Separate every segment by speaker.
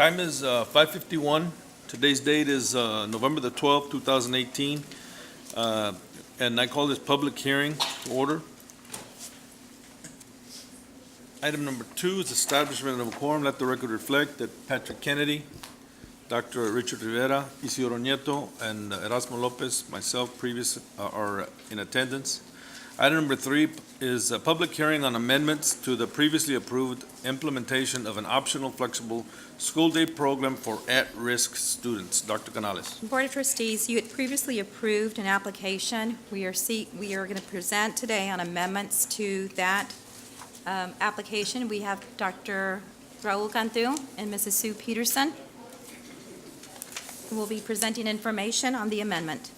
Speaker 1: Time is 5:51. Today's date is November the 12th, 2018. And I call this public hearing to order. Item number 2 is establishment of a quorum. Let the record reflect that Patrick Kennedy, Dr. Richard Rivera, Isidro Nieto, and Erasmo Lopez, myself, are in attendance. Item number 3 is a public hearing on amendments to the previously approved implementation of an optional flexible school day program for at-risk students. Dr. Canales.
Speaker 2: Board of Trustees, you had previously approved an application. We are going to present today on amendments to that application. We have Dr. Raul Cantu and Mrs. Sue Peterson, who will be presenting information on the amendment.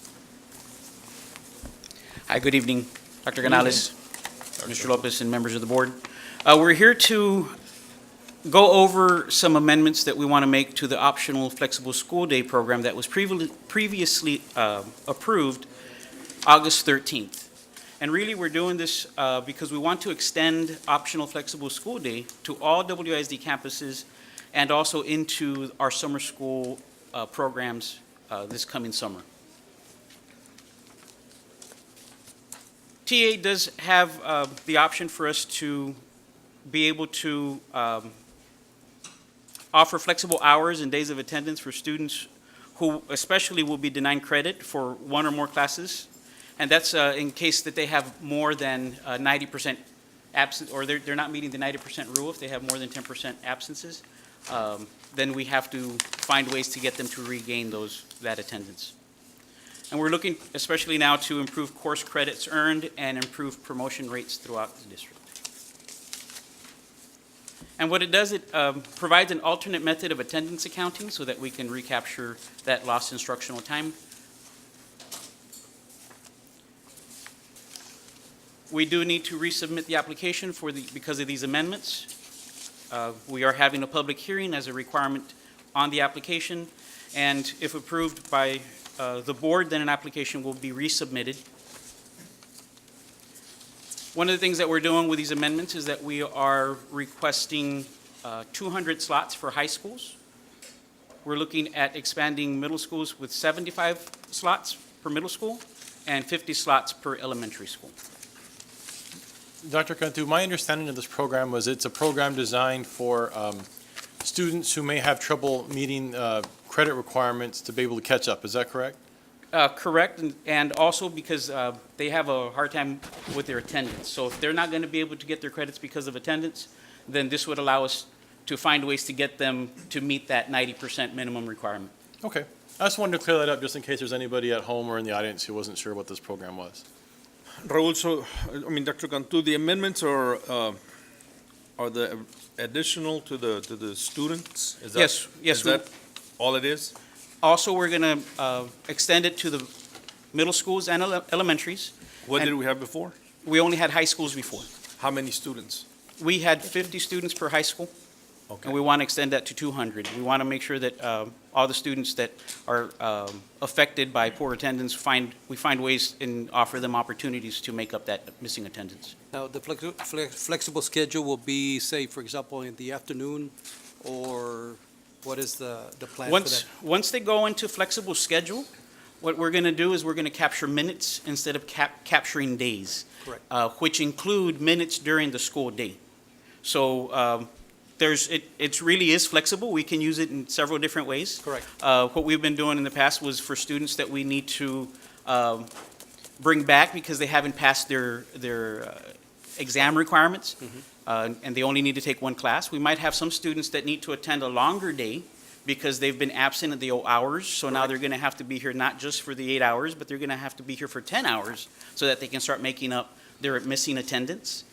Speaker 3: Hi, good evening, Dr. Canales, Mr. Lopez, and members of the board. We're here to go over some amendments that we want to make to the optional flexible school day program that was previously approved August 13th. And really, we're doing this because we want to extend optional flexible school day to all WISD campuses and also into our summer school programs this coming summer. TA does have the option for us to be able to offer flexible hours and days of attendance for students who especially will be denied credit for one or more classes. And that's in case that they have more than 90% absent, or they're not meeting the 90% rule. If they have more than 10% absences, then we have to find ways to get them to regain that attendance. And we're looking especially now to improve course credits earned and improve promotion rates throughout the district. And what it does, it provides an alternate method of attendance accounting so that we can recapture that lost instructional time. We do need to resubmit the application because of these amendments. We are having a public hearing as a requirement on the application, and if approved by the board, then an application will be resubmitted. One of the things that we're doing with these amendments is that we are requesting 200 slots for high schools. We're looking at expanding middle schools with 75 slots per middle school and 50 slots per elementary school.
Speaker 4: Dr. Cantu, my understanding of this program was it's a program designed for students who may have trouble meeting credit requirements to be able to catch up. Is that correct?
Speaker 3: Correct, and also because they have a hard time with their attendance. So if they're not going to be able to get their credits because of attendance, then this would allow us to find ways to get them to meet that 90% minimum requirement.
Speaker 4: Okay. I just wanted to clear that up just in case there's anybody at home or in the audience who wasn't sure what this program was.
Speaker 1: Raul, Dr. Cantu, the amendments are the additional to the students?
Speaker 3: Yes.
Speaker 1: Is that all it is?
Speaker 3: Also, we're going to extend it to the middle schools and elementaries.
Speaker 1: What
Speaker 3: And
Speaker 1: did we have before?
Speaker 3: we only had high schools before.
Speaker 1: How many students?
Speaker 3: We had 50 students per high school,
Speaker 1: Okay.
Speaker 3: and we want to extend that to 200. We want to make sure that all the students that are affected by poor attendance, we find ways and offer them opportunities to make up that missing attendance.
Speaker 5: Now, the flexible schedule will be, say, for example, in the afternoon, or what is the plan for that?
Speaker 3: Once they go into flexible schedule, what we're going to do is we're going to capture minutes instead of capturing days.
Speaker 5: Correct.
Speaker 3: Which include minutes during the school day. So it really is flexible. We can use it in several different ways.
Speaker 5: Correct.
Speaker 3: What we've been doing in the past was for students that we need to bring back because they haven't passed their exam requirements, and they only need to take one class. We might have some students that need to attend a longer day because they've been absent at the 0 hours. So now they're going to have to be here not just for the 8 hours, but they're going to have to be here for 10 hours so that they can start making up their missing attendance.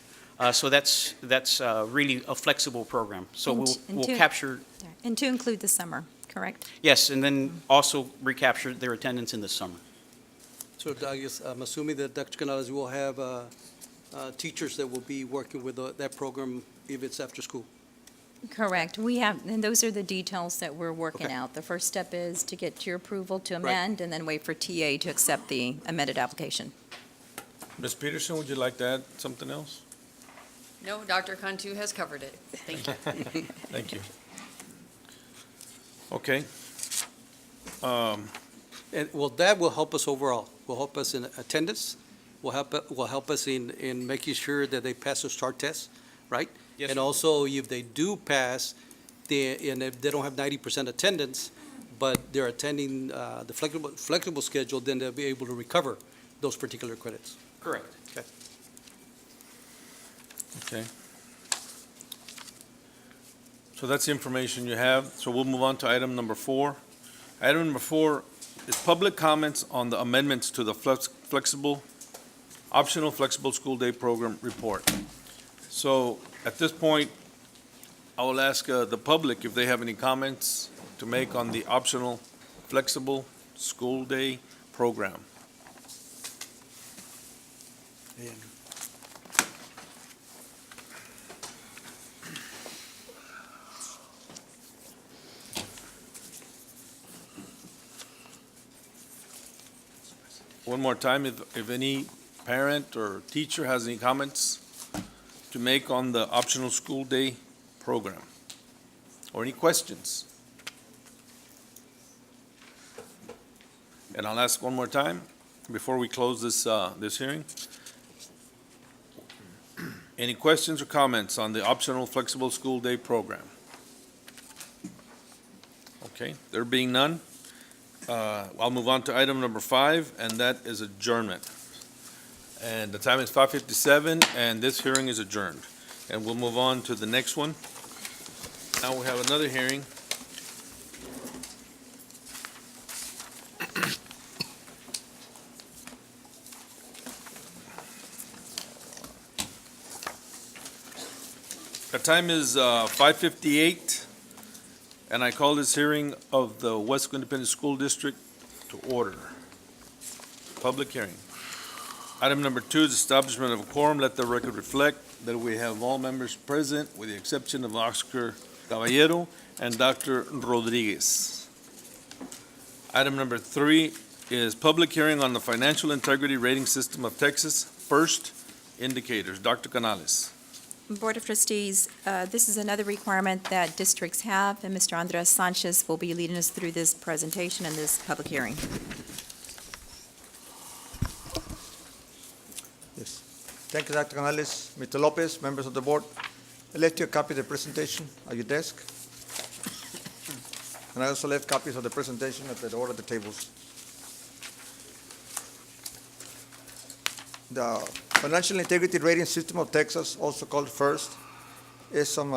Speaker 3: So that's really a flexible program. So we'll capture.
Speaker 2: And to include the summer, correct?
Speaker 3: Yes, and then also recapture their attendance in the summer.
Speaker 5: So I guess I'm assuming that Dr. Canales will have teachers that will be working with that program if it's after school.
Speaker 2: Correct. We have, and those are the details that we're working
Speaker 5: Okay.
Speaker 2: out. The first step is to get your approval to amend and then wait for TA to accept the amended application.
Speaker 1: Ms. Peterson, would you like to add something else?
Speaker 6: No, Dr. Cantu has covered it. Thank you.
Speaker 1: Thank you. Okay.
Speaker 5: And, well, that will help us overall. Will help us in attendance, will help us in making sure that they pass the STAR test, right?
Speaker 3: Yes,
Speaker 5: And
Speaker 3: sir.
Speaker 5: also, if they do pass, and if they don't have 90% attendance, but they're attending the flexible schedule, then they'll be able to recover those particular credits.
Speaker 3: Correct.
Speaker 1: Okay. So that's the information you have. So we'll move on to item number 4. Item number 4 is public comments on the amendments to the optional flexible school day program report. So at this point, I will ask the public if they have any comments to make on the optional flexible school day program. One more time, if any parent or teacher has any comments to make on the optional school day program, or any questions. And I'll ask one more time before we close this hearing. Any questions or comments on the optional flexible school day program? Okay, there being none, I'll move on to item number 5, and that is adjournment. And the time is 5:57, and this hearing is adjourned. And we'll move on to the next one. Now we have another hearing. The time is 5:58, and I call this hearing of the Weslaco Independent School District to order. Public hearing. Item number 2 is establishment of a quorum. Let the record reflect that we have all members present, with the exception of Oscar Caballero and Dr. Rodriguez. Item number 3 is public hearing on the Financial Integrity Rating System of Texas, first indicators. Dr. Canales.
Speaker 2: Board of Trustees, this is another requirement that districts have, and Mr. Andres Sanchez will be leading us through this presentation and this public hearing.
Speaker 6: Yes. Thank you, Dr. Canales. Mr. Lopez, members of the board, I left you a copy of the presentation at your desk. And I also left copies of the presentation at the door of the tables. The Financial Integrity Rating System of Texas, also called FIRST, is some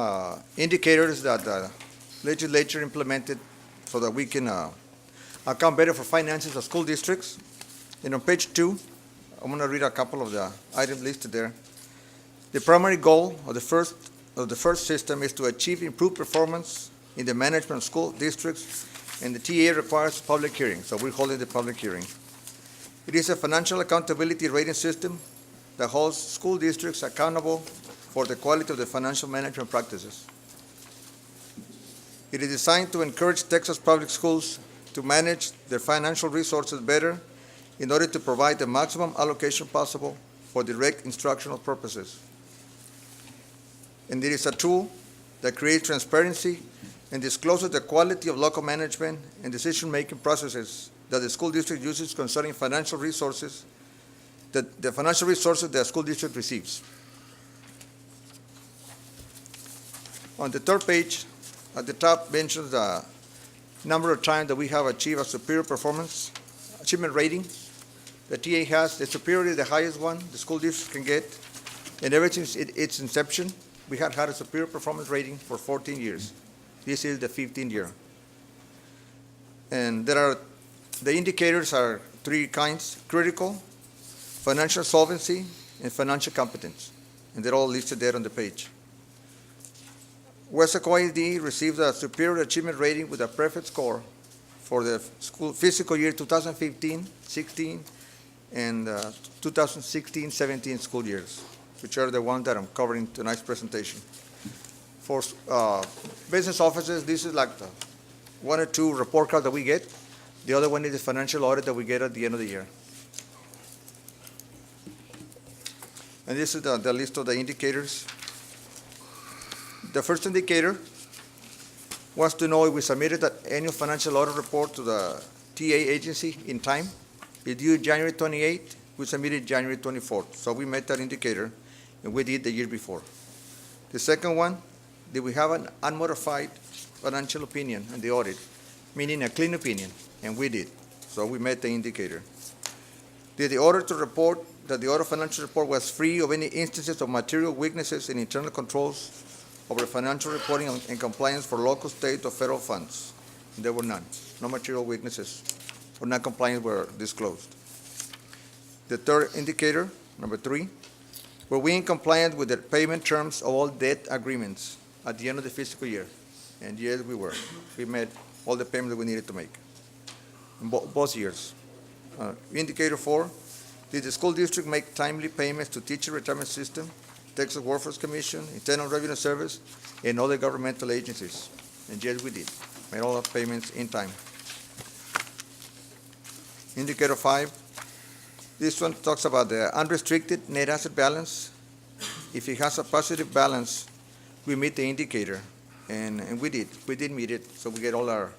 Speaker 6: indicators that the legislature implemented so that we can account better for finances of school districts. And on page 2, I'm going to read a couple of the items listed there. The primary goal of the first system is to achieve improved performance in the management of school districts, and the TA requires public hearing, so we're holding the public hearing. It is a financial accountability rating system that holds school districts accountable for the quality of the financial management practices. It is designed to encourage Texas public schools to manage their financial resources better in order to provide the maximum allocation possible for direct instructional purposes. And it is a tool that creates transparency and discloses the quality of local management and decision-making processes that the school district uses concerning financial resources, the financial resources that the school district receives. On the third page, at the top mentions the number of times that we have achieved a superior performance achievement rating. The TA has, the superior is the highest one the school district can get, and ever since its inception, we have had a superior performance rating for 14 years. This is the 15th year. And the indicators are 3 kinds: critical, financial solvency, and financial competence. And they're all listed there on the page. Weslaco ISD received a superior achievement rating with a perfect score for the school fiscal year 2015-16 and 2016-17 school years, which are the ones that I'm covering in tonight's presentation. For business offices, this is like the 1 or 2 report cards that we get. The other one is the financial audit that we get at the end of the year. And this is the list of the indicators. The first indicator wants to know if we submitted the annual financial audit report to the TA agency in time. It's due January 28th. We submitted January 24th. So we met that indicator, and we did the year before. The second one, did we have an unmodified financial opinion in the audit, meaning a clean opinion, and we did. So we met the indicator. Did the auditor report that the audit financial report was free of any instances of material weaknesses in internal controls over financial reporting and compliance for local, state, or federal funds? There were none. No material weaknesses or non-compliance were disclosed. The third indicator, number 3, were we in compliance with the payment terms of all debt agreements at the end of the fiscal year? And yes, we were. We met all the payments that we needed to make in both years. Indicator 4, did the school district make timely payments to Teacher Retirement System, Texas Workforce Commission, Internal Revenue Service, and other governmental agencies? And yes, we did. Made all our payments in time. Indicator 5, this one talks about the unrestricted net asset balance. If it has a positive balance, we meet the indicator, and we did. We did meet it, so we get all our,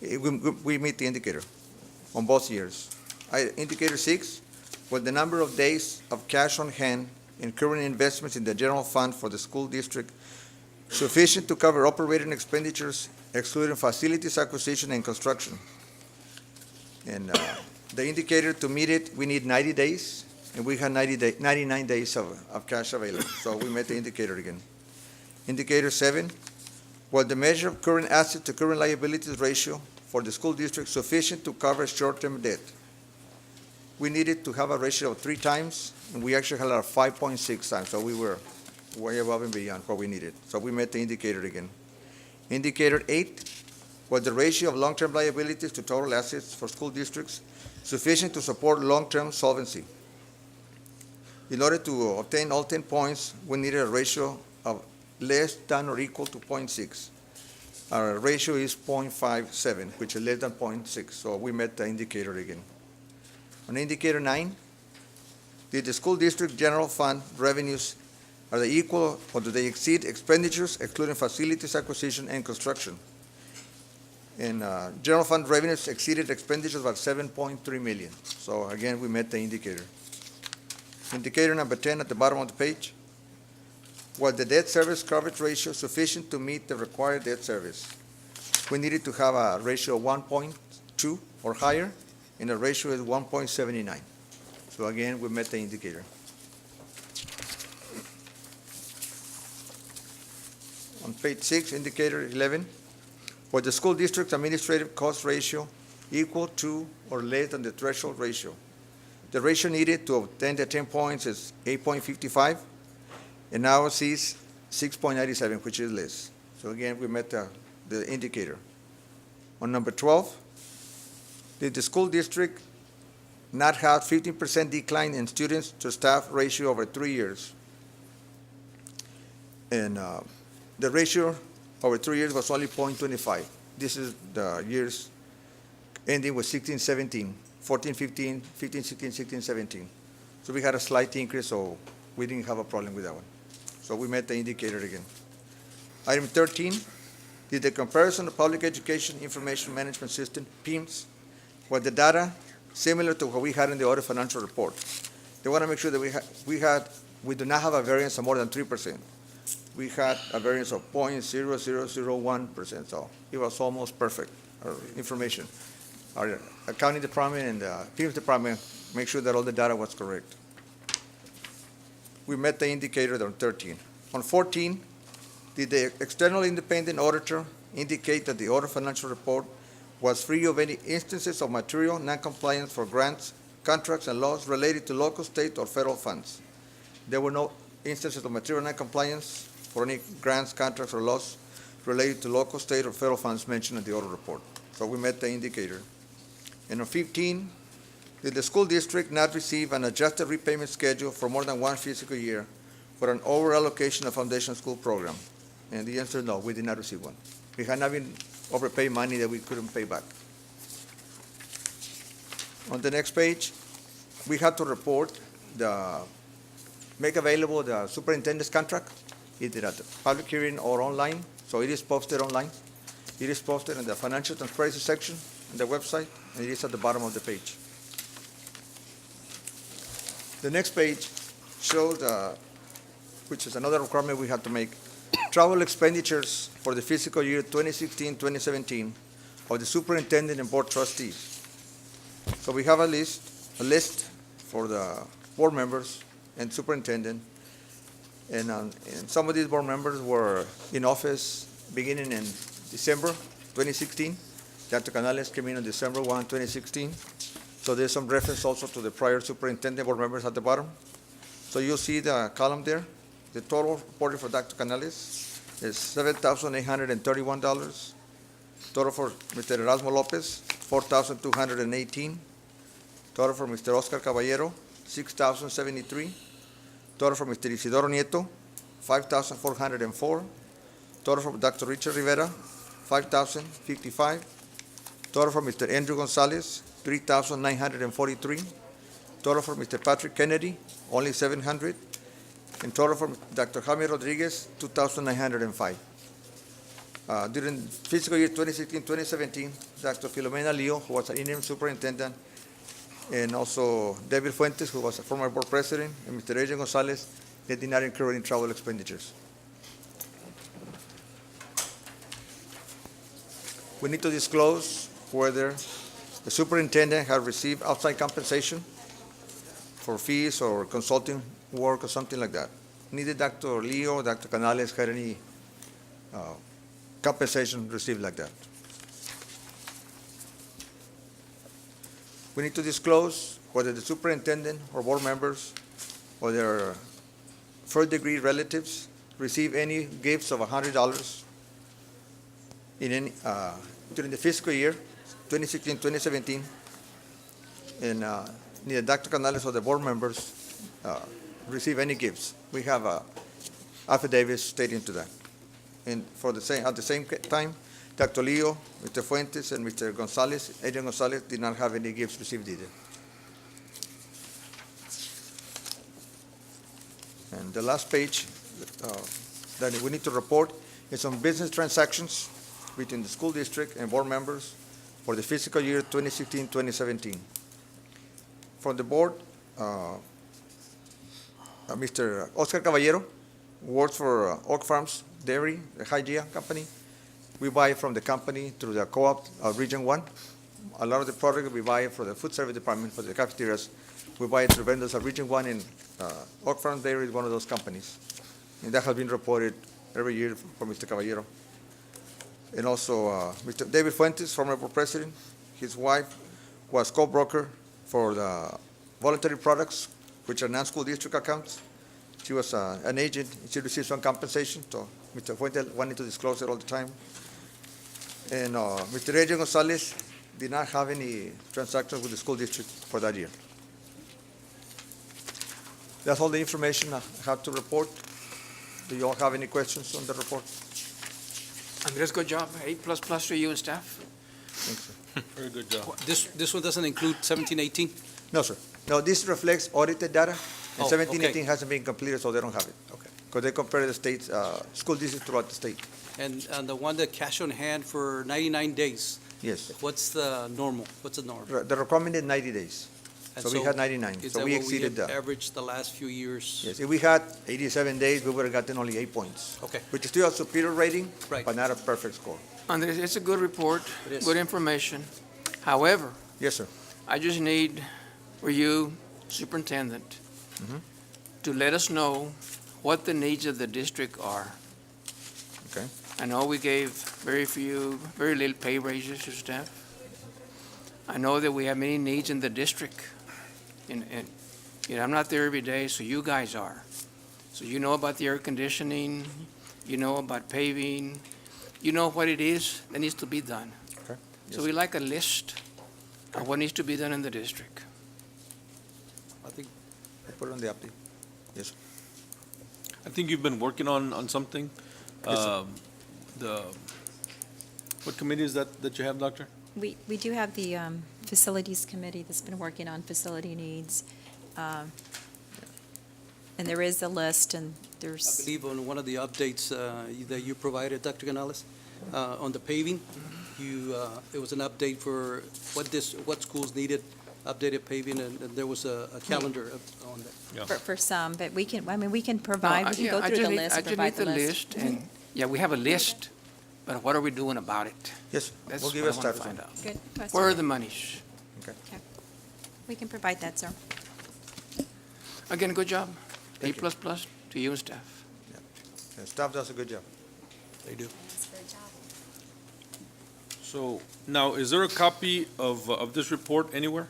Speaker 6: we meet the indicator on both years. Indicator 6 was the number of days of cash on hand and current investments in the general fund for the school district sufficient to cover operating expenditures, excluding facilities acquisition and construction. And the indicator, to meet it, we need 90 days, and we had 99 days of cash available. So we met the indicator again. Indicator 7 was the measure of current asset to current liabilities ratio for the school district sufficient to cover short-term debt. We needed to have a ratio of 3 times, and we actually had a 5.6 times, so we were way above and beyond what we needed. So we met the indicator again. Indicator 8 was the ratio of long-term liabilities to total assets for school districts sufficient to support long-term solvency. In order to obtain all 10 points, we needed a ratio of less than or equal to 0.6. Our ratio is 0.57, which is less than 0.6, so we met the indicator again. On indicator 9, did the school district general fund revenues, are they equal or do they exceed expenditures, excluding facilities acquisition and construction? And general fund revenues exceeded expenditures by 7.3 million. So again, we met the indicator. Indicator number 10 at the bottom of the page, was the debt service coverage ratio sufficient to meet the required debt service? We needed to have a ratio of 1.2 or higher, and the ratio is 1.79. So again, we met the indicator. On page 6, indicator 11, was the school district's administrative cost ratio equal to or less than the threshold ratio? The ratio needed to obtain the 10 points is 8.55, and now it sees 6.97, which is less. So again, we met the indicator. On number 12, did the school district not have 15% decline in students to staff ratio over 3 years? And the ratio over 3 years was only 0.25. This is the years ending with 16-17, 14-15, 15-16, 16-17. So we had a slight increase, so we didn't have a problem with that one. So we met the indicator again. Item 13, did the comparison of public education information management system, PIMS, was the data similar to what we had in the audit financial report? They want to make sure that we do not have a variance of more than 3%. We had a variance of 0.0001%, so it was almost perfect, our information. Our accounting department and the PIMS department make sure that all the data was correct. We met the indicator on 13. On 14, did the external independent auditor indicate that the audit financial report was free of any instances of material noncompliance for grants, contracts, and laws related to local, state, or federal funds? There were no instances of material noncompliance for any grants, contracts, or laws related to local, state, or federal funds mentioned in the audit report. So we met the indicator. And on 15, did the school district not receive an adjusted repayment schedule for more than one fiscal year for an over-allocation of foundation school program? And the answer is no, we did not receive one. We had not been overpaid money that we couldn't pay back. On the next page, we have to report make available the superintendent's contract, either at the public hearing or online, so it is posted online. It is posted in the financial transparency section in the website, and it is at the bottom of the page. The next page shows, which is another requirement we have to make, travel expenditures for the fiscal year 2016-2017 of the superintendent and board trustees. So we have a list for the board members and superintendent, and some of these board members were in office beginning in December 2016. Dr. Canales came in on December 1, 2016. So there's some reference also to the prior superintendent board members at the bottom. So you'll see the column there. The total reported for Dr. Canales is $7,831. Total for Mr. Erasmo Lopez, $4,218. Total for Mr. Oscar Caballero, $6,073. Total for Mr. Isidoro Nieto, $5,404. Total for Dr. Richard Rivera, $5,055. Total for Mr. Andrew Gonzalez, $3,943. Total for Mr. Patrick Kennedy, only $700. And total for Dr. Jaime Rodriguez, $2,905. During fiscal year 2016-2017, Dr. Filomena Leo, who was an interim superintendent, and also David Fuentes, who was a former board president, and Mr. Adrian Gonzalez, they did not incur any travel expenditures. We need to disclose whether the superintendent has received outside compensation for fees or consulting work or something like that. Neither Dr. Leo or Dr. Canales had any compensation received like that. We need to disclose whether the superintendent or board members or their third-degree relatives receive any gifts of $100 in any, during the fiscal year 2016-2017, and neither Dr. Canales or the board members receive any gifts. We have affidavits stating to that. And for the same, at the same time, Dr. Leo, Mr. Fuentes, and Mr. Gonzalez, Adrian Gonzalez, did not have any gifts received either. And the last page that we need to report is on business transactions between the school district and board members for the fiscal year 2016-2017. From the board, Mr. Oscar Caballero works for Oak Farms Dairy, the Hygiea company. We buy from the company through the co-op of Region 1. A lot of the product we buy for the food service department, for the cafeterias, we buy it through vendors of Region 1, and Oak Farms Dairy is one of those companies. And that has been reported every year for Mr. Caballero. And also Mr. David Fuentes, former board president, his wife was co-broker for the voluntary products, which are non-school district accounts. She was an agent. She received some compensation, so Mr. Fuentes wanted to disclose it all the time. And Mr. Adrian Gonzalez did not have any transactions with the school district for that year. That's all the information I have to report. Do you all have any questions on the report?
Speaker 7: Andres, good job. A++ to you and staff.
Speaker 6: Thanks, sir.
Speaker 1: Very good job.
Speaker 5: This one doesn't include 17-18?
Speaker 6: No, sir. No, this reflects audited data, and
Speaker 5: Oh,
Speaker 6: 17-18
Speaker 5: okay.
Speaker 6: hasn't been completed, so they don't have it.
Speaker 5: Okay.
Speaker 6: Because they compare the states, school districts throughout the state.
Speaker 5: And the one that cash on hand for 99 days,
Speaker 6: Yes.
Speaker 5: what's the normal? What's the norm?
Speaker 6: The requirement is 90 days.
Speaker 5: And
Speaker 6: So we had 99,
Speaker 5: is
Speaker 6: so
Speaker 5: that
Speaker 6: we
Speaker 5: what
Speaker 6: exceeded
Speaker 5: have
Speaker 6: that.
Speaker 5: averaged the last few years?
Speaker 6: Yes, if we had 87 days, we would have gotten only 8 points,
Speaker 5: Okay,
Speaker 6: which is still a superior rating,
Speaker 5: right.
Speaker 6: but not a perfect score.
Speaker 7: Andres, it's a good report,
Speaker 5: It is.
Speaker 7: good information. However,
Speaker 6: Yes, sir.
Speaker 7: I just need for you, superintendent,
Speaker 6: Mhm.
Speaker 7: to let us know what the needs of the district are.
Speaker 6: Okay.
Speaker 7: I know we gave very little pay raises to staff. I know that we have many needs in the district. And I'm not there every day, so you guys are. So you know about the air conditioning, you know about paving, you know what it is that needs to be done.
Speaker 6: Okay.
Speaker 7: So
Speaker 6: Yes.
Speaker 7: we like a list of what needs to be done in the district.
Speaker 6: I think I put it on the update. Yes.
Speaker 1: I think you've been working on something.
Speaker 6: Yes, sir.
Speaker 1: What committee is that you have, Doctor?
Speaker 2: We do have the Facilities Committee that's been working on facility needs. And there is a list, and
Speaker 5: I
Speaker 2: there's,
Speaker 5: believe on one of the updates that you provided, Dr. Canales, on the paving. It was an update for what schools needed updated paving, and there was a calendar on that.
Speaker 2: For some, but we can provide, we can go through the list and provide the list.
Speaker 7: And, yeah, we have a list, but what are we doing about it?
Speaker 6: Yes,
Speaker 7: That's
Speaker 6: we'll
Speaker 7: what
Speaker 6: give
Speaker 7: I
Speaker 6: you a
Speaker 7: want to
Speaker 6: status.
Speaker 7: find out.
Speaker 2: Good question.
Speaker 7: Where are the monies?
Speaker 2: We can provide that, sir.
Speaker 7: Again, good job. A
Speaker 6: Thank you.
Speaker 7: plus plus to you and staff.
Speaker 6: The staff does a good job.
Speaker 5: They do.
Speaker 1: So now, is there a copy of this report anywhere?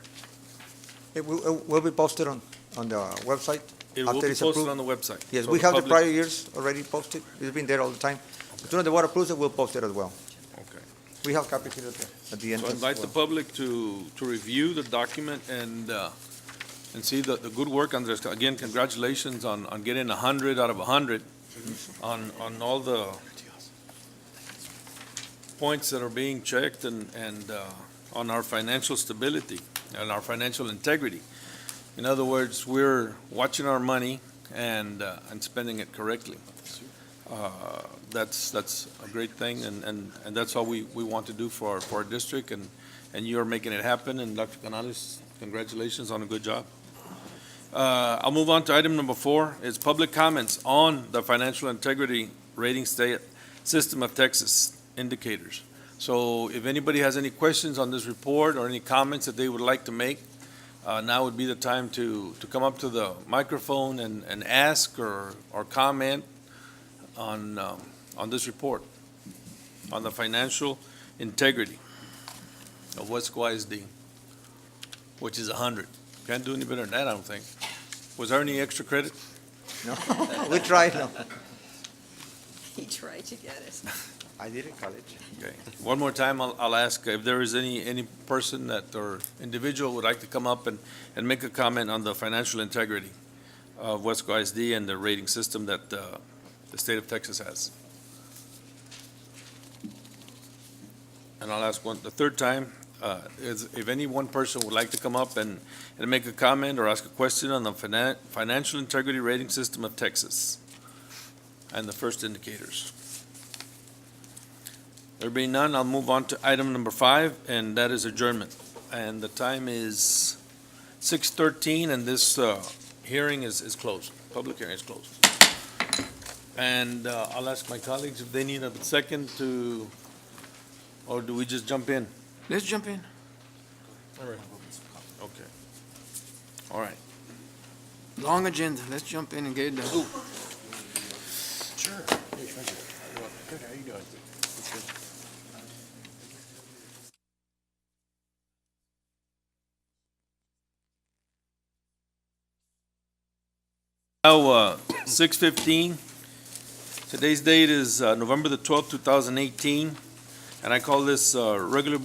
Speaker 6: It will be posted on the website.
Speaker 1: It will
Speaker 6: after
Speaker 1: be
Speaker 6: it's
Speaker 1: posted
Speaker 6: approved.
Speaker 1: on the website.
Speaker 6: Yes,
Speaker 1: So
Speaker 6: we have the
Speaker 1: public-
Speaker 6: prior years already posted. It's been there all the time. As soon as the board approves it, we'll post it as well.
Speaker 1: Okay.
Speaker 6: We have copies here at the
Speaker 1: So
Speaker 6: entrance.
Speaker 1: invite the
Speaker 6: as well.
Speaker 1: public to review the document and see the good work, Andres. Again, congratulations on getting 100 out of 100 on all the points that are being checked and on our financial stability and our financial integrity. In other words, we're watching our money and spending it correctly. That's a great thing, and that's all we want to do for our district, and you're making it happen. And Dr. Canales, congratulations on a good job. I'll move on to item number 4. It's public comments on the financial integrity rating system of Texas indicators. So if anybody has any questions on this report or any comments that they would like to make, now would be the time to come up to the microphone and ask or comment on this report, on the financial integrity of Weslaco ISD, which is 100. Can't do any better than that, I don't think. Was there any extra credit?
Speaker 6: No, we tried, no.
Speaker 2: He tried to get it.
Speaker 6: I did in college.
Speaker 1: Okay. One more time, I'll ask if there is any person that or individual would like to come up and make a comment on the financial integrity of Weslaco ISD and the rating system that the state of Texas has. And I'll ask the third time, if any one person would like to come up and make a comment or ask a question on the financial integrity rating system of Texas and the first indicators. There being none, I'll move on to item number 5, and that is adjournment. And the time is 6:13, and this hearing is closed. Public hearing is closed. And I'll ask my colleagues if they need a second to, or do we just jump in?
Speaker 7: Let's jump in.
Speaker 1: Okay. All right.
Speaker 7: Long agenda. Let's jump in and get it done.
Speaker 4: Sure. Good, how you doing?
Speaker 1: Now, 6:15. Today's date is November the 12th, 2018, and I call this regular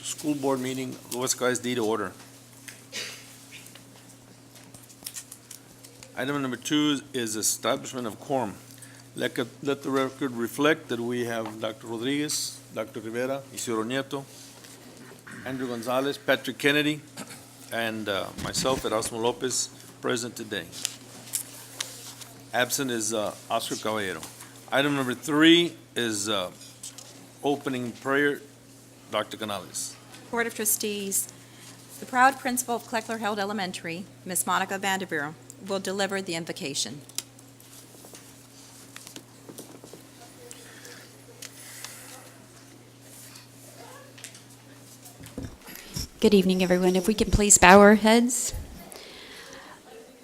Speaker 1: school board meeting of the Weslaco ISD to order. Item number 2 is establishment of quorum. Let the record reflect that we have Dr. Rodriguez, Dr. Rivera, Isidro Nieto, Andrew Gonzalez, Patrick Kennedy, and myself, Erasmo Lopez, present today. Absent is Oscar Caballero. Item number 3 is opening prayer. Dr. Canales.
Speaker 2: Board of Trustees, the proud principal of Kleckler Held Elementary, Ms. Monica Vanderveer, will deliver the invocation.
Speaker 8: Good evening, everyone. If we can please bow our heads.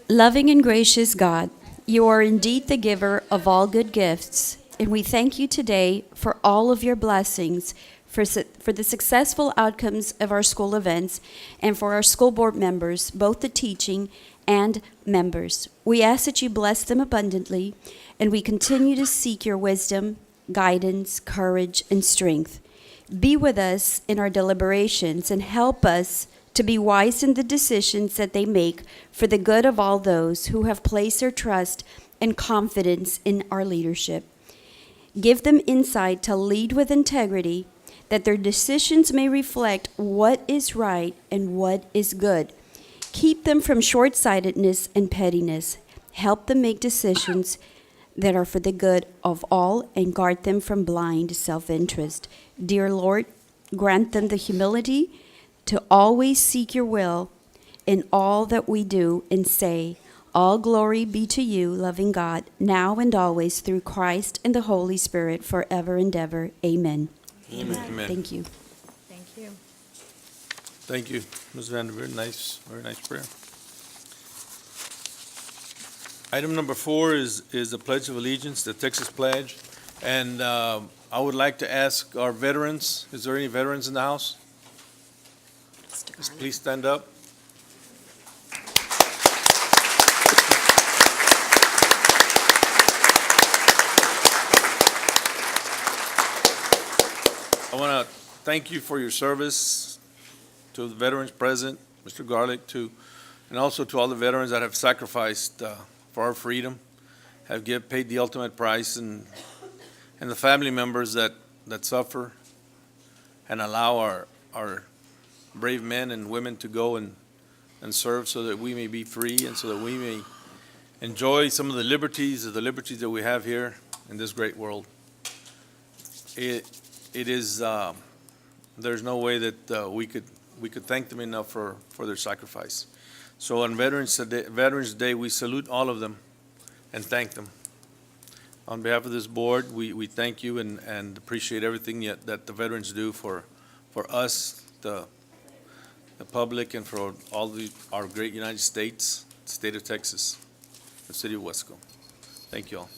Speaker 8: Loving and gracious God, you are indeed the giver of all good gifts, and we thank you today for all of your blessings, for the successful outcomes of our school events, and for our school board members, both the teaching and members. We ask that you bless them abundantly, and we continue to seek your wisdom, guidance, courage, and strength. Be with us in our deliberations and help us to be wise in the decisions that they make for the good of all those who have placed their trust and confidence in our leadership. Give them insight to lead with integrity, that their decisions may reflect what is right and what is good. Keep them from short-sightedness and pettiness. Help them make decisions that are for the good of all and guard them from blind self-interest. Dear Lord, grant them the humility to always seek your will in all that we do and say. All glory be to you, loving God, now and always through Christ and the Holy Spirit, forever and ever. Amen.
Speaker 1: Amen.
Speaker 8: Thank you.
Speaker 2: Thank you.
Speaker 1: Thank you, Ms. Vanderveer. Nice, very nice prayer. Item number 4 is the Pledge of Allegiance, the Texas Pledge. And I would like to ask our veterans, is there any veterans in the house? Please stand up. I want to thank you for your service to the veterans present, Mr. Garlick, and also to all the veterans that have sacrificed for our freedom, have paid the ultimate price, and the family members that suffer and allow our brave men and women to go and serve so that we may be free and so that we may enjoy some of the liberties that we have here in this great world. It is, there's no way that we could thank them enough for their sacrifice. So on Veterans Day, we salute all of them and thank them. On behalf of this board, we thank you and appreciate everything that the veterans do for us, the public, and for our great United States, state of Texas, the city of Weslaco. Thank you all.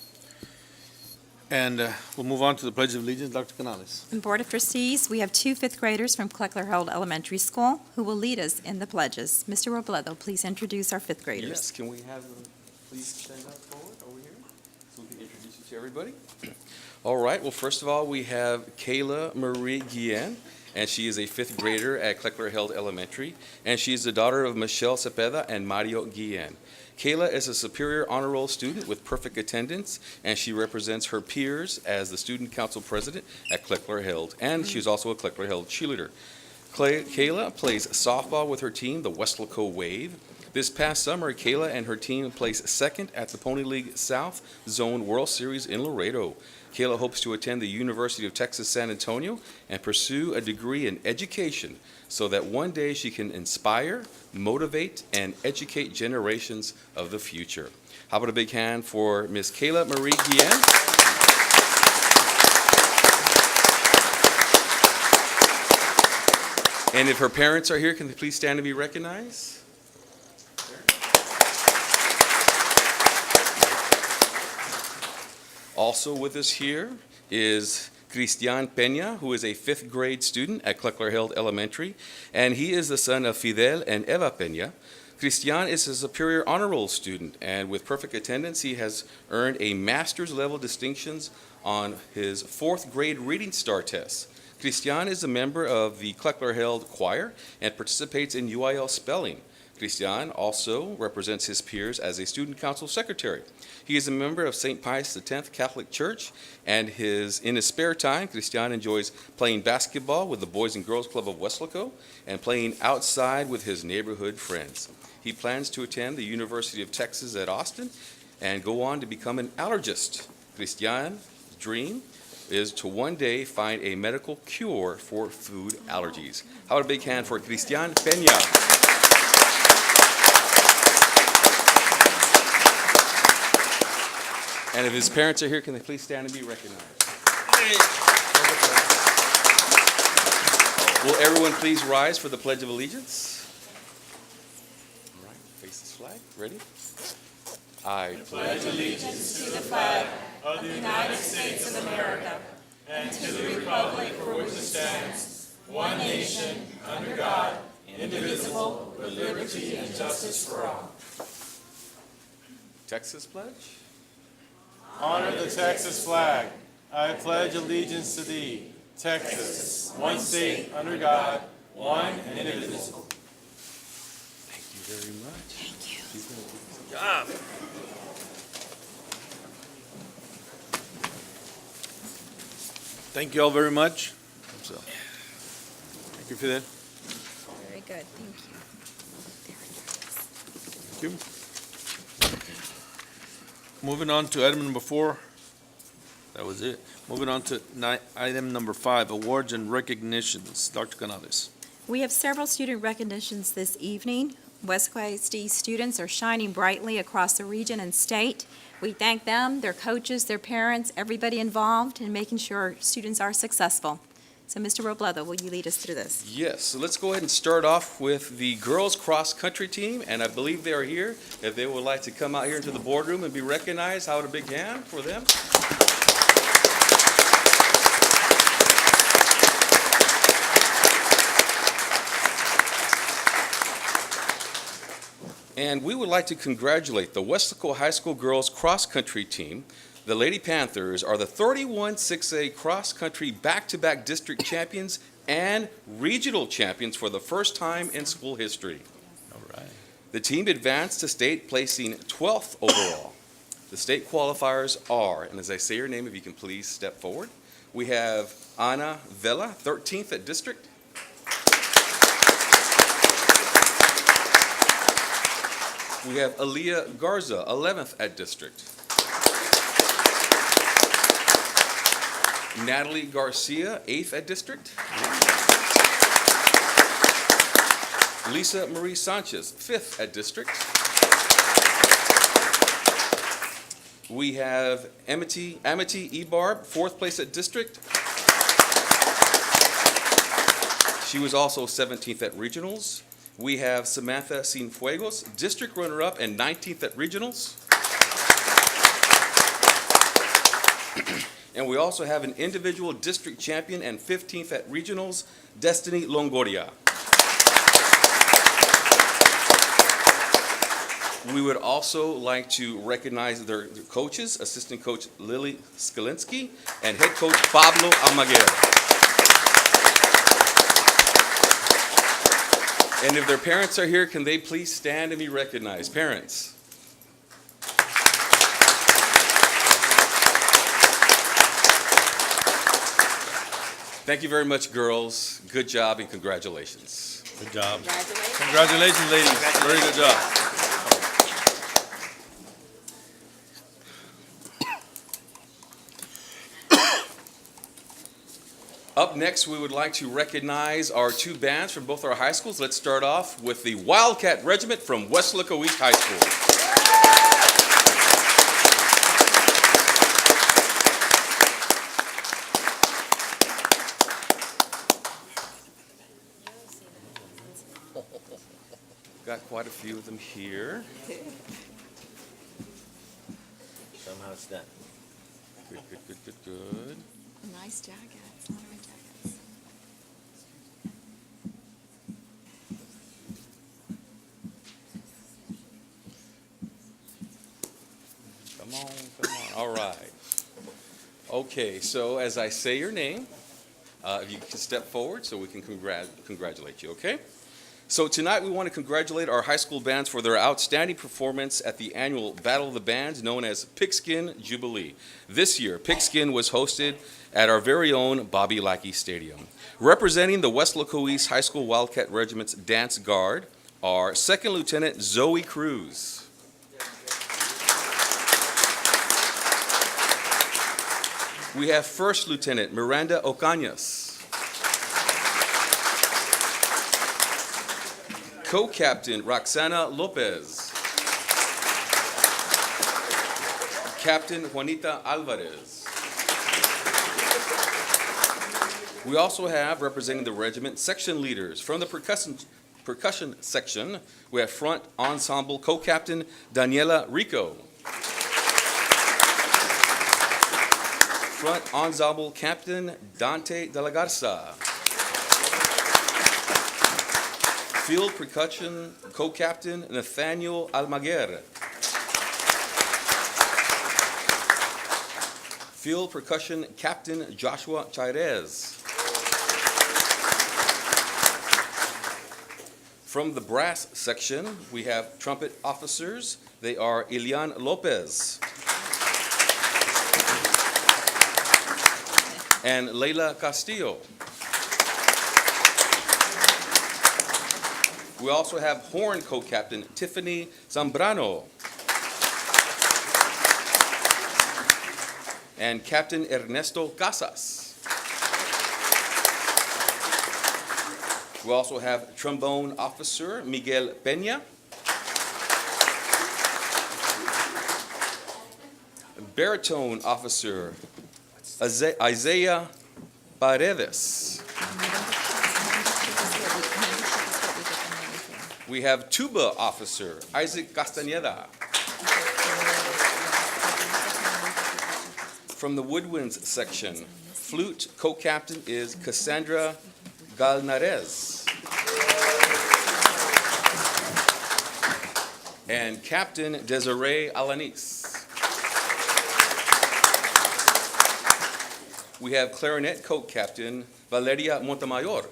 Speaker 1: And we'll move on to the Pledge of Allegiance. Dr. Canales.
Speaker 2: And Board of Trustees, we have 2 fifth graders from Kleckler-Held Elementary School who will lead us in the pledges. Mr. Robledo, please introduce our fifth graders.
Speaker 9: Yes, can we have them please stand up forward over here so we can introduce you to everybody? All right, well, first of all, we have Kayla Marie Guillen, and she is a fifth grader at Kleckler-Held Elementary, and she is the daughter of Michelle Cepeda and Mario Guillen. Kayla is a Superior Honor Roll student with perfect attendance, and she represents her peers as the Student Council President at Kleckler-Held, and she is also a Kleckler-Held cheerleader. Kayla plays softball with her team, the Weslaco Wave. This past summer, Kayla and her team placed second at the Pony League South Zone World Series in Laredo. Kayla hopes to attend the University of Texas San Antonio and pursue a degree in education so that one day she can inspire, motivate, and educate generations of the future. How about a big hand for Miss Kayla Marie Guillen? And if her parents are here, can they please stand and be recognized? Also with us here is Cristian Peña, who is a fifth grade student at Kleckler-Held Elementary, and he is the son of Fidel and Eva Peña. Cristian is a Superior Honor Roll student, and with perfect attendance, he has earned a master's level distinctions on his 4th grade reading star test. Cristian is a member of the Kleckler-Held choir and participates in UIL spelling. Cristian also represents his peers as a student council secretary. He is a member of St. Pius X Catholic Church, and in his spare time, Cristian enjoys playing basketball with the Boys and Girls Club of Weslaco and playing outside with his neighborhood friends. He plans to attend the University of Texas at Austin and go on to become an allergist. Cristian's dream is to one day find a medical cure for food allergies. How about a big hand for Cristian Peña? And if his parents are here, can they please stand and be recognized? Will everyone please rise for the Pledge of Allegiance? All right, face this flag. Ready? I pledge allegiance
Speaker 10: to the flag of the United States of America and to the republic for which it stands, one nation, under God, indivisible, with liberty and justice for all.
Speaker 9: Texas pledge.
Speaker 11: Honor the Texas flag. I pledge allegiance to thee, Texas, one state, under God, one and indivisible.
Speaker 9: Thank you very much.
Speaker 2: Thank you.
Speaker 1: Good job. Thank you all very much. So, thank you, Fidel.
Speaker 2: Very good, thank you.
Speaker 1: Thank you. moving on to item number 4. That was it. Moving on to item number 5, awards and recognitions. Dr. Canales.
Speaker 2: We have several student recognitions this evening. Weslaco ISD students are shining brightly across the region and state. We thank them, their coaches, their parents, everybody involved in making sure students are successful. So, Mr. Robledo, will you lead us through this?
Speaker 9: Yes, so let's go ahead and start off with the girls cross-country team, and I believe they are here. If they would like to come out here into the boardroom and be recognized, how about a big hand for them? And we would like to congratulate the Weslaco High School girls cross-country team. The Lady Panthers are the 31-6A cross-country back-to-back district champions and regional champions for the first time in school history.
Speaker 1: All right.
Speaker 9: The team advanced to state, placing 12th overall. The state qualifiers are, and as I say your name, if you can please step forward. We have Ana Vela, 13th at district. We have Aaliyah Garza, 11th at district. Natalie Garcia, 8th at district. Lisa Marie Sanchez, 5th at district. We have Amity Ebarb, 4th place at district. She was also 17th at regionals. We have Samantha Cienfuegos, district runner-up and 19th at regionals. And we also have an individual district champion and 15th at regionals, Destiny Longoria. We would also like to recognize their coaches, assistant coach Lily Skalinsky and head coach Pablo Almaguer. And if their parents are here, can they please stand and be recognized? Parents. Thank you very much, girls. Good job and congratulations.
Speaker 1: Good job. Congratulations, ladies. Very good job.
Speaker 9: Up next, we would like to recognize our 2 bands from both our high schools. Let's start off with the Wildcat Regiment from Weslaco East High School. Got quite a few of them here.
Speaker 1: Somehow it's done.
Speaker 9: Good.
Speaker 2: Nice jackets. Jackets.
Speaker 9: Come on. All right. Okay, so as I say your name, if you can step forward so we can congratulate you, okay? So tonight we want to congratulate our high school bands for their outstanding performance at the annual Battle of the Bands known as Pigskin Jubilee. This year, Pigskin was hosted at our very own Bobby Lackey Stadium. Representing the Weslaco East High School Wildcat Regiment's Dance Guard are 2nd Lieutenant Zoe Cruz. We have 1st Lieutenant Miranda Ocañas. Co-Captain Roxana Lopez. Captain Juanita Alvarez. We also have, representing the regiment, section leaders. From the percussion section, we have front ensemble co-captain Daniela Rico. Front ensemble captain Dante de la Garza. Field percussion co-captain Nathaniel Almaguer. Field percussion captain Joshua Chairez. From the brass section, we have trumpet officers. They are Ilian Lopez and Leila Castillo. We also have horn co-captain Tiffany Zambrano. and Captain Ernesto Casas. We also have Trombone Officer Miguel Peña, Baritone Officer Isaiah Paredes. We have Tuba Officer Isaac Castañeda. From the Woodwinds section, Flute Co-Captain is Cassandra Galnarez. And Captain Desiree Alanis. We have Clarinet Co-Captain Valeria Montemayor.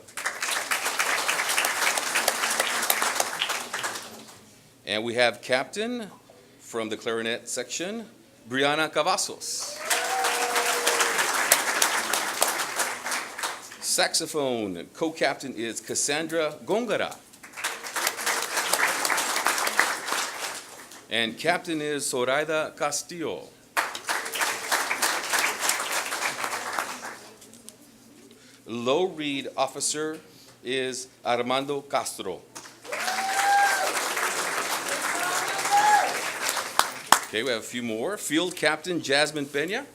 Speaker 9: And we have Captain from the Clarinet section, Brianna Cavazos. Saxophone Co-Captain is Cassandra Gongara. And Captain is Zoraida Castillo. Low reed officer is Armando Castro. Okay, we have a few more. Field Captain Jasmine Peña.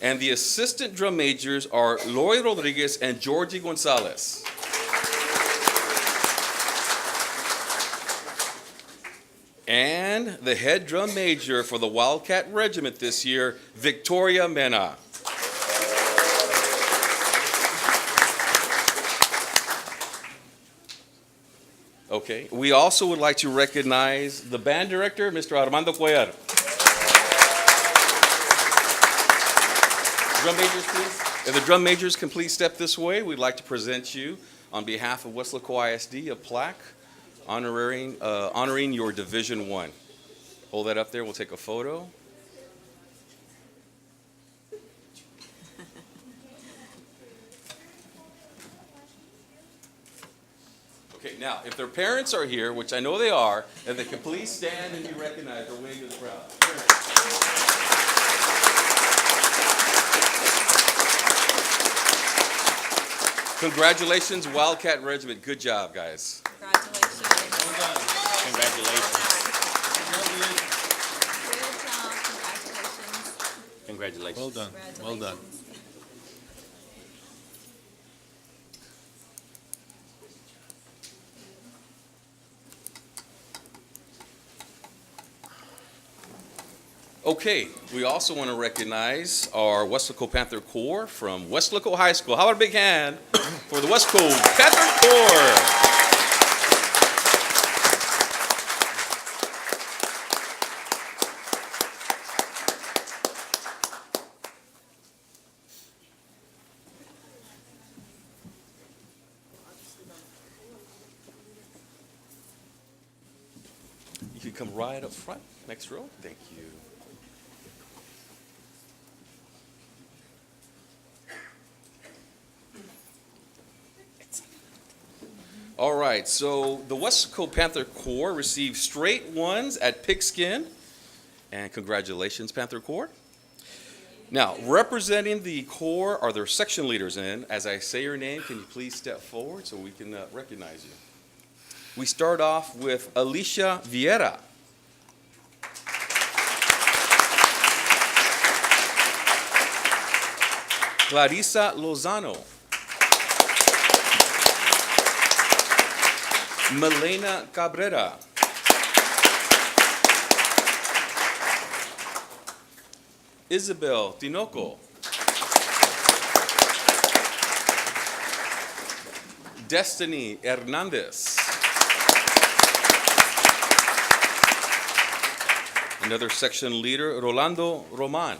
Speaker 9: And the assistant drum majors are Loy Rodriguez and Georgie Gonzalez. And the head drum major for the Wildcat Regiment this year, Victoria Mena. Okay, we also would like to recognize the band director, Mr. Armando Cuellar. Drum majors, please. If the drum majors can please step this way, we'd like to present you, on behalf of Weslaco ISD, a plaque honoring your Division 1. Hold that up there, we'll take a photo. Okay, now, if their parents are here, which I know they are, if they can please stand and be recognized or wave to the crowd. Congratulations, Wildcat Regiment. Good job, guys.
Speaker 2: Congratulations.
Speaker 11: Well done.
Speaker 3: Congratulations.
Speaker 2: Good job. Congratulations.
Speaker 3: Congratulations.
Speaker 1: Well done, well done.
Speaker 9: Okay, we also want to recognize our Weslaco Panther Corps from Weslaco High School. How about a big hand for the Weslaco Panther Corps? You can come right up front, next row. Thank you. All right, so the Weslaco Panther Corps received straight ones at Pigskin, and congratulations, Panther Corps. Now, representing the Corps are their section leaders, and as I say your name, can you please step forward so we can recognize you? We start off with Alicia Vieira. Clarissa Lozano. Melena Cabrera. Isabel Tinoco. Destiny Hernandez. Another section leader, Rolando Roman.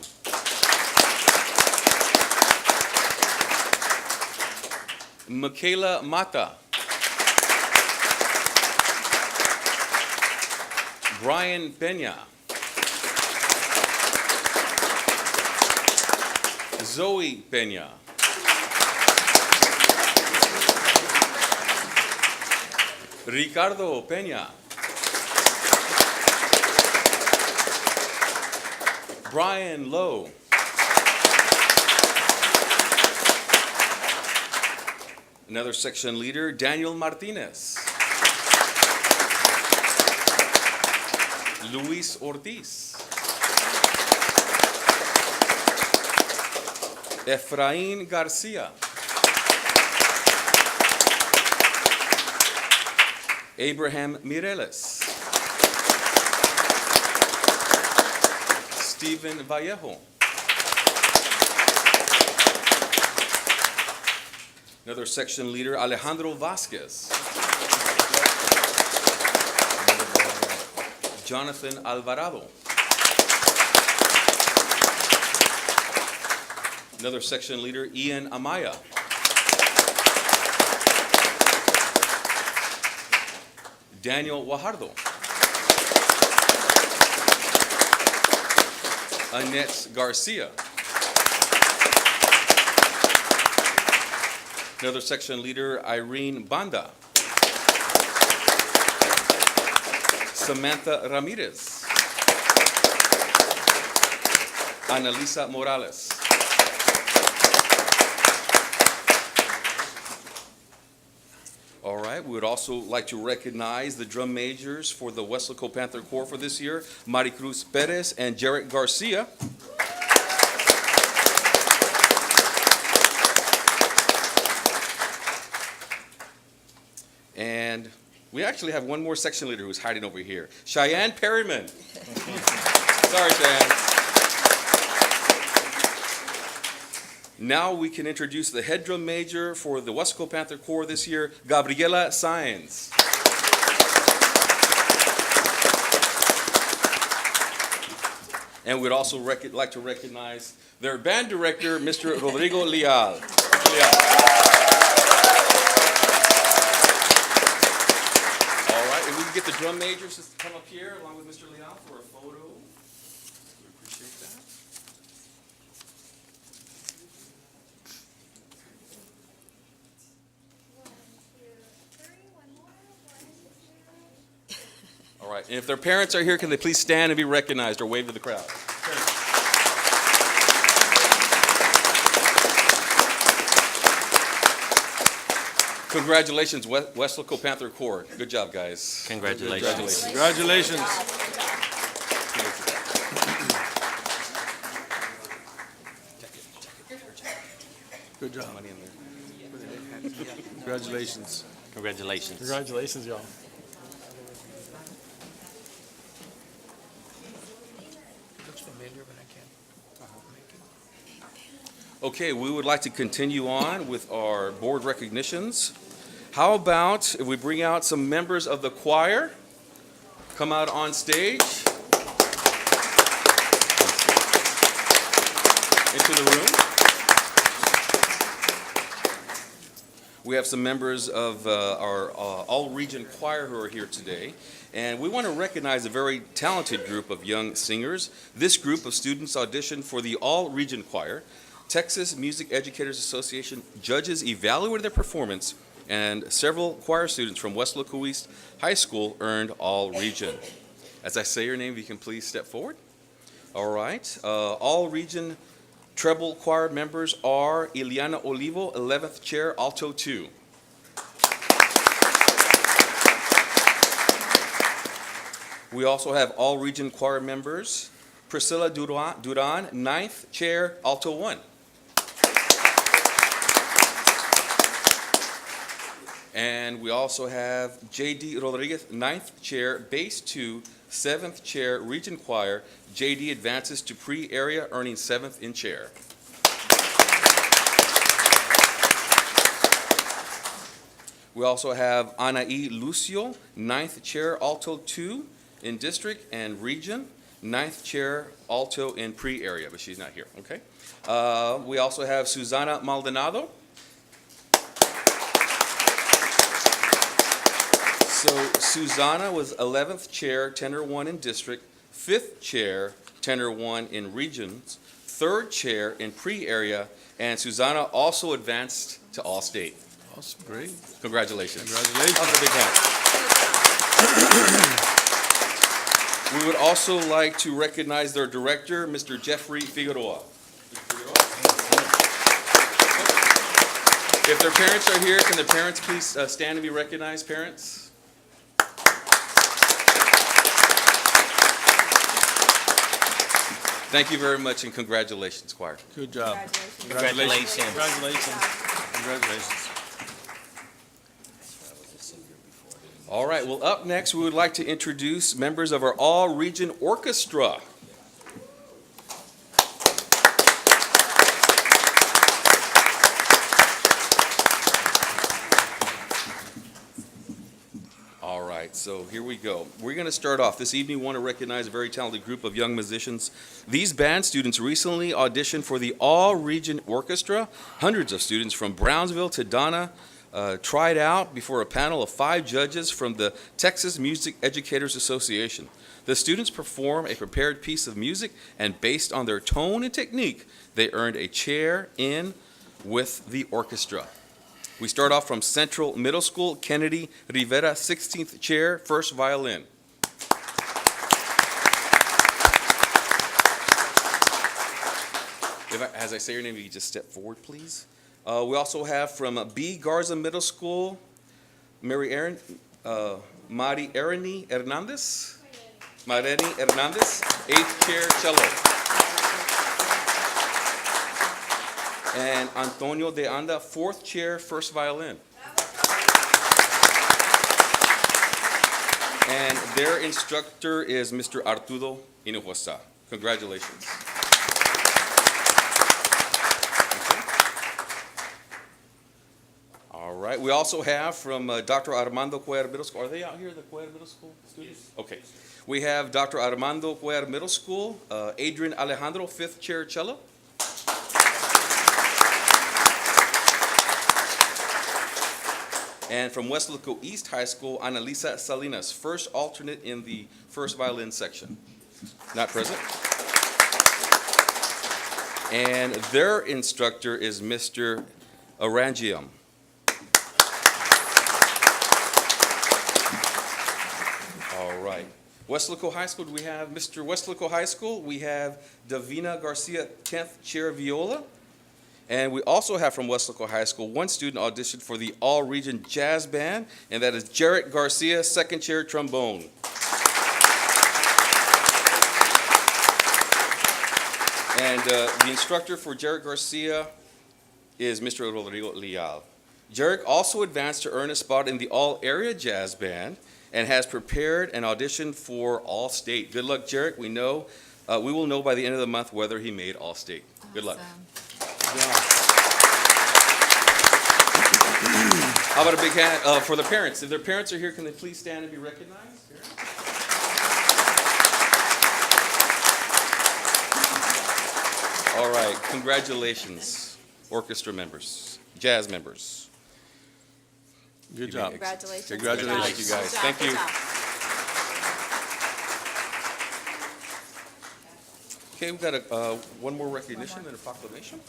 Speaker 9: Michaela Mata. Brian Peña. Zoe Peña. Ricardo Peña. Brian Lowe. Another section leader, Daniel Martinez. Luis Ortiz. Efraín Garcia. Abraham Mireles. Stephen Vallejo. Another section leader, Alejandro Vasquez. Jonathan Alvarado. Another section leader, Ian Amaya. Daniel Guajardo. Annette Garcia. Another section leader, Irene Banda. Samantha Ramirez. Analisa Morales. All right, we would also like to recognize the drum majors for the Weslaco Panther Corps for this year, Maricruz Perez and Jarrett Garcia. And we actually have one more section leader who's hiding over here, Cheyenne Perryman. Sorry, Cheyenne. Now we can introduce the head drum major for the Weslaco Panther Corps this year, Gabriela Sáenz. And we'd also like to recognize their band director, Mr. Rodrigo Leal. Get the drum majors to come up here along with Mr. Leal for a photo. We appreciate that. All right, and if their parents are here, can they please stand and be recognized or wave to the crowd? Congratulations, Weslaco Panther Corps. Good job, guys.
Speaker 10: Congratulations.
Speaker 1: Congratulations. Good job. Congratulations.
Speaker 10: Congratulations.
Speaker 4: Congratulations, y'all.
Speaker 7: Looks familiar, but I can't.
Speaker 9: Okay, we would like to continue on with our board recognitions. How about if we bring out some members of the choir, come out on stage into the room. We have some members of our all-region choir who are here today, and we want to recognize a very talented group of young singers. This group of students auditioned for the all-region choir. Texas Music Educators Association judges evaluated their performance, and several choir students from Weslaco East High School earned all-region. As I say your name, if you can please step forward. All right. All-region treble choir members are Ileana Olivo, 11th chair, alto 2. We also have all-region choir members, Priscilla Duran, 9th chair, alto 1. And we also have J.D. Rodriguez, 9th chair, bass 2, 7th chair, region choir. J.D. advances to pre-area, earning 7th in chair. We also have Anaí Lucio, 9th chair, alto 2 in district and region, 9th chair, alto in pre-area, but she's not here, okay? We also have Susana Maldonado. So Susana was 11th chair, tenor 1 in district, 5th chair, tenor 1 in regions, 3rd chair in pre-area, and Susana also advanced to all-state.
Speaker 1: Awesome, great.
Speaker 9: Congratulations.
Speaker 1: Congratulations.
Speaker 9: Have a big hand. We would also like to recognize their director, Mr. Jeffrey Figueroa. If their parents are here, can the parents please stand and be recognized, parents? Thank you very much and congratulations, choir.
Speaker 1: Good job.
Speaker 3: Congratulations.
Speaker 1: Congratulations. Congratulations.
Speaker 9: All right, well, up next, we would like to introduce members of our all-region orchestra. All right, so here we go. We're going to start off. This evening, we want to recognize a very talented group of young musicians. These band students recently auditioned for the all-region orchestra. Hundreds of students from Brownsville to Donna tried out before a panel of 5 judges from the Texas Music Educators Association. The students perform a prepared piece of music, and based on their tone and technique, they earned a chair in with the orchestra. We start off from Central Middle School, Kennedy Rivera, 16th chair, first violin. As I say your name, you just step forward, please. We also have from B. Garza Middle School, Mari Ernie Hernandez. Mareni Hernandez, 8th chair, cello. And Antonio de Anda, 4th chair, first violin. And their instructor is Mr. Arturo Hinojosa. Congratulations. All right, we also have from Dr. Armando Cuellar Middle School. Are they out here, the Cuellar Middle School students? Okay. We have Dr. Armando Cuellar Middle School, Adrian Alejandro, 5th chair, cello. And from Weslaco East High School, Annalisa Salinas, first alternate in the first violin section. Not present. And their instructor is Mr. Arangium. All right. Weslaco High School, do we have Mr. Weslaco High School? We have Davina Garcia, 10th chair, viola. And we also have from Weslaco High School, one student auditioned for the all-region jazz band, and that is Jarrett Garcia, 2nd chair, trombone. And the instructor for Jarrett Garcia is Mr. Rodrigo Leal. Jarrett also advanced to earn a spot in the all-area jazz band and has prepared an audition for All-State. Good luck, Jarrett. We will know by the end of the month whether he made All-State. Good luck. How about a big hand for the parents? If their parents are here, can they please stand and be recognized? All right, congratulations, orchestra members, jazz members.
Speaker 1: Good job.
Speaker 2: Congratulations.
Speaker 1: Congratulations.
Speaker 9: Thank you, guys.
Speaker 2: Good job,
Speaker 9: Thank
Speaker 2: good
Speaker 9: you.
Speaker 2: job.
Speaker 9: Okay, we've got one more recognition and a proclamation.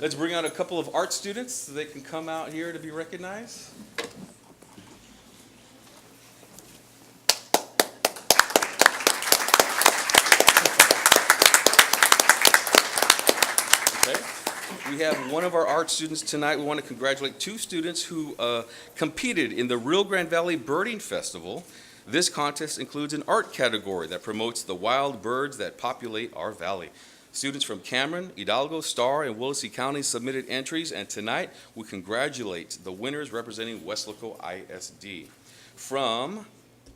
Speaker 9: Let's bring out a couple of art students so they can come out here to be recognized. Okay. We have one of our art students tonight. We want to congratulate 2 students who competed in the Rio Grande Valley Birding Festival. This contest includes an art category that promotes the wild birds that populate our valley. Students from Cameron, Hidalgo, Starr, and Willacy counties submitted entries, and tonight we congratulate the winners representing Weslaco ISD. From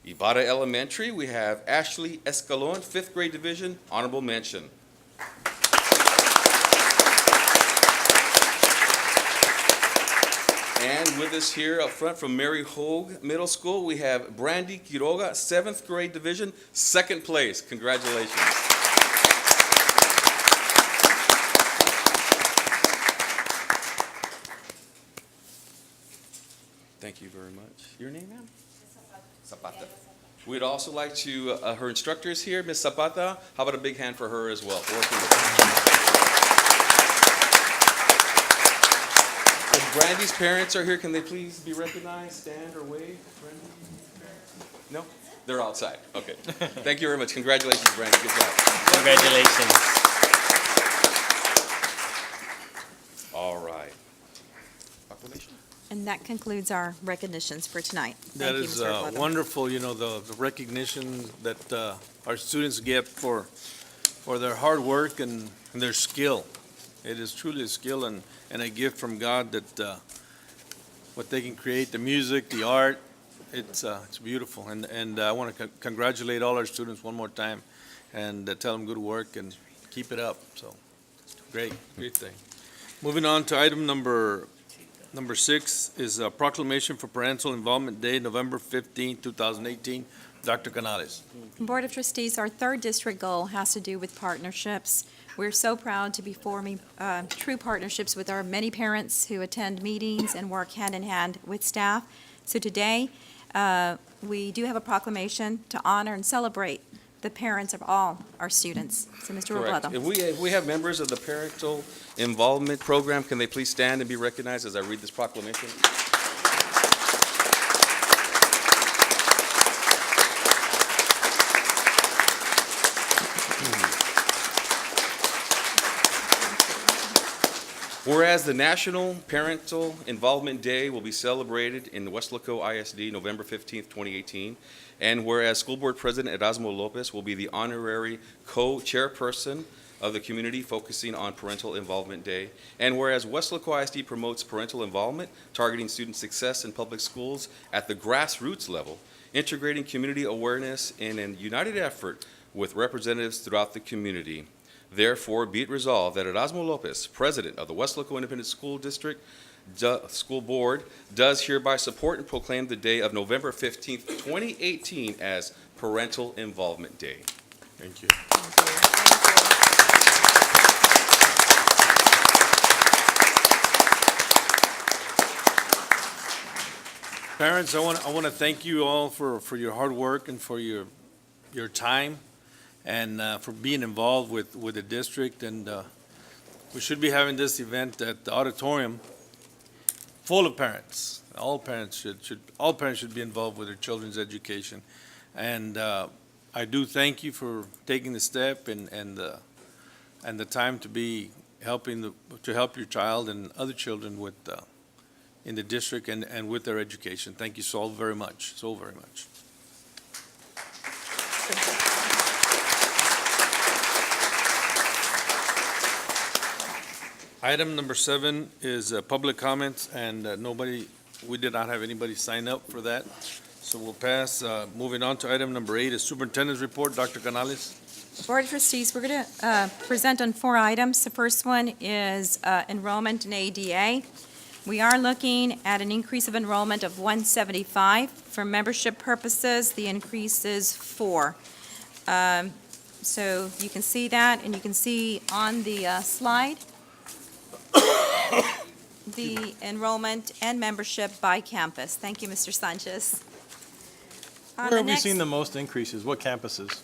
Speaker 9: Ibarra Elementary, we have Ashley Escalon, 5th grade division, honorable mention. And with us here up front from Mary Hogue Middle School, we have Brandy Quiroga, 7th grade division, 2nd place. Congratulations. Thank you very much. Your name, ma'am? Zapata. We'd also like to, her instructor is here, Ms. Zapata. How about a big hand for her as well for working with us? If Brandy's parents are here, can they please be recognized, stand or wave? Brandy? No? They're outside, okay. Thank you very much. Congratulations, Brandon. Good job.
Speaker 10: Congratulations.
Speaker 9: All right. Proclamation.
Speaker 2: And that concludes our recognitions for tonight.
Speaker 1: That
Speaker 2: Thank you,
Speaker 1: is
Speaker 2: Mr. Arredondo.
Speaker 1: wonderful, the recognition that our students get for their hard work and their skill. It is truly a skill and a gift from God that what they can create, the music, the art, it's beautiful. And I want to congratulate all our students one more time and tell them good work and keep it up. So, great thing. Moving on to item number 6 is a proclamation for Parental Involvement Day, November 15, 2018. Dr. Canales.
Speaker 2: Board of Trustees, our third district goal has to do with partnerships. We're so proud to be forming true partnerships with our many parents who attend meetings and work hand in hand with staff. So today, we do have a proclamation to honor and celebrate the parents of all our students. So, Mr.
Speaker 9: Correct.
Speaker 2: Robledo.
Speaker 9: If we have members of the Parental Involvement Program, can they please stand and be recognized as I read this proclamation? Whereas the National Parental Involvement Day will be celebrated in Weslaco ISD November 15th, 2018, and whereas School Board President Erasmo Lopez will be the honorary co-chairperson of the community focusing on Parental Involvement Day, and whereas Weslaco ISD promotes parental involvement, targeting student success in public schools at the grassroots level, integrating community awareness in a united effort with representatives throughout the community. Therefore, be it resolved that Erasmo Lopez, President of the Weslaco Independent School District School Board, does hereby support and proclaim the day of November 15th, 2018 as Parental Involvement Day.
Speaker 1: Thank you. Parents, I want to thank you all for your hard work and for your time and for being involved with the district. And we should be having this event at the auditorium full of parents. All parents should be involved with their children's education. And I do thank you for taking the step and the time to be helping to help your child and other children with in the district and with their education. Thank you so very much, so very much. Item number 7 is public comments, and we did not have anybody sign up for that, so we'll pass. Moving on to item number 8 is Superintendent's Report. Dr. Canales.
Speaker 2: Board of Trustees, we're going to present on 4 items. The first one is enrollment in ADA. We are looking at an increase of enrollment of 175. For membership purposes, the increase is 4. So you can see that, and you can see on the slide the enrollment and membership by campus. Thank you, Mr. Sanchez.
Speaker 4: Where have we seen the most increases? What campuses?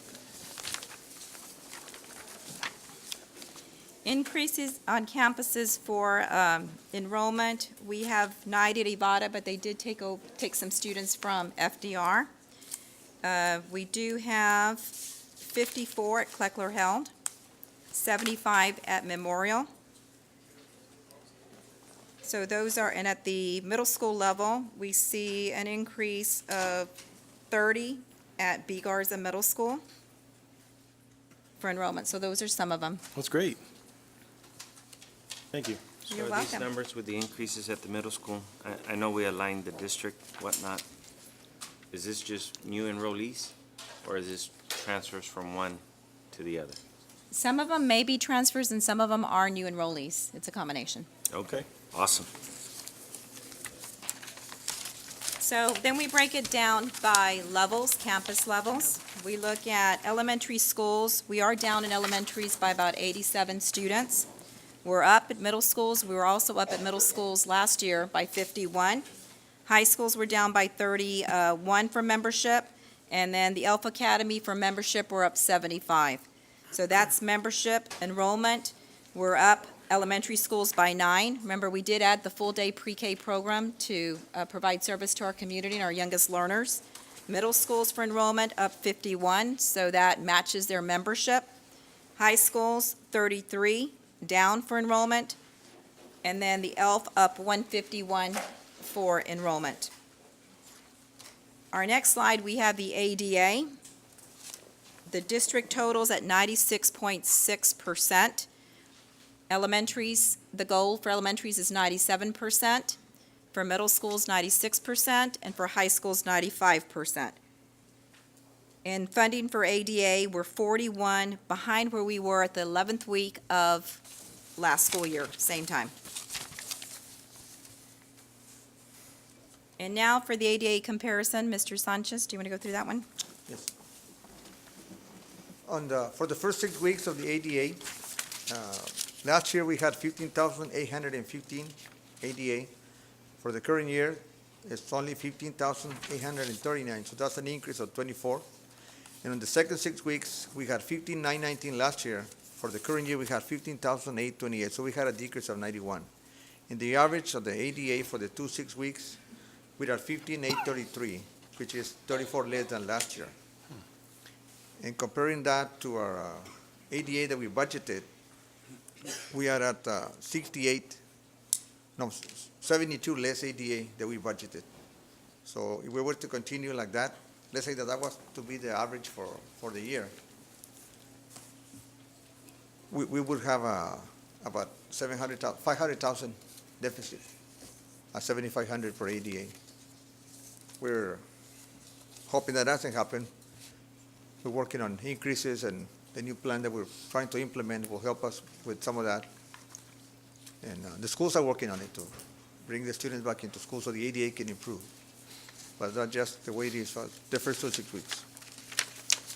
Speaker 2: Increases on campuses for enrollment, we have 90 at Ivada, but they did take some students from FDR. We do have 54 at Kleckler-Held, 75 at Memorial. So those are, and at the middle school level, we see an increase of 30 at B. Garza Middle School for enrollment. So those are some of them.
Speaker 4: That's great. Thank you.
Speaker 2: You're
Speaker 10: So are these
Speaker 2: welcome.
Speaker 10: numbers with the increases at the middle school? I know we aligned the district, whatnot. Is this just new enrollees, or is this transfers from one to the other?
Speaker 2: Some of them may be transfers and some of them are new enrollees. It's a combination.
Speaker 10: Okay, awesome.
Speaker 2: So then we break it down by levels, campus levels. We look at elementary schools. We are down in elementaries by about 87 students. We're up at middle schools. We were also up at middle schools last year by 51. High schools were down by 31 for membership. And then the Elf Academy for membership, we're up 75. So that's membership. Enrollment, we're up elementary schools by 9. Remember, we did add the full-day pre-K program to provide service to our community and our youngest learners. Middle schools for enrollment up 51, so that matches their membership. High schools, 33, down for enrollment. And then the ELF up 151 for enrollment. Our next slide, we have the ADA. The district totals at 96.6%. Elementaries, the goal for elementaries is 97%. For middle schools, 96%, and for high schools, 95%. In funding for ADA, we're 41 behind where we were at the 11th week of last school year, same time. And now for the ADA comparison, Mr. Sanchez, do you want to go through that one?
Speaker 6: Yes. For the first 6 weeks of the ADA, last year we had 15,815 ADA. For the current year, it's only 15,839, so that's an increase of 24. And in the second 6 weeks, we had 15,919 last year. For the current year, we had 15,828, so we had a decrease of 91. In the average of the ADA for the 6 weeks, we had 15,833, which is 34 less than last year. And comparing that to our ADA that we budgeted, we are at 72 less ADA that we budgeted. So if we were to continue like that, let's say that was to be the average for the year, we would have about 500,000 deficit, 7,500 for ADA. We're hoping that doesn't happen. We're working on increases, and the new plan that we're trying to implement will help us with some of that. And the schools are working on it to bring the students back into school so the ADA can improve. But that's just the way it is for the first 6 weeks.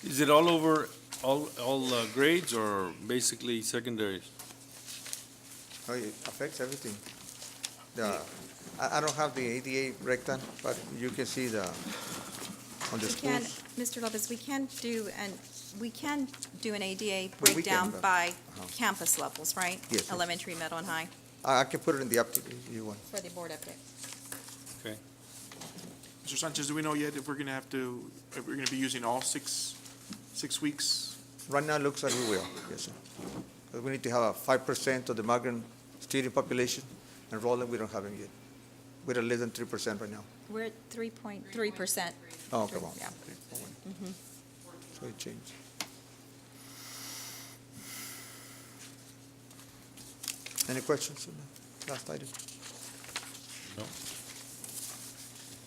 Speaker 1: Is it all over, all grades or basically secondaries?
Speaker 6: Oh, it affects everything. I don't have the ADA breakdown, but you can see on the
Speaker 2: We can,
Speaker 6: schools.
Speaker 2: Mr. Lopez, we can do an ADA
Speaker 6: can,
Speaker 2: breakdown
Speaker 6: but-
Speaker 2: by campus levels, right?
Speaker 6: Yes, yes.
Speaker 2: Elementary, middle, and high,
Speaker 6: I can put it in the update if you want.
Speaker 2: for the board update.
Speaker 10: Mr. Sanchez, do we know yet if we're gonna be using all six weeks?
Speaker 6: Right now, it looks like we will, yes, sir. But we need to have a 5% of the migrant student population enrolled, and we don't have it yet. We're at less than 3% right now.
Speaker 2: We're at 3.3%.
Speaker 6: Oh, come on.
Speaker 2: Yeah.
Speaker 6: So it changed. Any questions on the last item?
Speaker 1: No.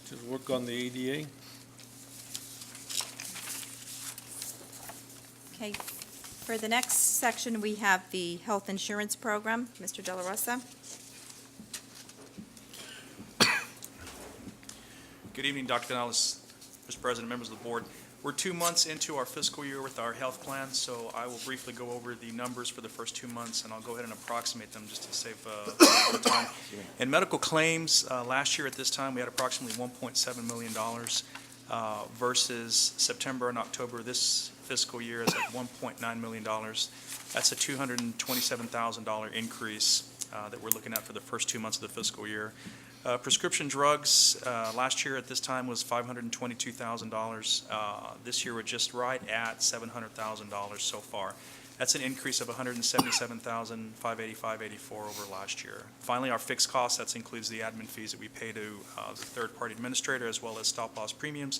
Speaker 1: Just work on the ADA.
Speaker 2: Okay, for the next section, we have the health insurance program. Mr. De La Rosa?
Speaker 12: Good evening, Dr. Canales, Mr. President, members of the board. We're 2 months into our fiscal year with our health plan, so I will briefly go over the numbers for the first 2 months, and I'll go ahead and approximate them just to save time. In medical claims, last year at this time, we had approximately $1.7 million versus September and October this fiscal year is at $1.9 million. That's a $227,000 increase that we're looking at for the first 2 months of the fiscal year. Prescription drugs, last year at this time was $522,000. This year we're just right at $700,000 so far. That's an increase of $177,585.84 over last year. Finally, our fixed costs, that includes the admin fees that we pay to the third-party administrator as well as stop-loss premiums.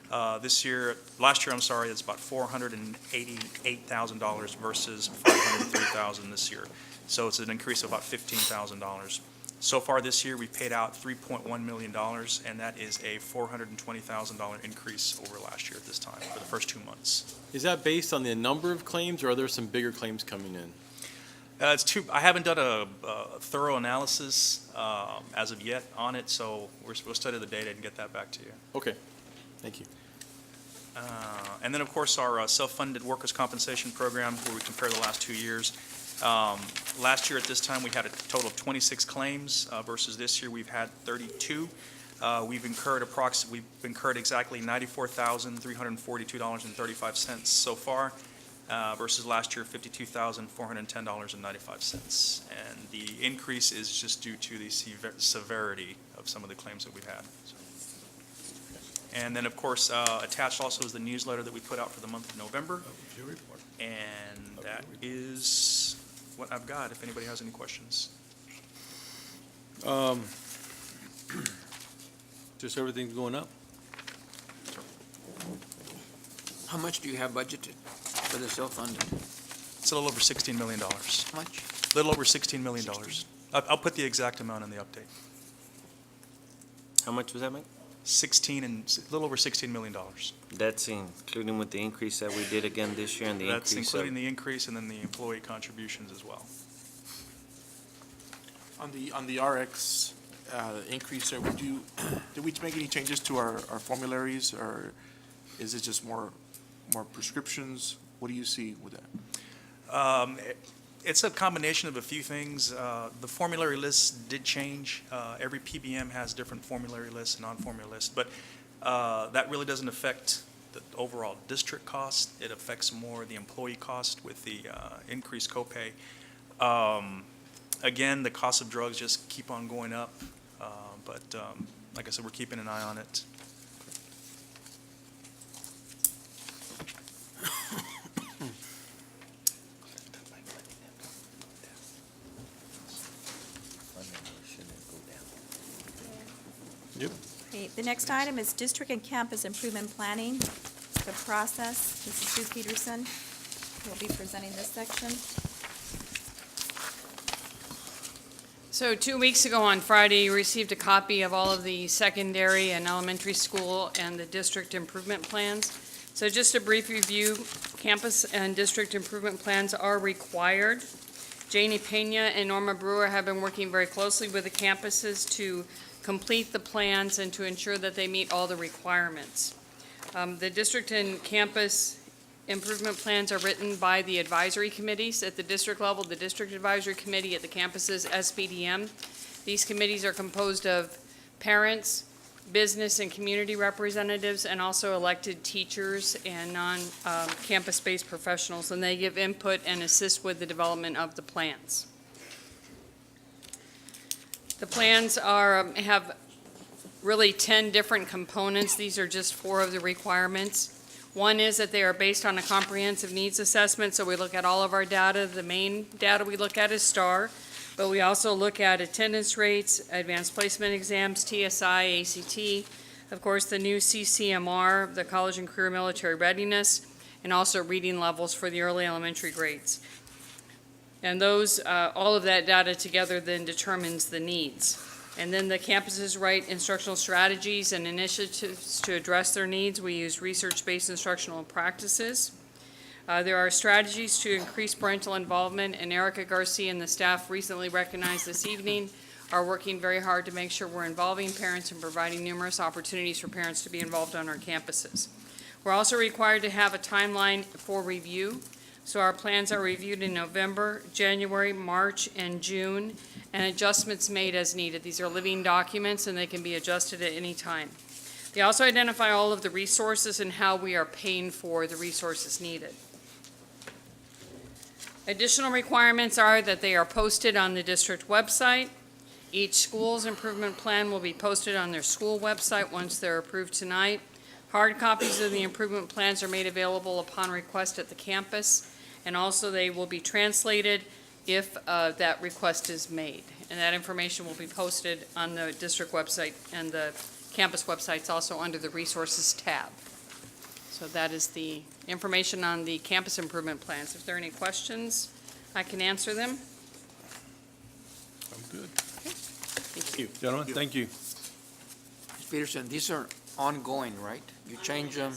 Speaker 12: Last year, it's about $488,000 versus $503,000 this year. So it's an increase of about $15,000. So far this year, we paid out $3.1 million, and that is a $420,000 increase over last year at this time for the first 2 months.
Speaker 4: Is that based on the number of claims, or are there some bigger claims coming in?
Speaker 12: I haven't done a thorough analysis as of yet on it, so we'll study the data and get that back to you.
Speaker 4: Okay, thank you.
Speaker 12: And then, of course, our self-funded workers' compensation program, where we compare the last 2 years. Last year at this time, we had a total of 26 claims versus this year we've had 32. We've incurred exactly $94,342.35 so far versus last year $52,410.95. And the increase is just due to the severity of some of the claims that we've had. So. And then, of course, attached also is the newsletter that we put out for the month of November. And that is what I've got, if anybody has any questions.
Speaker 1: Just everything's going up.
Speaker 7: How much do you have budgeted for the self-funded?
Speaker 12: It's a little over $16 million.
Speaker 7: How much?
Speaker 12: A little over $16 million. I'll put the exact amount in the update.
Speaker 10: How much was that, Mike?
Speaker 12: A little over $16 million.
Speaker 10: That's including with the increase that we did again this year and the
Speaker 12: That's
Speaker 10: increase
Speaker 12: including the increase and then the employee contributions as well.
Speaker 13: On the RX increase there, did we make any changes to our formularies, or is it just more prescriptions? What do you see with that?
Speaker 12: It's a combination of a few things. The formulary lists did change. Every PBM has different formulary lists and non-formulary lists, but that really doesn't affect the overall district cost. It affects more the employee cost with the increased copay. Again, the cost of drugs just keep on going up, but like I said, we're keeping an eye on it.
Speaker 2: Okay, the next item is district and campus improvement planning, the process. Mrs. Sue Peterson will be presenting this section.
Speaker 14: So 2 weeks ago on Friday, you received a copy of all of the secondary and elementary school and the district improvement plans. So just a brief review, campus and district improvement plans are required. Janie Pena and Norma Brewer have been working very closely with the campuses to complete the plans and to ensure that they meet all the requirements. The district and campus improvement plans are written by the advisory committees at the district level, the district advisory committee at the campuses, SBDM. These committees are composed of parents, business and community representatives, and also elected teachers and non-campus-based professionals, and they give input and assist with the development of the plans. The plans have really 10 different components. These are just 4 of the requirements. One is that they are based on a comprehensive needs assessment, so we look at all of our data. The main data we look at is STAR, but we also look at attendance rates, advanced placement exams, TSI, ACT, of course, the new CCMR, the College and Career Military Readiness, and also reading levels for the early elementary grades. And those, all of that data together then determines the needs. And then the campuses write instructional strategies and initiatives to address their needs. We use research-based instructional practices. There are strategies to increase parental involvement, and Erica Garcia and the staff recently recognized this evening are working very hard to make sure we're involving parents and providing numerous opportunities for parents to be involved on our campuses. We're also required to have a timeline for review. So our plans are reviewed in November, January, March, and June, and adjustments made as needed. These are living documents, and they can be adjusted at any time. They also identify all of the resources and how we are paying for the resources needed. Additional requirements are that they are posted on the district website. Each school's improvement plan will be posted on their school website once they're approved tonight. Hard copies of the improvement plans are made available upon request at the campus, and also they will be translated if that request is made. And that information will be posted on the district website and the campus websites also under the resources tab. So that is the information on the campus improvement plans. If there are any questions, I can answer them.
Speaker 1: I'm good.
Speaker 14: Thank you.
Speaker 1: Gentlemen, thank you.
Speaker 7: Ms. Peterson, these are ongoing, right? You change them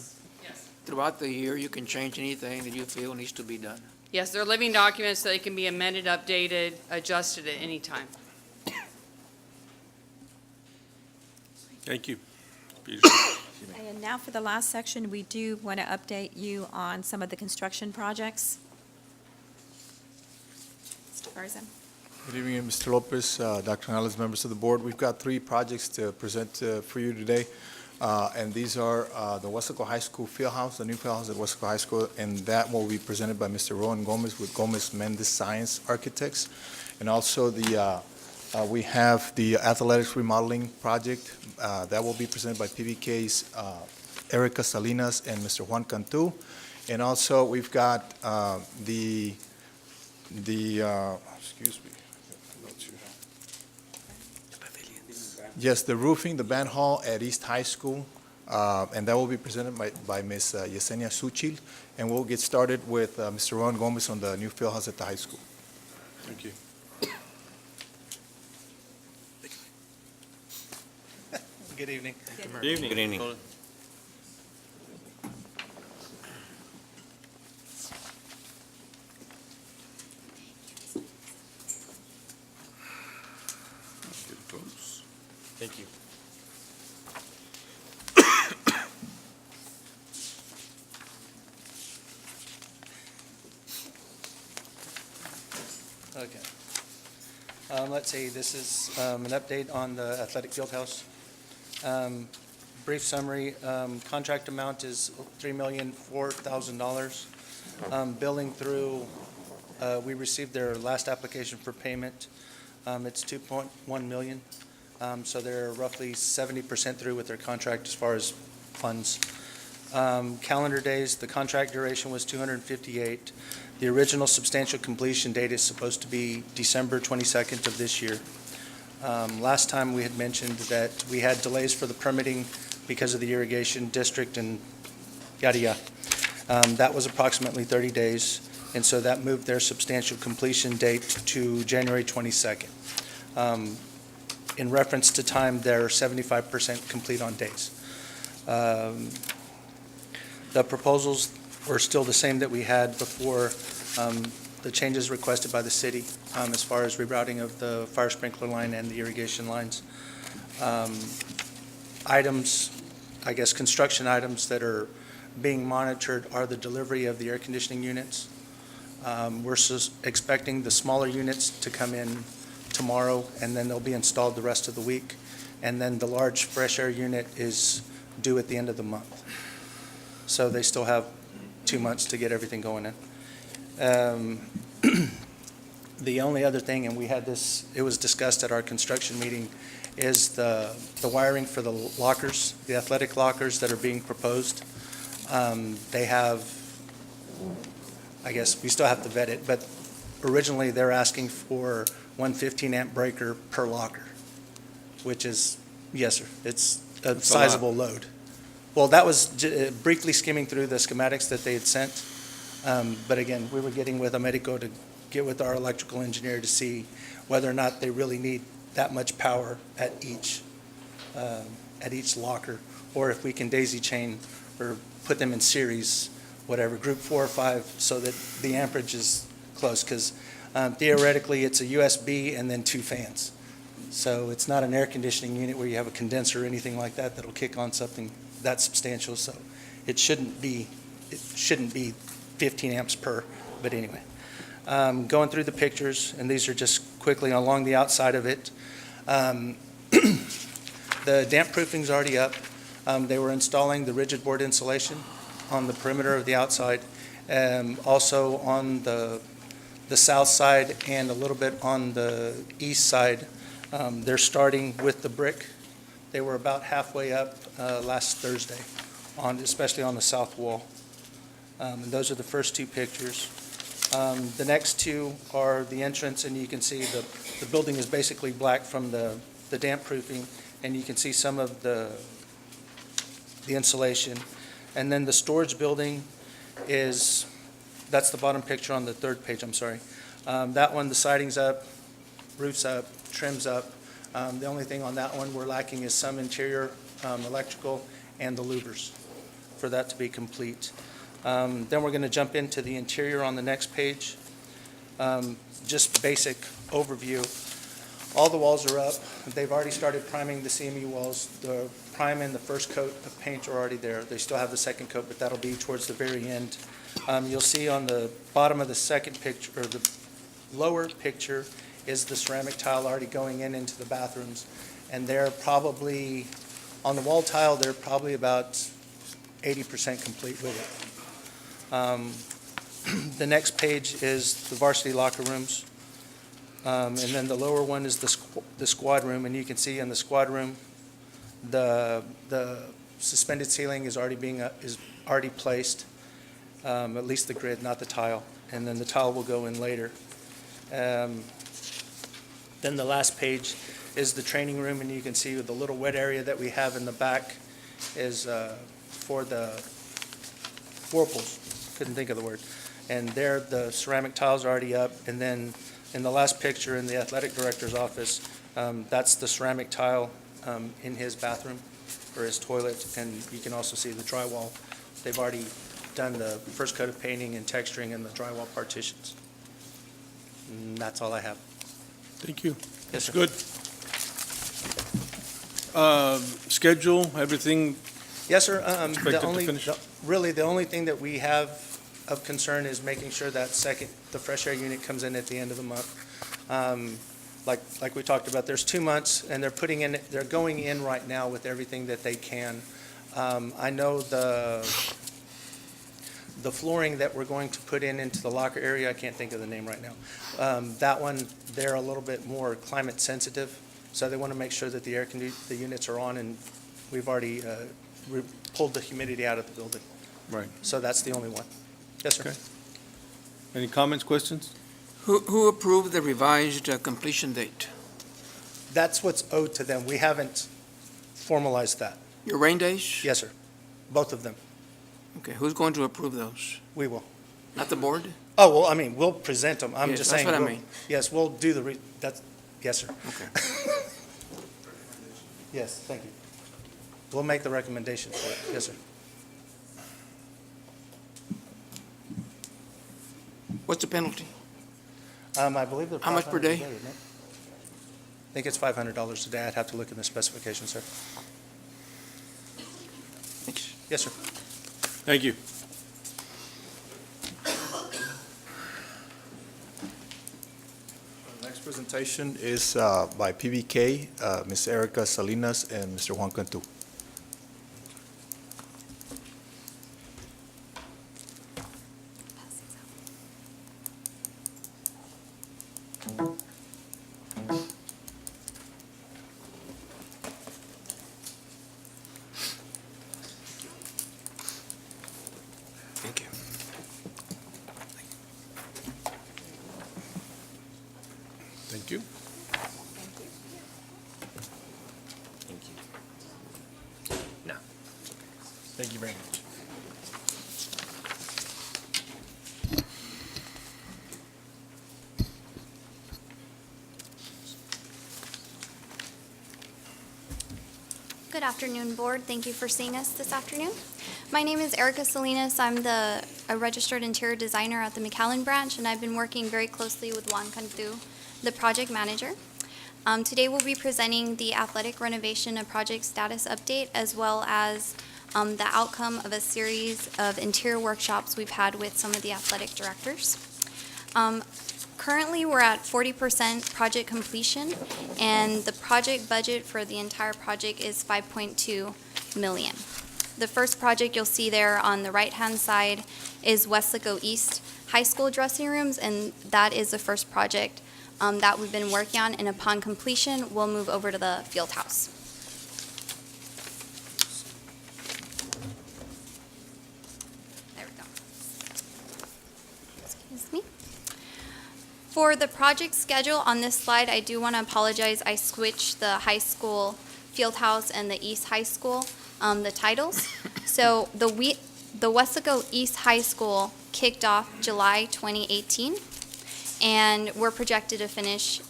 Speaker 7: throughout the year. You can change anything that you feel needs to be done.
Speaker 14: Yes, they're living documents, so they can be amended, updated, adjusted at any time.
Speaker 1: Thank you.
Speaker 2: And now for the last section, we do want to update you on some of the construction projects. Mr. Garza.
Speaker 15: Good evening, Mr. Lopez, Dr. Nales, members of the board. We've got 3 projects to present for you today, and these are the Weslaco High School field house, the new field house at Weslaco High School, and that will be presented by Mr. Rowan Gomez with Gomez Mendez Science Architects, and also the We have the athletics remodeling project that will be presented by PBK's Erica Salinas and Mr. Juan Cantu. And also, we've got excuse me. Yes, the roofing, the band hall at East High School, and that will be presented by Ms. Yesenia Suchil. And we'll get started with Mr. Ron Gomez on the new field house at the high school.
Speaker 4: Thank you.
Speaker 3: Good evening.
Speaker 1: Good evening. Good evening.
Speaker 4: Thank you.
Speaker 5: Okay. Let's see, this is an update on the athletic field house. Brief summary, contract amount is $3,004,000. Billing through, we received their last application for payment. It's $2.1 million. So they're roughly 70% through with their contract as far as funds. Calendar days, the contract duration was 258. The original substantial completion date is supposed to be December 22nd of this year. Last time we had mentioned that we had delays for the permitting because of the irrigation district and yada yada. That was approximately 30 days, and so that moved their substantial completion date to January 22nd. In reference to time, they're 75% complete on days. The proposals were still the same that we had before the changes requested by the city as far as rerouting of the fire sprinkler line and the irrigation lines. Items, I guess, construction items that are being monitored are the delivery of the air conditioning units. We're expecting the smaller units to come in tomorrow, and then they'll be installed the rest of the week. And then the large fresh air unit is due at the end of the month. So they still have 2 months to get everything going in. The only other thing, and we had this, it was discussed at our construction meeting, is the wiring for the lockers, the athletic lockers that are being proposed. They have, I guess, we still have to vet it, but originally they're asking for 115 amp breaker per locker, which is, yes, sir, it's a sizable load. Well, that was briefly skimming through the schematics that they had sent. But again, we were getting with Americo to get with our electrical engineer to see whether or not they really need that much power at each locker, or if we can daisy chain or put them in series, whatever, group 4 or 5, so that the amperage is close, because theoretically it's a USB and then 2 fans. So it's not an air conditioning unit where you have a condenser or anything like that that'll kick on something that substantial. So it shouldn't be 15 amps per, but anyway. Going through the pictures, and these are just quickly along the outside of it. The damp proofing's already up. They were installing the rigid board insulation on the perimeter of the outside, also on the south side and a little bit on the east side. They're starting with the brick. They were about halfway up last Thursday, especially on the south wall. And those are the first 2 pictures. The next 2 are the entrance, and you can see the building is basically black from the damp proofing, and you can see some of the insulation. And then the storage building that's the bottom picture on the 3rd page, I'm sorry. That one, the siding's up, roof's up, trim's up. The only thing on that one we're lacking is some interior electrical and the louvers for that to be complete. Then we're going to jump into the interior on the next page. Just basic overview. All the walls are up. They've already started priming the CMU walls. The prime and the first coat of paint are already there. They still have the second coat, but that'll be towards the very end. You'll see on the bottom of the second picture, or the lower picture, is the ceramic tile already going into the bathrooms. And they're probably, on the wall tile, they're probably about 80% complete with it. The next page is the varsity locker rooms. And then the lower one is the squad room, and you can see in the squad room, the suspended ceiling is already placed, at least the grid, not the tile, and then the tile will go in later. Then the last page is the training room, and you can see the little wet area that we have in the back is for the whirlpools, couldn't think of the word. And there, the ceramic tiles are already up, and then in the last picture in the athletic director's office, that's the ceramic tile in his bathroom or his toilet, and you can also see the drywall. They've already done the first coat of painting and texturing and the drywall partitions. And that's all I have.
Speaker 1: Thank you.
Speaker 5: Yes, sir.
Speaker 1: Good. Schedule, everything,
Speaker 5: Yes, sir.
Speaker 1: Expected to finish?
Speaker 5: Really, the only thing that we have of concern is making sure that the fresh air unit comes in at the end of the month. Like we talked about, there's 2 months, and they're going in right now with everything that they can. I know the flooring that we're going to put into the locker area, I can't think of the name right now. That one, they're a little bit more climate sensitive, so they want to make sure that the units are on, and we've already pulled the humidity out of the building.
Speaker 1: right.
Speaker 5: So that's the only one. Yes, sir.
Speaker 1: Okay. Any comments, questions?
Speaker 7: Who approved the revised completion date?
Speaker 5: That's what's owed to them. We haven't formalized that.
Speaker 7: Your rain days?
Speaker 5: Yes, sir. Both of them.
Speaker 7: Okay, who's going to approve those?
Speaker 5: We will.
Speaker 7: Not the board?
Speaker 5: Oh, well, I mean, we'll present them. I'm
Speaker 7: Yes,
Speaker 5: just
Speaker 7: that's
Speaker 5: saying.
Speaker 7: what I
Speaker 5: we'll-
Speaker 7: mean.
Speaker 5: Yes, we'll do yes, sir.
Speaker 7: Okay.
Speaker 5: Yes, thank you. We'll make the recommendation for it. Yes, sir.
Speaker 7: What's the penalty?
Speaker 5: I believe they're
Speaker 7: How much per
Speaker 5: 500
Speaker 7: day?
Speaker 5: isn't it? I think it's $500 a day. I'd have to look in the specifications, sir.
Speaker 7: Thanks.
Speaker 5: Yes, sir.
Speaker 1: Thank you.
Speaker 15: The next presentation is by PBK, Ms. Erica Salinas and Mr. Juan Cantu.
Speaker 7: Thank you.
Speaker 1: Thank you.
Speaker 4: Thank you very much.
Speaker 16: Good afternoon, Board. Thank you for seeing us this afternoon. My name is Erica Salinas. I'm a registered interior designer at the McAllen branch, and I've been working very closely with Juan Cantu, the project manager. Today we'll be presenting the athletic renovation and project status update, as well as the outcome of a series of interior workshops we've had with some of the athletic directors. Currently, we're at 40% project completion, and the project budget for the entire project is $5.2 million. The first project you'll see there on the right-hand side is Weslaco East High School dressing rooms, and that is the first project that we've been working on, and upon completion, we'll move over to the field house. There we go. Excuse me. For the project schedule on this slide, I do want to apologize. I switched the high school field house and the East High School, the titles. So the Weslaco East High School kicked off July 2018, and we're projected to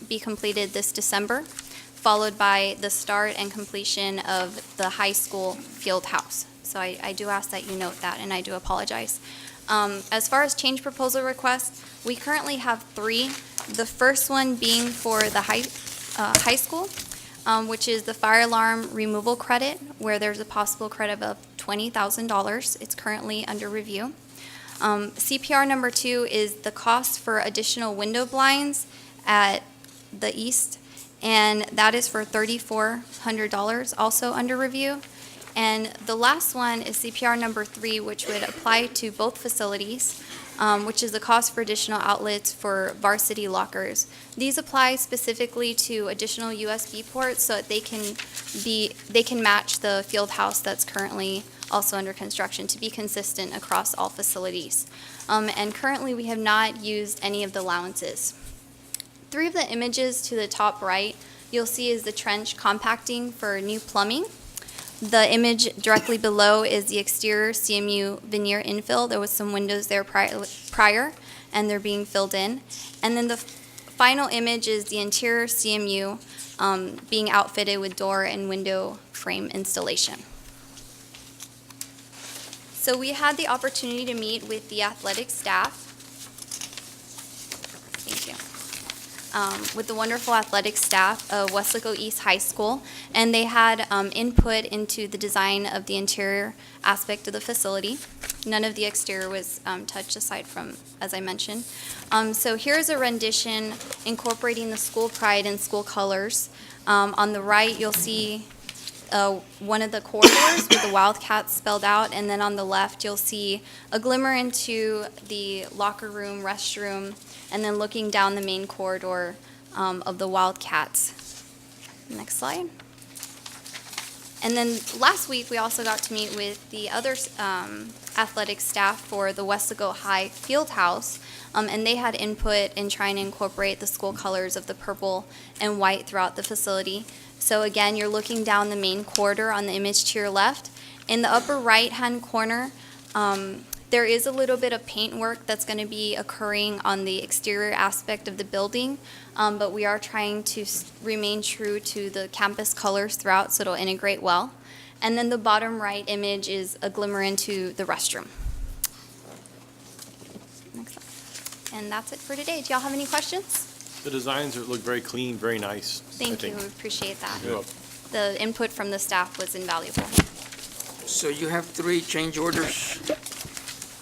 Speaker 16: be completed this December, followed by the start and completion of the high school field house. So I do ask that you note that, and I do apologize. As far as change proposal requests, we currently have 3. The first one being for the high school, which is the fire alarm removal credit, where there's a possible credit of $20,000. It's currently under review. CPR number 2 is the cost for additional window blinds at the east, and that is for $3,400, also under review. And the last one is CPR number 3, which would apply to both facilities. which is the cost for additional outlets for varsity lockers. These apply specifically to additional USB ports so that they can match the field house that's currently also under construction to be consistent across all facilities. And currently, we have not used any of the allowances. 3 of the images to the top right, you'll see is the trench compacting for new plumbing. The image directly below is the exterior CMU veneer infill. There was some windows there prior, and they're being filled in. And then the final image is the interior CMU being outfitted with door and window frame installation. So we had the opportunity to meet with the athletic staff. Thank you. With the wonderful athletic staff of Weslaco East High School, and they had input into the design of the interior aspect of the facility. None of the exterior was touched aside from, as I mentioned. So here's a rendition incorporating the school pride and school colors. On the right, you'll see one of the corridors with the Wildcats spelled out, and then on the left, you'll see a glimmer into the locker room, restroom, and then looking down the main corridor of the Wildcats. Next slide. And then last week, we also got to meet with the other athletic staff for the Weslaco High Field House, and they had input in trying to incorporate the school colors of the purple and white throughout the facility. So again, you're looking down the main corridor on the image to your left. In the upper right-hand corner, there is a little bit of paint work that's going to be occurring on the exterior aspect of the building, but we are trying to remain true to the campus colors throughout, so it'll integrate well. And then the bottom right image is a glimmer into the restroom. Next slide. And that's it for today. Do y'all have any questions?
Speaker 4: The designs look very clean, very nice.
Speaker 16: Thank you, we appreciate that.
Speaker 4: You're welcome.
Speaker 16: The input from the staff was invaluable.
Speaker 7: So you have 3 change orders,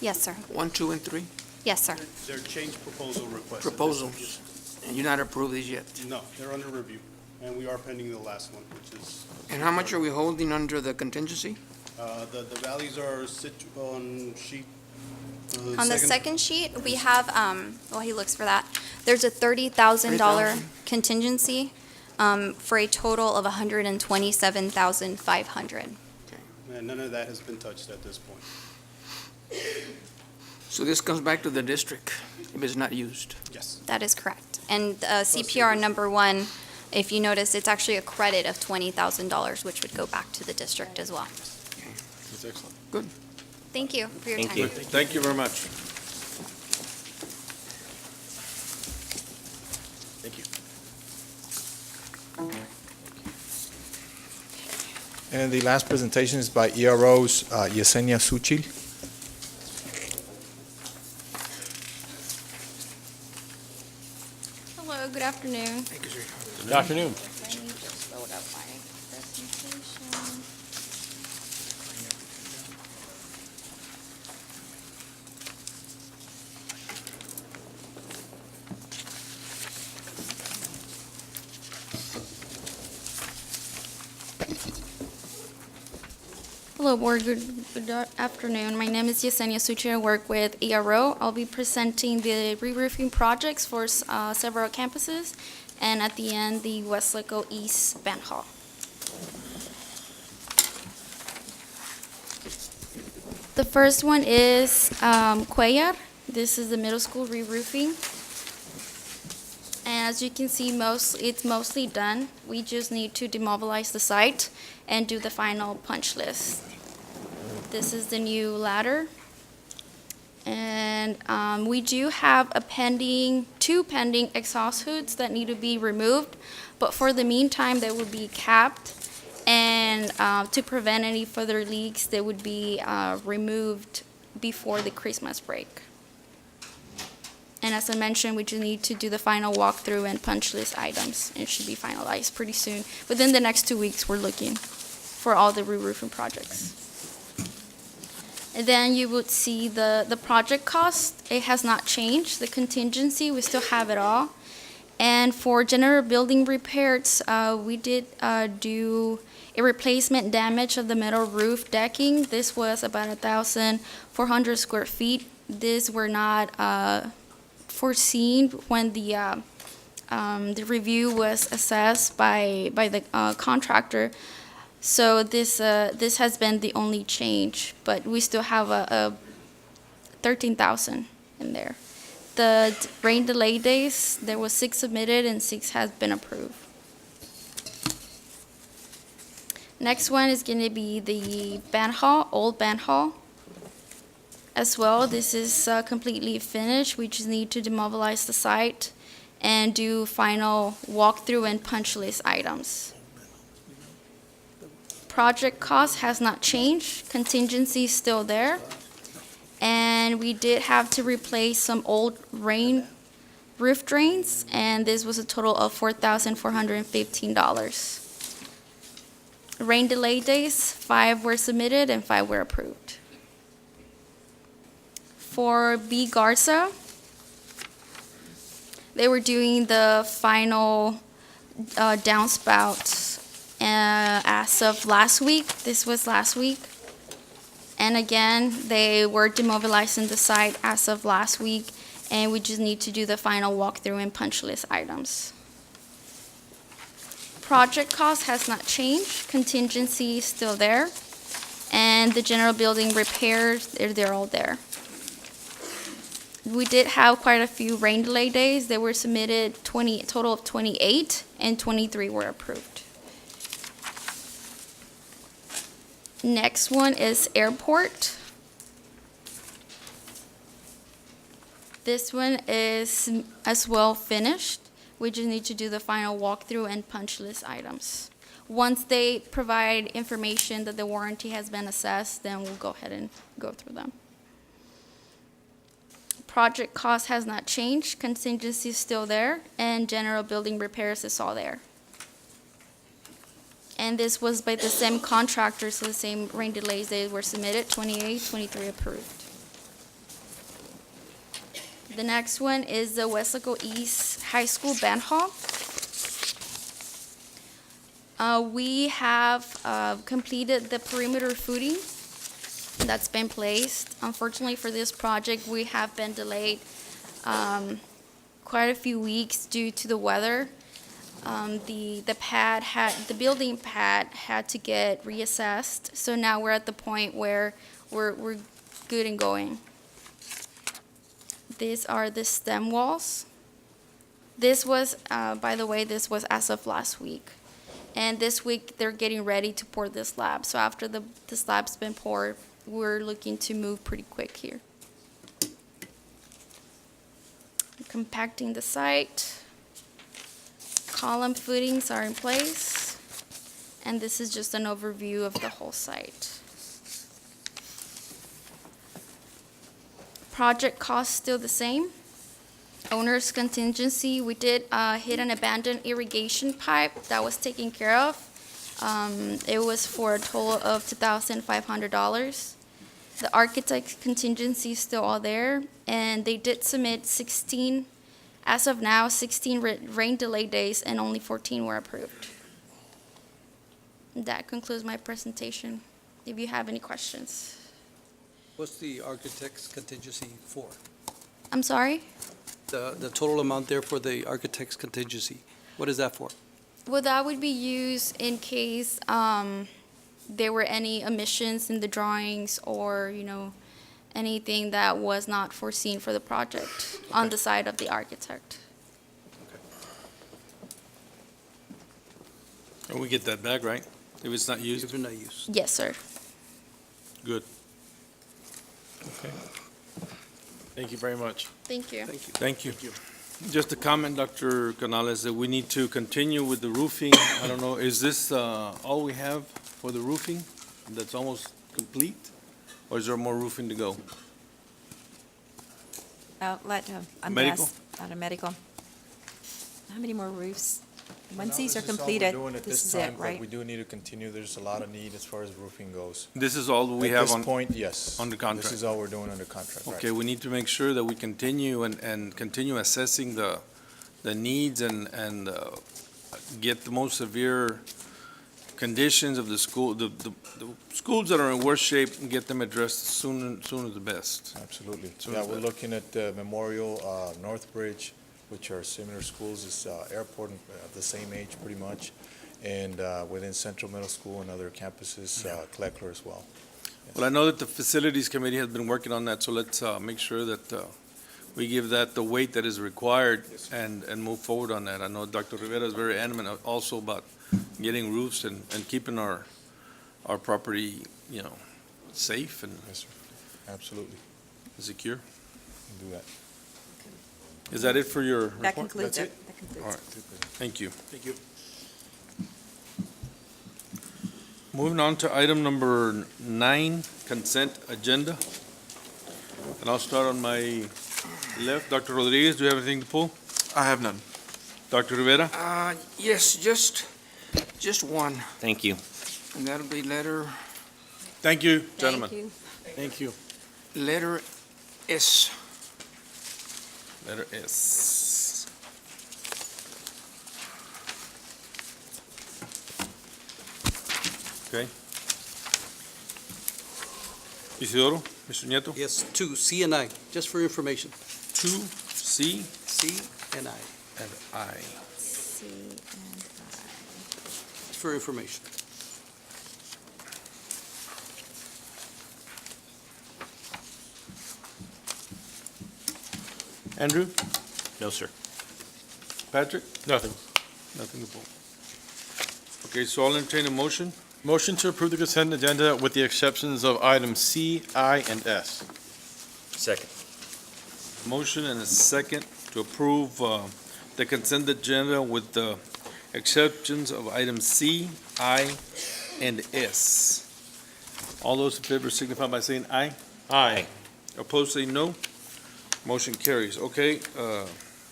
Speaker 16: Yes, sir.
Speaker 7: 1, 2, and 3
Speaker 16: Yes, sir.
Speaker 17: They're change proposal requests.
Speaker 7: proposals, and you're not approved these yet.
Speaker 17: No, they're under review, and we are pending the last one, which is.
Speaker 7: And how much are we holding under the contingency?
Speaker 17: The values are on sheet.
Speaker 16: On the second sheet, we have, while he looks for that, there's a $30,000
Speaker 7: $30,000.
Speaker 16: contingency for a total of $127,500.
Speaker 17: And none of that has been touched at this point.
Speaker 7: So this comes back to the district if it's not used.
Speaker 17: Yes.
Speaker 16: That is correct. And CPR number 1, if you notice, it's actually a credit of $20,000, which would go back to the district as well.
Speaker 4: That's excellent.
Speaker 7: Good.
Speaker 16: Thank you for your time.
Speaker 9: Thank you.
Speaker 1: Thank you very much.
Speaker 4: Thank you.
Speaker 15: And the last presentation is by ERO's Yesenia Suchil.
Speaker 18: Hello, good afternoon.
Speaker 7: Thank you, sir.
Speaker 4: Good afternoon.
Speaker 18: Let me just load up my presentation. Hello, board. Good afternoon. My name is Yesenia Suchi. I work with ERO. I'll be presenting the re-roofing projects for several campuses, and at the end, the Weslaco East Band Hall. The first one is Cuellar. This is the middle school re-roofing. And as you can see, it's mostly done. We just need to demobilize the site and do the final punch list. This is the new ladder. And we do have two pending exhaust hoods that need to be removed, but for the meantime, they will be capped, and to prevent any further leaks, they would be removed before the Christmas break. And as I mentioned, we just need to do the final walkthrough and punch list items. It should be finalized pretty soon. Within the next 2 weeks, we're looking for all the re-roofing projects. And then you would see the project cost. It has not changed. The contingency, we still have it all. And for general building repairs, we did do a replacement damage of the metal roof decking. This was about 1,400 square feet. These were not foreseen when the review was assessed by the contractor. So this has been the only change, but we still have a 13,000 in there. The rain delay days, there was 6 submitted and 6 has been approved. Next one is going to be the band hall, old band hall. As well, this is completely finished. We just need to demobilize the site and do final walkthrough and punch list items. Project cost has not changed. Contingency is still there. And we did have to replace some old rain roof drains, and this was a total of $4,415. Rain delay days, 5 were submitted and 5 were approved. For B. Garza, they were doing the final downspout as of last week. This was last week. And again, they were demobilizing the site as of last week, and we just need to do the final walkthrough and punch list items. Project cost has not changed. Contingency is still there. And the general building repairs, they're all there. We did have quite a few rain delay days. They were submitted a total of 28, and 23 were approved. Next one is airport. This one is as well finished. We just need to do the final walkthrough and punch list items. Once they provide information that the warranty has been assessed, then we'll go ahead and go through them. Project cost has not changed. Contingency is still there, and general building repairs is all there. And this was by the same contractor, so the same rain delays they were submitted, 28, 23 approved. The next one is the Weslaco East High School Band Hall. We have completed the perimeter footing that's been placed. Unfortunately for this project, we have been delayed quite a few weeks due to the weather. The building pad had to get reassessed, so now we're at the point where we're good and going. These are the stem walls. This was, by the way, this was as of last week. And this week, they're getting ready to pour the slab. So after the slab's been poured, we're looking to move pretty quick here. Compacting the site. Column footings are in place. And this is just an overview of the whole site. Project cost still the same. Owner's contingency, we did hit an abandoned irrigation pipe that was taken care of. It was for a total of $2,500. The architect's contingency is still all there, and they did submit 16, as of now, 16 rain delay days, and only 14 were approved. That concludes my presentation. If you have any questions.
Speaker 19: What's the architect's contingency for?
Speaker 18: I'm sorry?
Speaker 19: The total amount there for the architect's contingency, what is that for?
Speaker 18: Well, that would be used in case there were any omissions in the drawings or, anything that was not foreseen for the project on the side of the architect.
Speaker 1: And we get that back, right? If it's not used?
Speaker 19: If it's not used.
Speaker 18: Yes, sir.
Speaker 1: Good.
Speaker 4: Okay. Thank you very much.
Speaker 18: Thank you.
Speaker 1: Thank you. Just a comment, Dr. Canales, that we need to continue with the roofing. I don't know, is this all we have for the roofing? That's almost complete? Or is there more roofing to go?
Speaker 2: Let
Speaker 1: Medical?
Speaker 2: Andres, out of medical. How many more roofs? Once
Speaker 15: No,
Speaker 2: these are
Speaker 15: this is all we're
Speaker 2: completed,
Speaker 15: doing at
Speaker 2: this is
Speaker 15: time,
Speaker 2: it,
Speaker 15: but
Speaker 2: right?
Speaker 15: we do need to continue. There's a lot of need as far as roofing goes.
Speaker 1: This is all we
Speaker 15: At
Speaker 1: have
Speaker 15: this
Speaker 1: on,
Speaker 15: point, yes.
Speaker 1: under contract?
Speaker 15: This is all we're doing under contract, right.
Speaker 1: Okay, we need to make sure that we continue and continue assessing the needs and get the most severe conditions of the school, the schools that are in worse shape, and get them addressed sooner the best.
Speaker 15: Absolutely.
Speaker 1: So
Speaker 15: Yeah,
Speaker 1: is
Speaker 15: we're
Speaker 1: that-
Speaker 15: looking at Memorial, Northbridge, which are similar schools as Airport, the same age pretty much, and within Central Middle School and other campuses, Kleckler as well.
Speaker 1: Well, I know that the Facilities Committee has been working on that, so let's make sure that we give that the weight that is required and move forward on that. I know Dr. Rivera is very adamant also about getting roofs and keeping our property, safe and
Speaker 15: Yes, sir. Absolutely.
Speaker 1: secure.
Speaker 15: Can do that.
Speaker 1: Is that it for your report?
Speaker 2: That concludes
Speaker 1: That's
Speaker 2: it. That concludes.
Speaker 1: All right, thank you.
Speaker 13: Thank you.
Speaker 1: Moving on to item number 9, consent agenda. And I'll start on my left. Dr. Rodriguez, do you have anything to pull?
Speaker 13: I have none.
Speaker 1: Dr. Rivera?
Speaker 7: Yes, just one,
Speaker 10: Thank you.
Speaker 7: and that'll be letter
Speaker 1: Thank you, gentlemen.
Speaker 2: Thank you.
Speaker 15: Thank you.
Speaker 7: Letter S.
Speaker 1: Letter S. Okay. Isidoro, Mr. Nieto?
Speaker 19: Yes, 2C and I, just for information.
Speaker 1: 2C
Speaker 19: C and I,
Speaker 1: and I.
Speaker 2: C and
Speaker 19: just for information.
Speaker 1: Andrew?
Speaker 10: No, sir.
Speaker 1: Patrick?
Speaker 4: Nothing.
Speaker 1: Nothing to pull. Okay, so I'll entertain a motion.
Speaker 4: Motion to approve the consent agenda with the exceptions of items C, I, and S.
Speaker 10: Second.
Speaker 1: Motion and a second to approve the consent agenda with the exceptions of items C, I, and S. All those in favor signify by saying aye.
Speaker 4: Aye.
Speaker 1: Opposed, say no. Motion carries. Okay,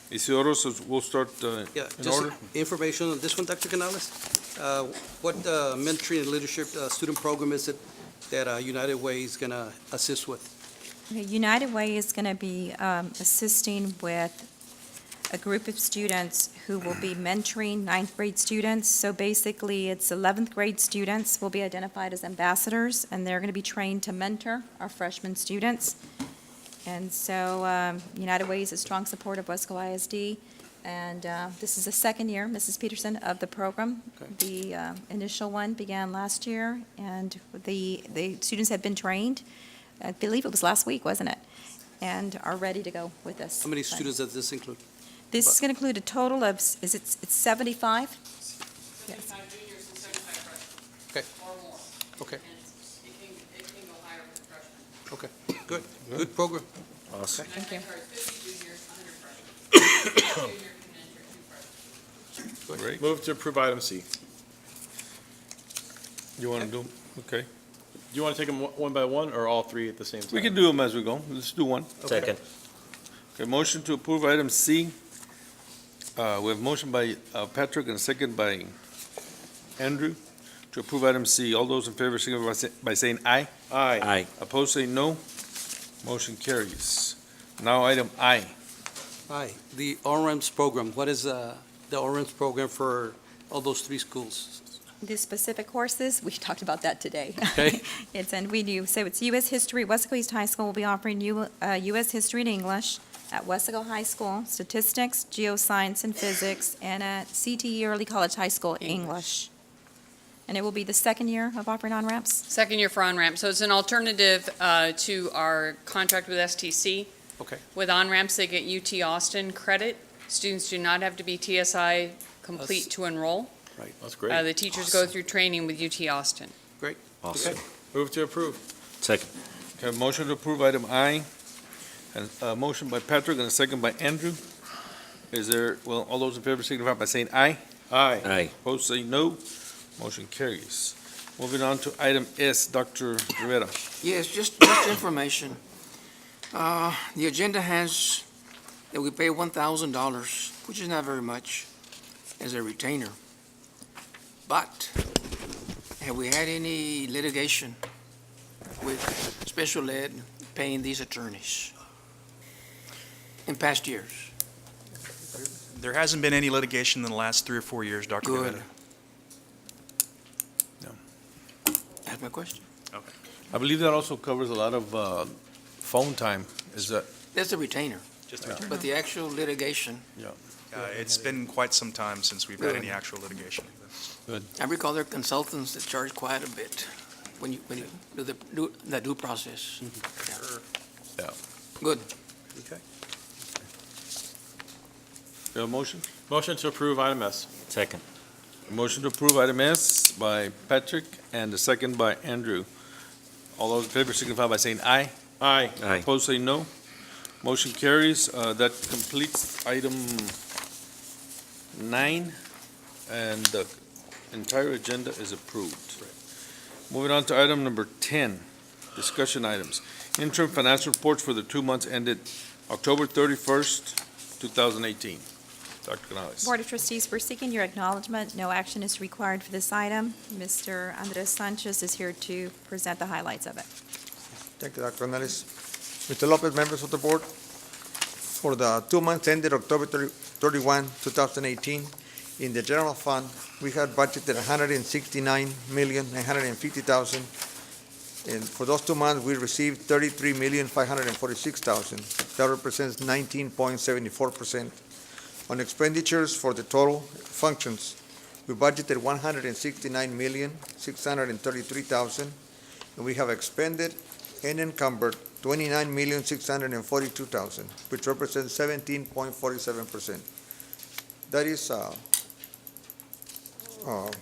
Speaker 1: Isidoro, so we'll start
Speaker 19: Yeah,
Speaker 1: in
Speaker 19: just
Speaker 1: order.
Speaker 19: information on this one, Dr. Canales. What mentoring and leadership student program is it that United Way is going to assist with?
Speaker 2: Okay, United Way is going to be assisting with a group of students who will be mentoring ninth grade students. So basically, it's 11th grade students will be identified as ambassadors, and they're going to be trained to mentor our freshman students. And so United Way is a strong support of Weslaco ISD, and this is the second year, Mrs. Peterson, of the program. The initial one began last year, and the students have been trained. I believe it was last week, wasn't it? And are ready to go with this.
Speaker 19: How many students does this include?
Speaker 2: This is going to include a total of, it's 75? Yes.
Speaker 14: 75 juniors and 75 freshmen.
Speaker 19: Okay.
Speaker 14: Or more.
Speaker 19: Okay,
Speaker 14: It can go higher with the freshmen.
Speaker 19: okay, good, good program.
Speaker 10: Awesome.
Speaker 2: Thank you.
Speaker 14: 50 juniors, 100 freshmen. Each junior can mentor 2 freshmen.
Speaker 1: Great.
Speaker 4: Move to approve item C.
Speaker 1: You want to do, okay.
Speaker 4: Do you want to take them one by one or all three at the same time?
Speaker 1: We can do them as we go. Let's do one.
Speaker 10: Second.
Speaker 1: Okay, motion to approve item C. We have motion by Patrick and a second by Andrew to approve item C. All those in favor signify by saying aye.
Speaker 4: Aye.
Speaker 10: Aye.
Speaker 1: Opposed, say no. Motion carries. Now, item I.
Speaker 19: Hi, the ORAMS program, what is the ORAMS program for all those 3 schools?
Speaker 2: The specific courses, we talked about that today.
Speaker 19: Okay.
Speaker 2: So it's U.S. History. Weslaco East High School will be offering U.S. History and English at Weslaco High School, Statistics, Geoscience, and Physics, and at CTE Early College High School, English. And it will be the second year of offering on-ramps?
Speaker 14: Second year for on-ramp. So it's an alternative to our contract with STC.
Speaker 19: Okay.
Speaker 14: With on-ramps, they get UT Austin credit. Students do not have to be TSI complete to enroll.
Speaker 19: Right.
Speaker 4: That's great.
Speaker 14: The teachers go through training with UT Austin.
Speaker 19: Great.
Speaker 10: Awesome.
Speaker 4: Move to approve.
Speaker 10: Second.
Speaker 1: Okay, motion to approve item I, and a motion by Patrick and a second by Andrew. Is there, well, all those in favor signify by saying aye.
Speaker 4: Aye.
Speaker 10: Aye.
Speaker 1: Opposed, say no. Motion carries. Moving on to item S, Dr. Rivera.
Speaker 7: Yes, just information. The agenda has that we pay $1,000, which is not very much, as a retainer. But have we had any litigation with special ed paying these attorneys in past years?
Speaker 12: There hasn't been any litigation in the last 3 or 4 years, Dr.
Speaker 7: Good.
Speaker 12: Rivera.
Speaker 7: my question.
Speaker 1: I believe that also covers a lot of phone time. Is that?
Speaker 7: That's a retainer,
Speaker 12: Just a return.
Speaker 7: but the actual litigation,
Speaker 12: It's been quite some time since we've had any actual litigation.
Speaker 7: I recall there are consultants that charge quite a bit when you do the due process.
Speaker 1: Yeah.
Speaker 7: Good.
Speaker 4: Okay.
Speaker 1: You have a motion?
Speaker 4: Motion to approve item S.
Speaker 10: Second.
Speaker 1: A motion to approve item S by Patrick and a second by Andrew. All those in favor signify by saying aye.
Speaker 4: Aye.
Speaker 10: Aye.
Speaker 1: Opposed, say no. Motion carries. That completes item 9, and the entire agenda is approved. Moving on to item number 10, discussion items. Interim financial reports for the 2 months ended October 31st, 2018. Dr. Canales.
Speaker 2: Board of Trustees, we're seeking your acknowledgement. No action is required for this item. Mr. Andres Sanchez is here to present the highlights of it.
Speaker 6: Thank you, Dr. Canales. Mr. Lopez, members of the board, for the 2 months ended October 31, 2018, in the general fund, we had budgeted $169,950,000. And for those 2 months, we received $33,546,000. That represents 19.74%. On expenditures for the total functions, we budgeted $169,633,000, and we have expended and encumbered $29,642,000, which represents 17.47%. That is,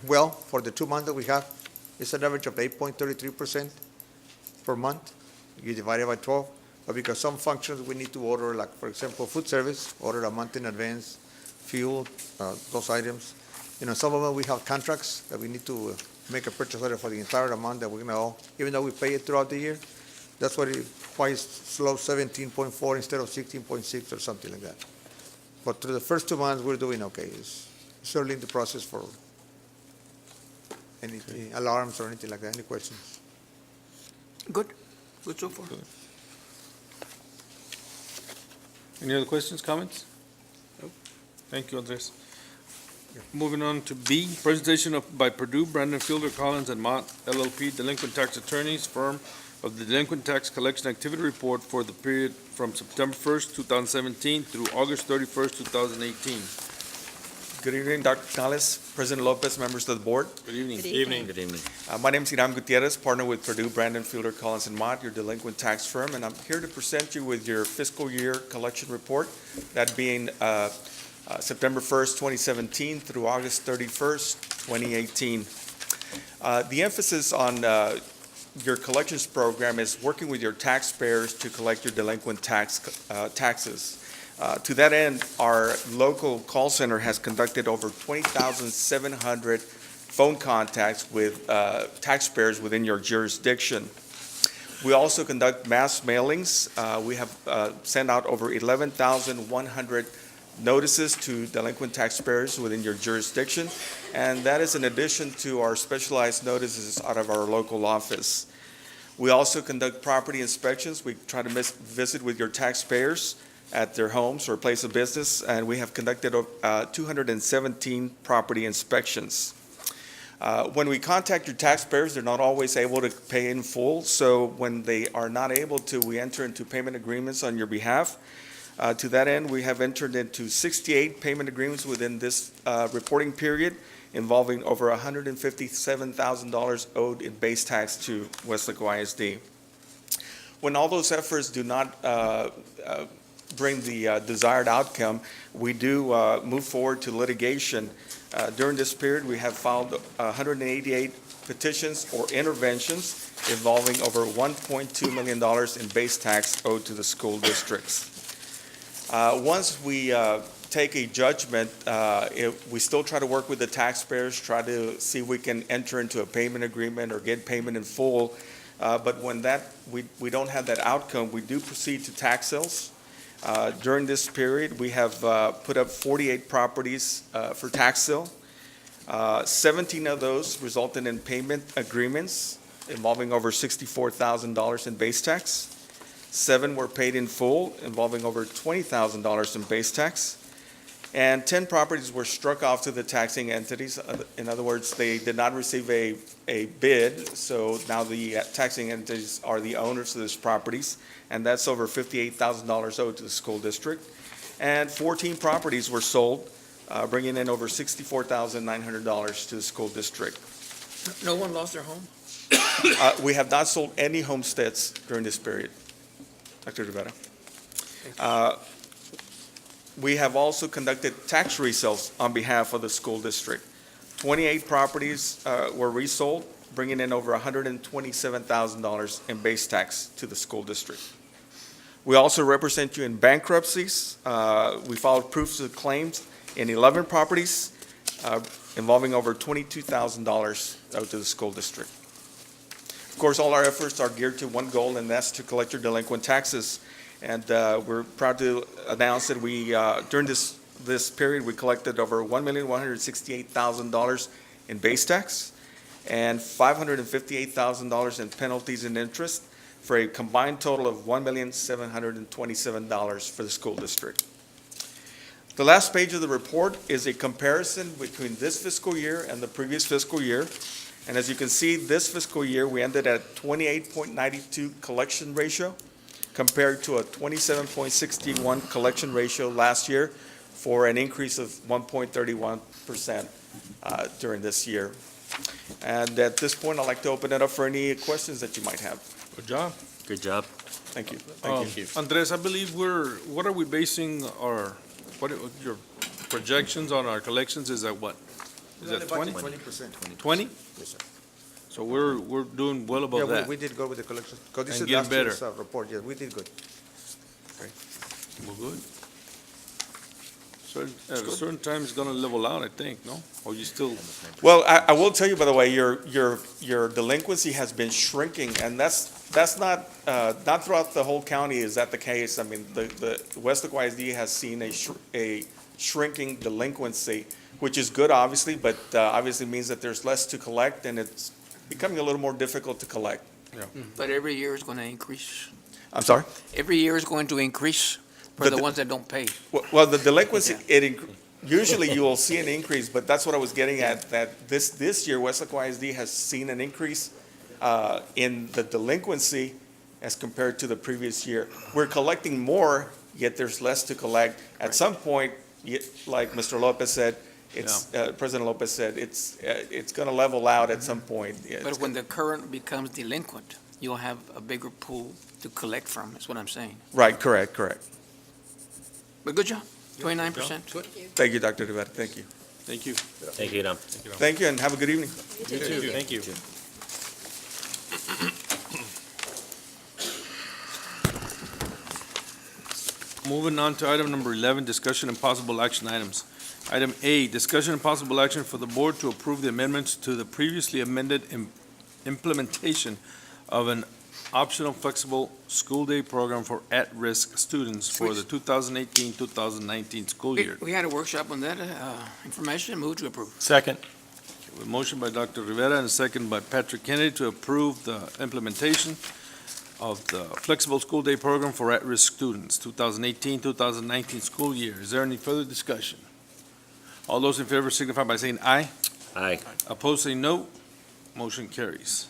Speaker 6: well, for the 2 months that we have, it's an average of 8.33% per month. You divide it by 12, but because some functions we need to order, like, for example, food service, order a month in advance, fuel, those items. You know, some of them we have contracts that we need to make a purchase order for the entire amount that we're gonna owe, even though we pay it throughout the year. That's why it's slow 17.4 instead of 16.6 or something like that. But through the first 2 months, we're doing okay. It's certainly in the process for any alarms or anything like that. Any questions?
Speaker 7: Good. Good so far.
Speaker 1: Any other questions, comments? Thank you, Andres. Moving on to B, presentation by Purdue, Brandon Fielder, Collins, and Mott LLP, delinquent tax attorneys, firm of the delinquent tax collection activity report for the period from September 1st, 2017 through August 31st, 2018.
Speaker 20: Good evening, Dr. Canales, President Lopez, members of the board.
Speaker 1: Good evening.
Speaker 2: Good evening.
Speaker 10: Good evening.
Speaker 20: My name is Hiram Gutierrez, partner with Purdue, Brandon Fielder, Collins, and Mott, your delinquent tax firm, and I'm here to present you with your fiscal year collection report, that being September 1st, 2017 through August 31st, 2018. The emphasis on your collections program is working with your taxpayers to collect your delinquent taxes. To that end, our local call center has conducted over 20,700 phone contacts with taxpayers within your jurisdiction. We also conduct mass mailings. We have sent out over 11,100 notices to delinquent taxpayers within your jurisdiction, and that is in addition to our specialized notices out of our local office. We also conduct property inspections. We try to visit with your taxpayers at their homes or place of business, and we have conducted 217 property inspections. When we contact your taxpayers, they're not always able to pay in full, so when they are not able to, we enter into payment agreements on your behalf. To that end, we have entered into 68 payment agreements within this reporting period, involving over $157,000 owed in base tax to Weslaco ISD. When all those efforts do not bring the desired outcome, we do move forward to litigation. During this period, we have filed 188 petitions or interventions involving over $1.2 million in base tax owed to the school districts. Once we take a judgment, we still try to work with the taxpayers, try to see if we can enter into a payment agreement or get payment in full. But when we don't have that outcome, we do proceed to tax sales. During this period, we have put up 48 properties for tax sale. 17 of those resulted in payment agreements involving over $64,000 in base tax. 7 were paid in full, involving over $20,000 in base tax. and 10 properties were struck off to the taxing entities. In other words, they did not receive a bid, so now the taxing entities are the owners of these properties, and that's over $58,000 owed to the school district. And 14 properties were sold, bringing in over $64,900 to the school district.
Speaker 7: No one lost their home?
Speaker 20: We have not sold any homesteads during this period. Dr. Rivera. We have also conducted tax resales on behalf of the school district. 28 properties were resold, bringing in over $127,000 in base tax to the school district. We also represent you in bankruptcies. We filed proofs of claims in 11 properties involving over $22,000 out to the school district. Of course, all our efforts are geared to one goal, and that's to collect your delinquent taxes. And we're proud to announce that we, during this period, we collected over $1,168,000 in base tax and $558,000 in penalties and interest, for a combined total of $1,727 for the school district. The last page of the report is a comparison between this fiscal year and the previous fiscal year. And as you can see, this fiscal year, we ended at 28.92 collection ratio compared to a 27.61 collection ratio last year, for an increase of 1.31% during this year. And at this point, I'd like to open it up for any questions that you might have.
Speaker 1: Good job.
Speaker 21: Good job.
Speaker 20: Thank you. Thank you.
Speaker 1: Andres, I believe what are we basing your projections on our collections is at what? Is that 20?
Speaker 6: 20%.
Speaker 1: 20?
Speaker 6: Yes, sir.
Speaker 1: So we're doing well above
Speaker 6: Yeah,
Speaker 1: that.
Speaker 6: we did good with the collections, because this
Speaker 1: And
Speaker 6: is
Speaker 1: getting
Speaker 6: last year's
Speaker 1: better.
Speaker 6: report, yes, we did good.
Speaker 1: Well, good. Certain time it's gonna level out, I think, no? Or you still?
Speaker 20: Well, I will tell you, by the way, your delinquency has been shrinking, and that's not throughout the whole county is that the case. I mean, the Weslaco ISD has seen a shrinking delinquency, which is good, obviously, but obviously means that there's less to collect, and it's becoming a little more difficult to collect.
Speaker 1: Yeah.
Speaker 7: But every year is going to increase.
Speaker 20: I'm sorry?
Speaker 7: Every year is going to increase for the ones that don't pay.
Speaker 20: Well, the delinquency, usually you will see an increase, but that's what I was getting at, that this year, Weslaco ISD has seen an increase in the delinquency as compared to the previous year. We're collecting more, yet there's less to collect. At some point, like Mr. Lopez said, President Lopez said, it's going to level out at some point. Yeah,
Speaker 7: But when the current becomes delinquent, you'll have a bigger pool to collect from, is what I'm saying.
Speaker 20: Right, correct.
Speaker 7: But good job, 29%.
Speaker 20: Thank you, Dr. Rivera, thank you.
Speaker 1: Thank you.
Speaker 21: Thank you, Adam.
Speaker 20: Thank you, and have a good evening.
Speaker 1: You too. Thank you. Moving on to item number 11, discussion and possible action items. Item A, discussion and possible action for the board to approve the amendments to the previously amended implementation of an optional flexible school day program for at-risk students for the 2018-2019 school year.
Speaker 7: We had a workshop on that information, move to approve.
Speaker 4: Second.
Speaker 1: A motion by Dr. Rivera and a second by Patrick Kennedy to approve the implementation of the flexible school day program for at-risk students, 2018-2019 school year. Is there any further discussion? All those in favor signify by saying aye.
Speaker 21: Aye.
Speaker 1: Opposed, say no. Motion carries.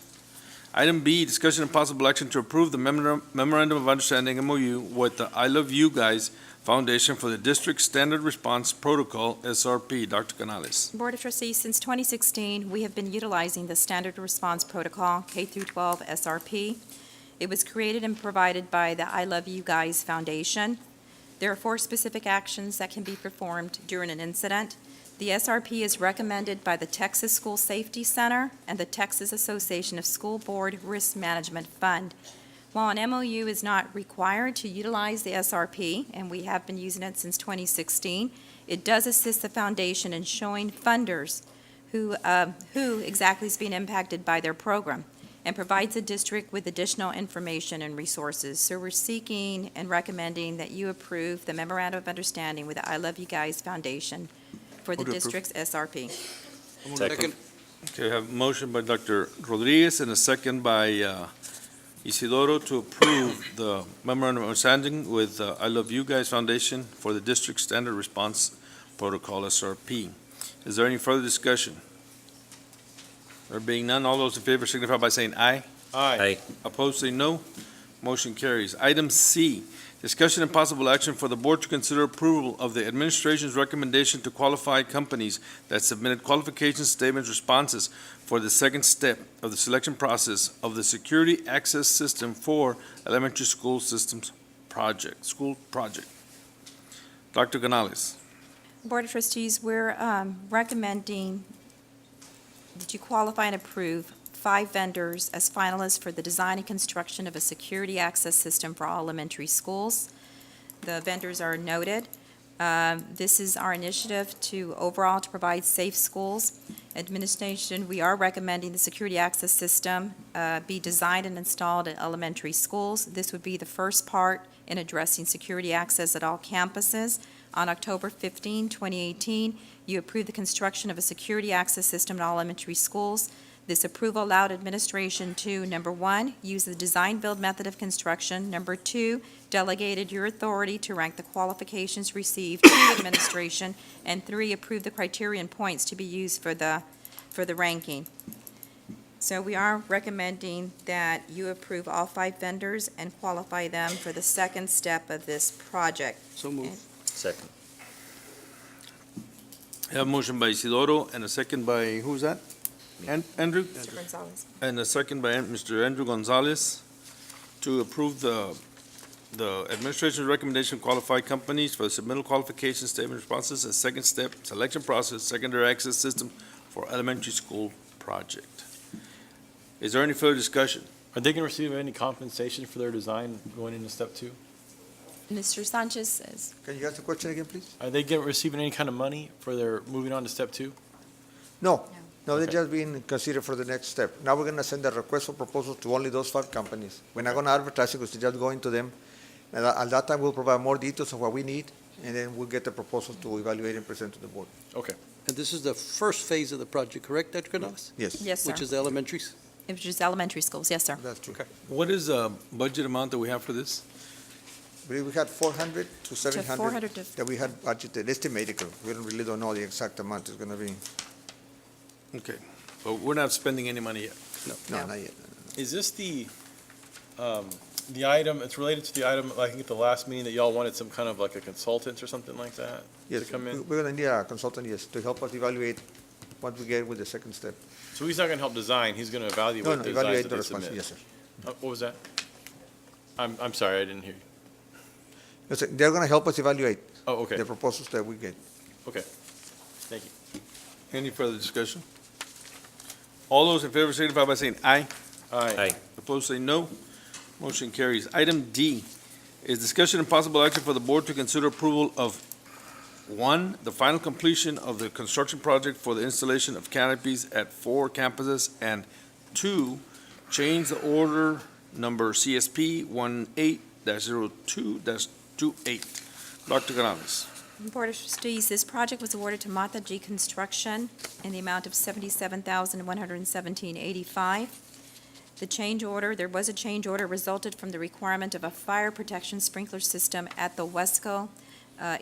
Speaker 1: Item B, discussion and possible action to approve the memorandum of understanding, MOU, with the I Love You Guys Foundation for the District Standard Response Protocol, SRP. Dr. Canales.
Speaker 2: Board of Trustees, since 2016, we have been utilizing the Standard Response Protocol, K-12 SRP. It was created and provided by the I Love You Guys Foundation. There are 4 specific actions that can be performed during an incident. The SRP is recommended by the Texas School Safety Center and the Texas Association of School Board Risk Management Fund. While an MOU is not required to utilize the SRP, and we have been using it since 2016, it does assist the foundation in showing funders who exactly is being impacted by their program, and provides the district with additional information and resources. So we're seeking and recommending that you approve the memorandum of understanding with the I Love You Guys Foundation for the district's SRP.
Speaker 21: Second.
Speaker 1: Okay, I have a motion by Dr. Rodriguez and a second by Isidoro to approve the memorandum of understanding with I Love You Guys Foundation for the District Standard Response Protocol, SRP. Is there any further discussion? There being none, all those in favor signify by saying aye.
Speaker 4: Aye.
Speaker 1: Opposed, say no. Motion carries. Item C, discussion and possible action for the board to consider approval of the administration's recommendation to qualified companies that submitted qualification statements responses for the second step of the selection process of the Security Access System for Elementary School Systems School Project. Dr. Canales.
Speaker 2: Board of Trustees, we're recommending that you qualify and approve 5 vendors as finalists for the design and construction of a security access system for all elementary schools. The vendors are noted. This is our initiative to provide safe schools. Administration, we are recommending the security access system be designed and installed at elementary schools. This would be the first part in addressing security access at all campuses. On October 15, 2018, you approved the construction of a security access system at all elementary schools. This approval allowed administration to, number 1, use the design-build method of construction. Number 2, delegated your authority to rank the qualifications received to administration. And 3, approve the criterion points to be used for the ranking. So we are recommending that you approve all 5 vendors and qualify them for the second step of this project.
Speaker 19: So moved.
Speaker 15: Second.
Speaker 1: I have a motion by Isidoro and a second by, who's that? Andrew?
Speaker 2: Mr. Gonzalez.
Speaker 1: And a second by Mr. Andrew Gonzalez to approve the administration's recommendation of qualified companies for the submittal qualification statement responses as second step selection process, secondary access system for elementary school project. Is there any further discussion?
Speaker 4: Are they going to receive any compensation for their design going into step 2?
Speaker 2: Mr. Sanchez says.
Speaker 6: Can you ask the question again, please?
Speaker 4: Are they receiving any kind of money for their moving on to step 2?
Speaker 6: No, they're
Speaker 4: Okay.
Speaker 6: just being considered for the next step. Now we're gonna send a request for proposal to only those 5 companies. We're not gonna advertise it, because it's just going to them. And at that time, we'll provide more details of what we need, and then we'll get the proposal to evaluate and present to the board.
Speaker 4: Okay.
Speaker 19: And this is the first phase of the project, correct, Dr. Canales?
Speaker 6: Yes.
Speaker 2: Yes, sir.
Speaker 19: Which is the elementaries?
Speaker 2: Which is elementary schools, yes, sir.
Speaker 6: That's true.
Speaker 1: What is the budget amount that we have for this?
Speaker 6: We had 400 to 700
Speaker 2: 400 to-
Speaker 6: that we had budgeted, estimated, 'cause we don't know the exact amount it's gonna be.
Speaker 1: Okay, but we're not spending any money yet.
Speaker 6: No, not yet.
Speaker 4: Is this the item, it's related to the item, I think at the last meeting that y'all wanted some kind of like a consultant or something like that?
Speaker 6: Yes,
Speaker 4: To come in?
Speaker 6: we're gonna need a consultant, yes, to help us evaluate what we get with the second step.
Speaker 4: So he's not going to help design, he's going to evaluate
Speaker 6: No,
Speaker 4: the designs
Speaker 6: evaluate
Speaker 4: that
Speaker 6: the
Speaker 4: they
Speaker 6: response,
Speaker 4: submit?
Speaker 6: yes, sir.
Speaker 4: What was that? I'm sorry, I didn't hear you.
Speaker 6: Yes, sir. They're gonna help us evaluate
Speaker 4: Oh, okay,
Speaker 6: the proposals that we get.
Speaker 4: okay. Thank you.
Speaker 1: Any further discussion? All those in favor signify by saying aye.
Speaker 4: Aye.
Speaker 1: Opposed, say no. Motion carries. Item D is discussion and possible action for the board to consider approval of 1, the final completion of the construction project for the installation of canopies at 4 campuses, and 2, change the order number CSP 18-02-28. Dr. Canales.
Speaker 2: Board of Trustees, this project was awarded to Mata G Construction in the amount of $77,117.85. The change order, there was a change order, resulted from the requirement of a fire protection sprinkler system at the Weslaco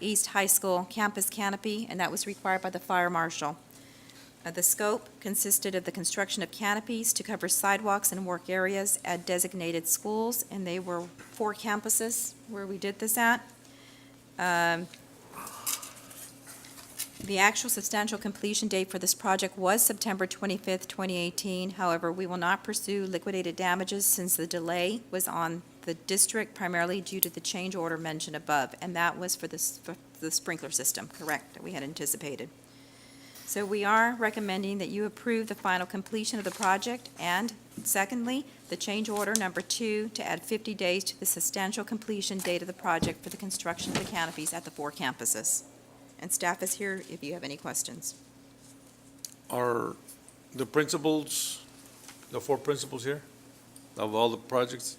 Speaker 2: East High School campus canopy, and that was required by the fire marshal. The scope consisted of the construction of canopies to cover sidewalks and work areas at designated schools, and they were 4 campuses where we did this at. The actual substantial completion date for this project was September 25th, 2018. However, we will not pursue liquidated damages since the delay was on the district primarily due to the change order mentioned above, and that was for the sprinkler system, correct, that we had anticipated. So we are recommending that you approve the final completion of the project, and secondly, the change order number 2 to add 50 days to the substantial completion date of the project for the construction of the canopies at the 4 campuses. And staff is here if you have any questions.
Speaker 1: Are the principals, the 4 principals here of all the projects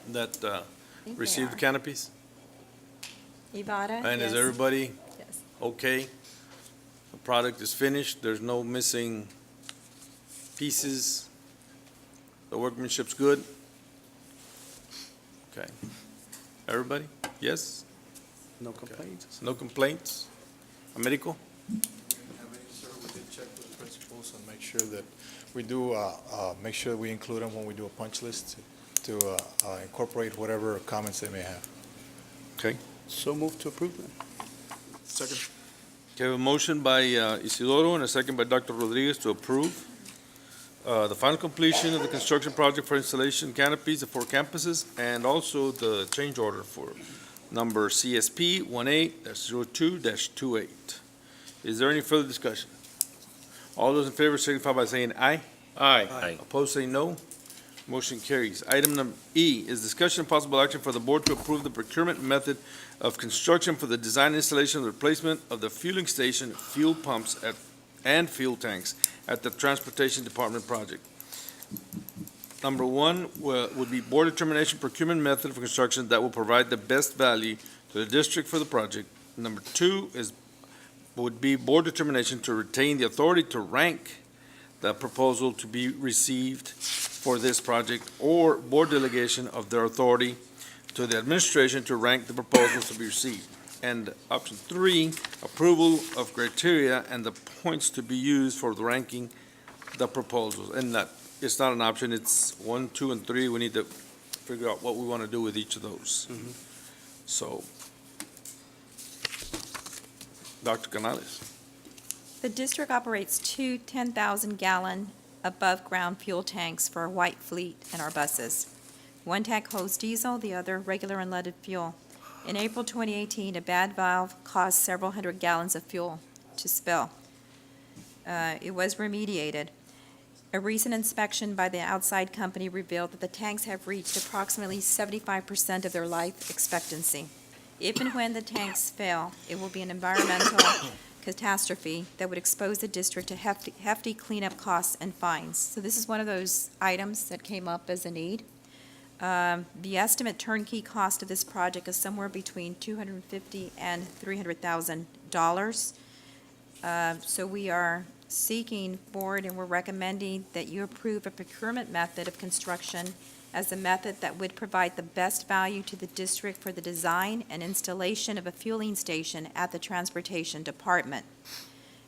Speaker 1: that
Speaker 2: think they
Speaker 1: received
Speaker 2: are.
Speaker 1: canopies?
Speaker 2: Ivada?
Speaker 1: And is
Speaker 2: yes.
Speaker 1: everybody
Speaker 2: Yes.
Speaker 1: okay? The product is finished, there's no missing pieces, the workmanship's good? Okay. Everybody? Yes?
Speaker 19: No complaints?
Speaker 1: No complaints? Americo?
Speaker 15: We did check with the principals and make sure that we do, make sure we include them when we do a punch list to incorporate whatever comments they may have.
Speaker 1: Okay.
Speaker 19: So move to approve then.
Speaker 13: Second.
Speaker 1: Okay, a motion by Isidoro and a second by Dr. Rodriguez to approve the final completion of the construction project for installation canopies at 4 campuses and also the change order for number CSP 18-02-28. Is there any further discussion? All those in favor signify by saying aye.
Speaker 11: Aye.
Speaker 1: Opposed, say no. Motion carries. Item number E is discussion and possible action for the board to approve the procurement method of construction for the design and installation of the replacement of the fueling station, fuel pumps and fuel tanks at the Transportation Department project. Number one would be board determination procurement method for construction that will provide the best value to the district for the project. Number two would be board determination to retain the authority to rank the proposal to be received for this project, or board delegation of their authority to the administration to rank the proposals to be received. And option three, approval of criteria and the points to be used for the ranking the proposals. And that, it's not an option, it's 1, 2, and 3. We need to figure out what we want to do with each of those. So, Dr. Canales.
Speaker 2: The district operates 2 10,000-gallon above-ground fuel tanks for our white fleet and our buses. One tank holds diesel, the other regular unleaded fuel. In April 2018, a bad valve caused several hundred gallons of fuel to spill. It was remediated. A recent inspection by the outside company revealed that the tanks have reached approximately 75% of their life expectancy. If and when the tanks fail, it will be an environmental catastrophe that would expose the district to hefty cleanup costs and fines. So this is one of those items that came up as a need. The estimate turnkey cost of this project is somewhere between $250,000 and $300,000. So we are seeking board and we're recommending that you approve a procurement method of construction as a method that would provide the best value to the district for the design and installation of a fueling station at the Transportation Department.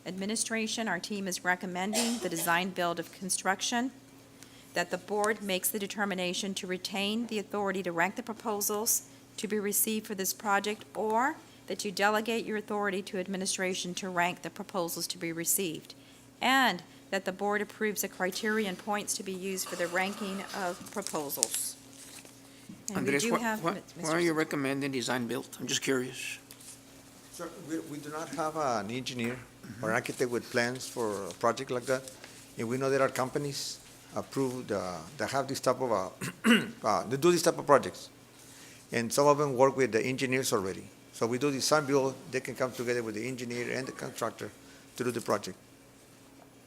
Speaker 2: Administration, our team is recommending the design build of construction, that the board makes the determination to retain the authority to rank the proposals to be received for this project, or that you delegate your authority to administration to rank the proposals to be received, and that the board approves the criteria and points to be used for the ranking of proposals. And we
Speaker 7: Andres,
Speaker 2: do have,
Speaker 7: why are you recommending design build? I'm just curious.
Speaker 6: Sir, we do not have an engineer or architect with plans for a project like that. And we know there are companies approved that have this type of, they do this type of projects. And some of them work with the engineers already. So we do design build, they can come together with the engineer and the contractor to do the project,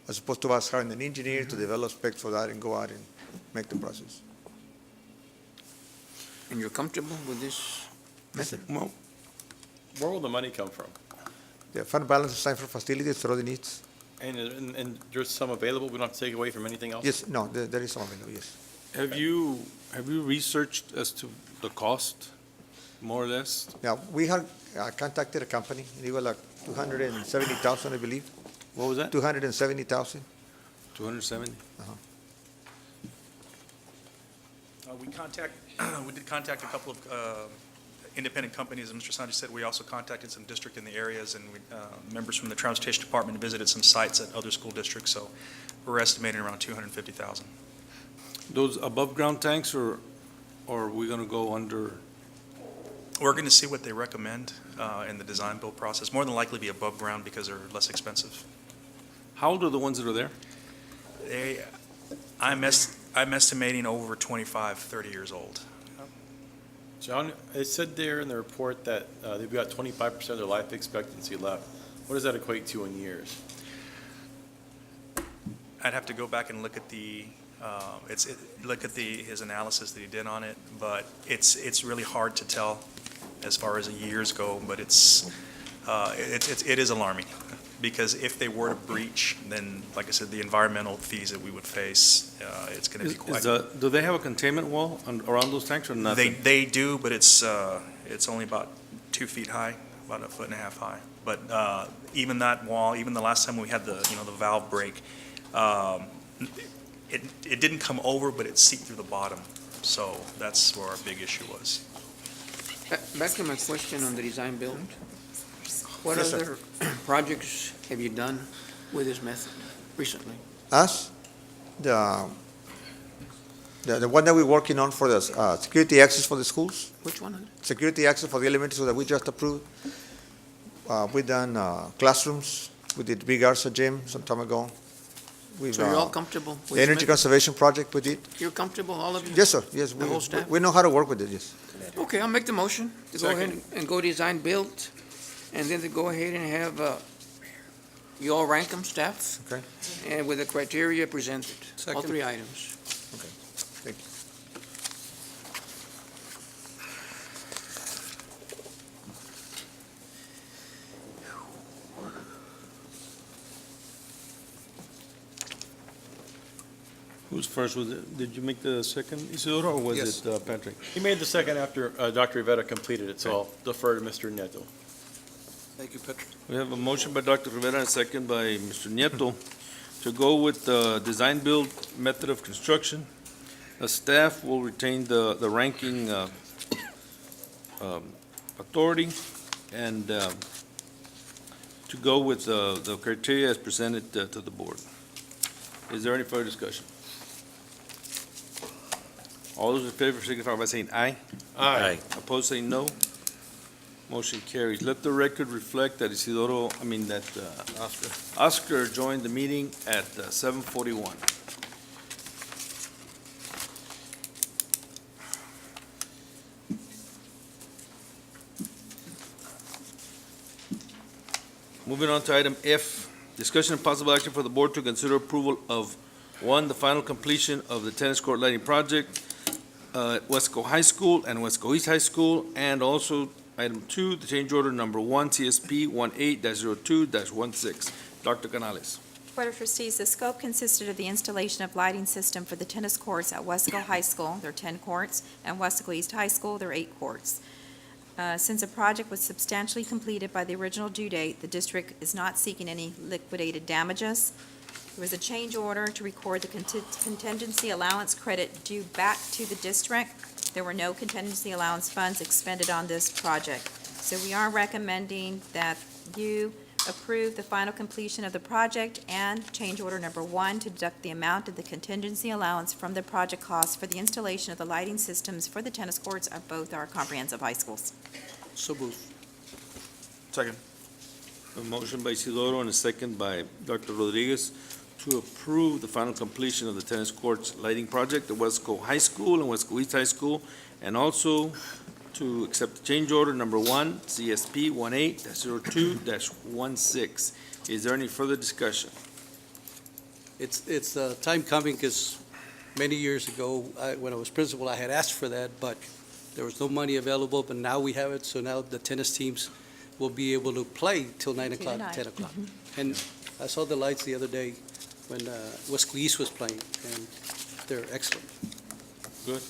Speaker 6: as opposed to us hiring an engineer to develop specs for that and go out and make the process.
Speaker 7: And you're comfortable with this method?
Speaker 4: Well, where will the money come from?
Speaker 6: The fund balance assigned for facilities through the needs.
Speaker 4: And there's some available, we don't have to take away from anything else?
Speaker 6: Yes, no, there is some available, yes.
Speaker 1: Have you researched as to the cost, more or less?
Speaker 6: Yeah, we have contacted a company, they were like 270,000, I believe.
Speaker 1: What was that?
Speaker 6: 270,000.
Speaker 1: 270?
Speaker 12: We did contact a couple of independent companies, and Mr. Sanchez said we also contacted some district in the areas, and members from the Transportation Department visited some sites at other school districts, so we're estimating around 250,000.
Speaker 1: Those above-ground tanks, or are we going to go under?
Speaker 12: We're going to see what they recommend in the design build process. More than likely be above ground because they're less expensive.
Speaker 1: How old are the ones that are there?
Speaker 12: I'm estimating over 25, 30 years old.
Speaker 4: John, it said there in the report that they've got 25% of their life expectancy left. What does that equate to in years?
Speaker 12: I'd have to go back and look at his analysis that he did on it, but it's really hard to tell as far as the years go. But it is alarming, because if they were to breach, then, like I said, the environmental fees that we would face, it's going to be quite.
Speaker 1: Do they have a containment wall around those tanks or nothing?
Speaker 12: They do, but it's only about 2 feet high, about a foot and a half high. But even that wall, even the last time we had the valve break, it didn't come over, but it seeped through the bottom. So that's where our big issue was.
Speaker 7: Back to my question on the design build. What
Speaker 6: Yes, sir.
Speaker 7: other projects have you done with this method recently?
Speaker 6: Us, the one that we're working on for the security access for the schools,
Speaker 7: Which one?
Speaker 6: security access for the elementary school that we just approved. We done classrooms. We did Big Arsa gym some time ago. We've,
Speaker 7: So you're all comfortable with
Speaker 6: the
Speaker 7: this
Speaker 6: energy
Speaker 7: method?
Speaker 6: conservation project we did.
Speaker 7: You're comfortable, all of you?
Speaker 6: Yes, sir. Yes,
Speaker 7: The whole staff?
Speaker 6: we know how to work with it. Yes.
Speaker 7: Okay, I'll make the motion to go ahead
Speaker 6: Second.
Speaker 7: and go design build, and then to go ahead and have, you all rank them, staff?
Speaker 6: Okay.
Speaker 7: And with the criteria presented, all
Speaker 6: Second.
Speaker 7: three items.
Speaker 6: Okay. Thank you.
Speaker 1: Who's first? Was it, did you make the second, Isidoro, or was
Speaker 4: Yes.
Speaker 1: it Patrick?
Speaker 4: He made the second after Dr. Rivera completed it, so I'll defer to Mr. Nieto.
Speaker 19: Thank you, Patrick.
Speaker 1: We have a motion by Dr. Rivera and a second by Mr. Nieto to go with the design build method of construction. The staff will retain the ranking authority and to go with the criteria as presented to the board. Is there any further discussion? All those in favor signify by saying aye.
Speaker 4: Aye.
Speaker 1: Opposed, say no. Motion carries. Let the record reflect that Oscar joined the meeting at 7:41. Moving on to item F, discussion and possible action for the board to consider approval of, one, the final completion of the tennis court lighting project at Weslaco High School and Weslaco East High School, and also item 2, the change order number 1, CSP 18-02-16. Dr. Canales.
Speaker 2: Board of Trustees, the scope consisted of the installation of lighting system for the tennis courts at Weslaco High School, there are 10 courts, and Weslaco East High School, there are 8 courts. Since the project was substantially completed by the original due date, the district is not seeking any liquidated damages. There was a change order to record the contingency allowance credit due back to the district. There were no contingency allowance funds expended on this project. So we are recommending that you approve the final completion of the project and change order number 1 to deduct the amount of the contingency allowance from the project costs for the installation of the lighting systems for the tennis courts at both our comprehensive high schools.
Speaker 19: So moved.
Speaker 13: Second.
Speaker 1: A motion by Isidoro and a second by Dr. Rodriguez to approve the final completion of the tennis courts lighting project at Weslaco High School and Weslaco East High School, and also to accept the change order number 1, CSP 18-02-16. Is there any further discussion?
Speaker 19: It's time coming because many years ago, when I was principal, I had asked for that, but there was no money available, but now we have it, so now the tennis teams will be able to play till 9 o'clock, 10 o'clock. And I saw the lights the other day when Weslaco East was playing, and they're excellent.
Speaker 1: Good.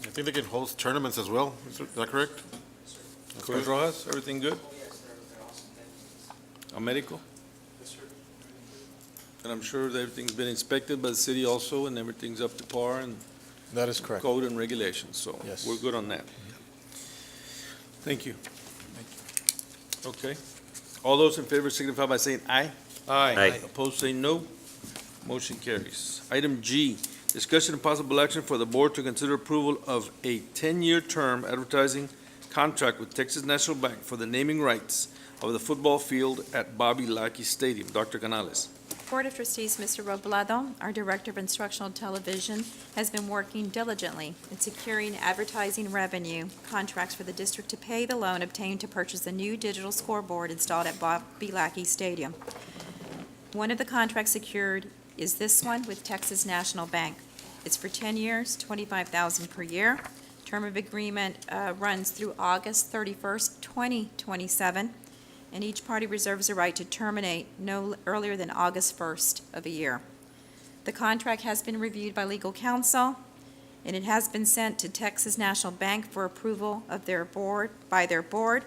Speaker 11: I think they can host tournaments as well. Is that correct?
Speaker 1: Cruz Rojas, everything good? Americo? And I'm sure that everything's been inspected by the city also, and everything's up to par and
Speaker 4: That is correct.
Speaker 1: code and regulations, so
Speaker 4: Yes.
Speaker 1: we're good on that. Thank you. Okay. All those in favor signify by saying aye.
Speaker 4: Aye.
Speaker 1: Opposed, say no. Motion carries. Item G, discussion and possible action for the board to consider approval of a 10-year term advertising contract with Texas National Bank for the naming rights of the football field at Bobby Lackey Stadium. Dr. Canales.
Speaker 2: Board of Trustees, Mr. Robledo, our Director of Instructional Television, has been working diligently in securing advertising revenue contracts for the district to pay the loan obtained to purchase a new digital scoreboard installed at Bobby Lackey Stadium. One of the contracts secured is this one with Texas National Bank. It's for 10 years, $25,000 per year. Term of agreement runs through August 31st, 2027. And each party reserves the right to terminate no earlier than August 1st of a year. The contract has been reviewed by legal counsel, and it has been sent to Texas National Bank for approval of by their board,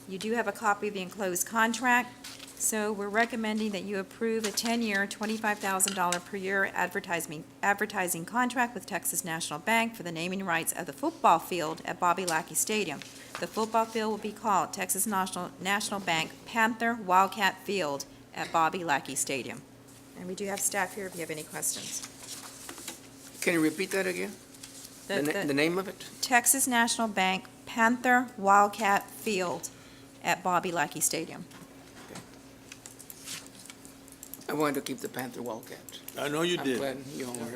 Speaker 2: You do have a copy of the enclosed contract, so we're recommending that you approve a 10-year, $25,000 per year advertising contract with Texas National Bank for the naming rights of the football field at Bobby Lackey Stadium. The football field will be called Texas National Bank Panther Wildcat Field at Bobby Lackey Stadium. And we do have staff here if you have any questions.
Speaker 7: Can you repeat that again? The name of it?
Speaker 2: Texas National Bank Panther Wildcat Field at Bobby Lackey Stadium.
Speaker 7: I wanted to keep the Panther Wildcat.
Speaker 1: I know you
Speaker 7: I'm
Speaker 1: did.
Speaker 7: glad you all were.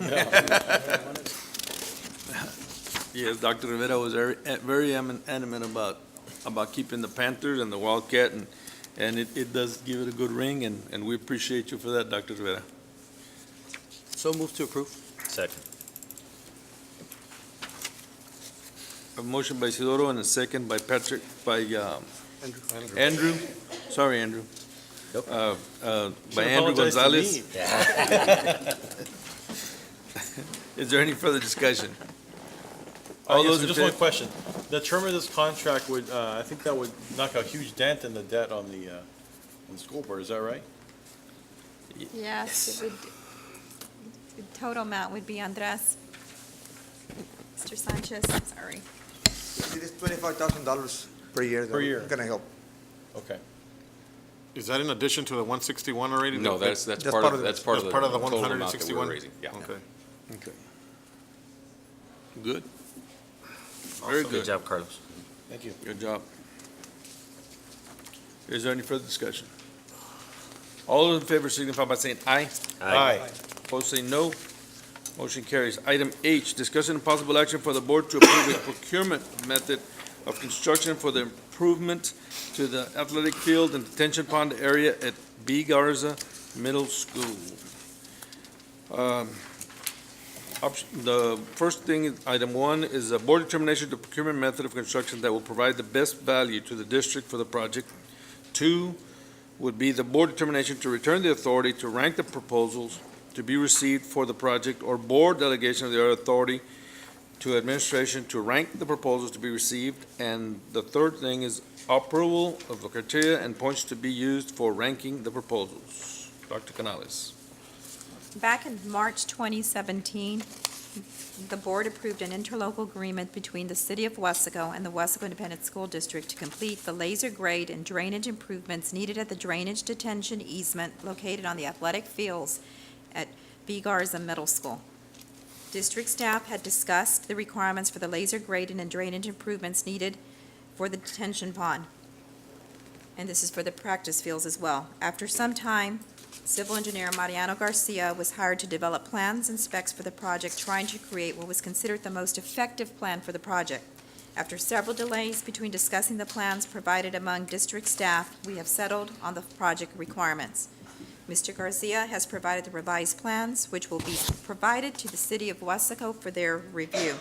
Speaker 1: Yes, Dr. Rivera was very adamant about keeping the Panthers and the Wildcat, and it does give it a good ring, and we appreciate you for that, Dr. Rivera.
Speaker 19: So move to approve.
Speaker 10: Second.
Speaker 1: A motion by Isidoro and a second by Andrew. Sorry, Andrew. By Andrew Gonzalez. Is there any further discussion? All those in
Speaker 4: Just one
Speaker 1: favor?
Speaker 4: question. The term of this contract would, I think that would knock a huge dent in the debt on the school board, is that right?
Speaker 2: Yes, it would, the total amount would be, Andres. Mr. Sanchez, sorry.
Speaker 6: It is $25,000 per year.
Speaker 4: Per year.
Speaker 6: Gonna help.
Speaker 4: Okay.
Speaker 13: Is that in addition to the 161 already?
Speaker 9: No, that's
Speaker 6: That's
Speaker 9: part
Speaker 6: part
Speaker 9: of,
Speaker 6: of
Speaker 9: that's
Speaker 6: it.
Speaker 9: part of the
Speaker 13: That's part of the
Speaker 9: total amount that we're
Speaker 13: 161?
Speaker 9: raising, yeah.
Speaker 13: Okay.
Speaker 1: Okay. Good. Very
Speaker 10: Good
Speaker 1: good.
Speaker 10: job, Carlos.
Speaker 4: Thank you.
Speaker 1: Good job. Is there any further discussion? All those in favor signify by saying aye.
Speaker 4: Aye.
Speaker 1: Opposed, say no. Motion carries. Item H, discussion and possible action for the board to approve a procurement method of construction for the improvement to the athletic field and detention pond area at B. Garza Middle School. The first thing, item 1, is a board determination to procurement method of construction that will provide the best value to the district for the project. 2 would be the board determination to return the authority to rank the proposals to be received for the project, or board delegation of the authority to administration to rank the proposals to be received. And the third thing is approval of the criteria and points to be used for ranking the proposals. Dr. Canales.
Speaker 2: Back in March 2017, the board approved an interlocal agreement between the City of Weslaco and the Weslaco Independent School District to complete the laser grade and drainage improvements needed at the drainage detention easement located on the athletic fields at B. Garza Middle School. District staff had discussed the requirements for the laser grading and drainage improvements needed for the detention pond. And this is for the practice fields as well. After some time, civil engineer Mariano Garcia was hired to develop plans and specs for the project, trying to create what was considered the most effective plan for the project. After several delays between discussing the plans provided among district staff, we have settled on the project requirements. Mr. Garcia has provided the revised plans, which will be provided to the City of Weslaco for their review.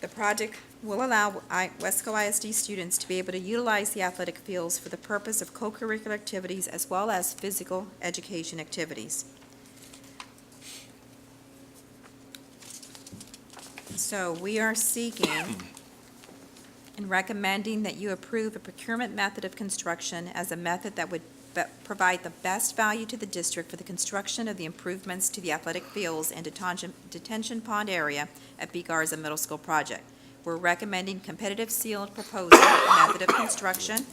Speaker 2: The project will allow Weslaco ISD students to be able to utilize the athletic fields for the purpose of co-curricular activities as well as physical education activities. So we are seeking and recommending that you approve a procurement method of construction as a method that would provide the best value to the district for the construction of the improvements to the athletic fields and detention pond area at B. Garza Middle School project. We're recommending competitive sealed proposal method of construction,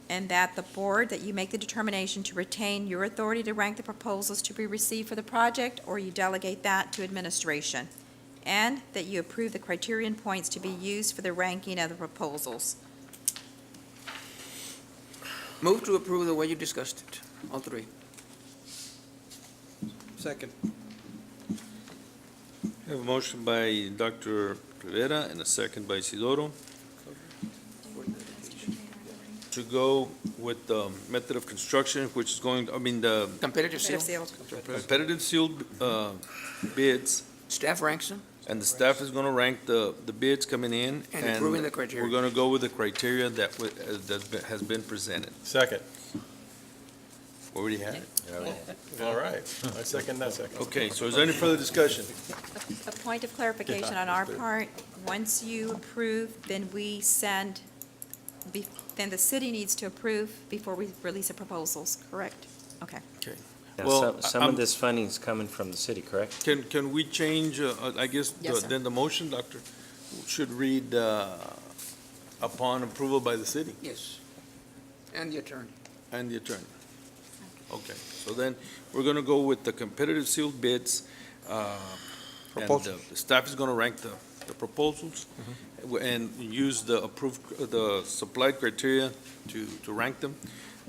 Speaker 2: and that the board, that you make the determination to retain your authority to rank the proposals to be received for the project, or you delegate that to administration, and that you approve the criterion points to be used for the ranking of the proposals.
Speaker 7: Move to approve the way you discussed it, all three.
Speaker 19: Second.
Speaker 1: We have a motion by Dr. Rivera and a second by Isidoro to go with the method of construction, which is going, the
Speaker 7: Competitive seal.
Speaker 1: competitive sealed bids,
Speaker 7: Staff ranks them.
Speaker 1: and the staff is going to rank the bids coming in.
Speaker 7: And approving the criteria.
Speaker 1: We're going to go with the criteria that has been presented.
Speaker 4: Second.
Speaker 1: We already had it.
Speaker 4: All right. I second that second.
Speaker 1: Okay, so is there any further discussion?
Speaker 2: A point of clarification on our part, Once you approve, then then the city needs to approve before we release the proposals, correct? Okay.
Speaker 1: Okay.
Speaker 10: Yeah,
Speaker 1: Well,
Speaker 10: some of this funding is coming from the city, correct?
Speaker 1: Can we change, I guess,
Speaker 2: Yes, sir.
Speaker 1: then the motion, Doctor, should read, upon approval by the city
Speaker 7: Yes. And the attorney.
Speaker 1: and the attorney? Okay, so then we're gonna go with the competitive sealed bids, and
Speaker 6: Proposals.
Speaker 1: the staff is gonna rank the proposals and use the supplied criteria to rank them.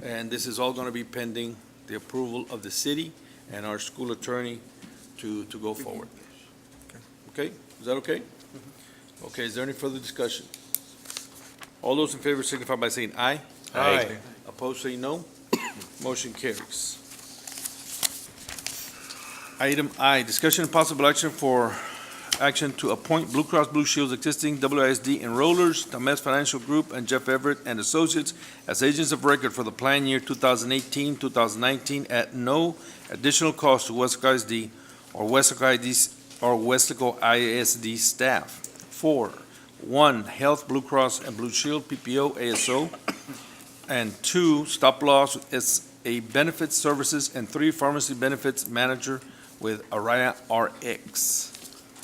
Speaker 1: And this is all gonna be pending the approval of the city and our school attorney to go forward. Okay, is that okay? Okay, is there any further discussion? All those in favor signify by saying aye.
Speaker 10: Aye.
Speaker 1: Opposed, say no. Motion carries. Item I, discussion and possible action for action to appoint Blue Cross Blue Shield's existing WISD enrollers, Tames Financial Group, and Jeff Everett and Associates as agents of record for the plan year 2018-2019 at no additional cost to Weslaco ISD or Weslaco ISD staff. 4, 1, Health Blue Cross and Blue Shield, PPO, ASO, and 2, Stop Loss SA Benefits Services, and 3, Pharmacy Benefits Manager with Araya RX.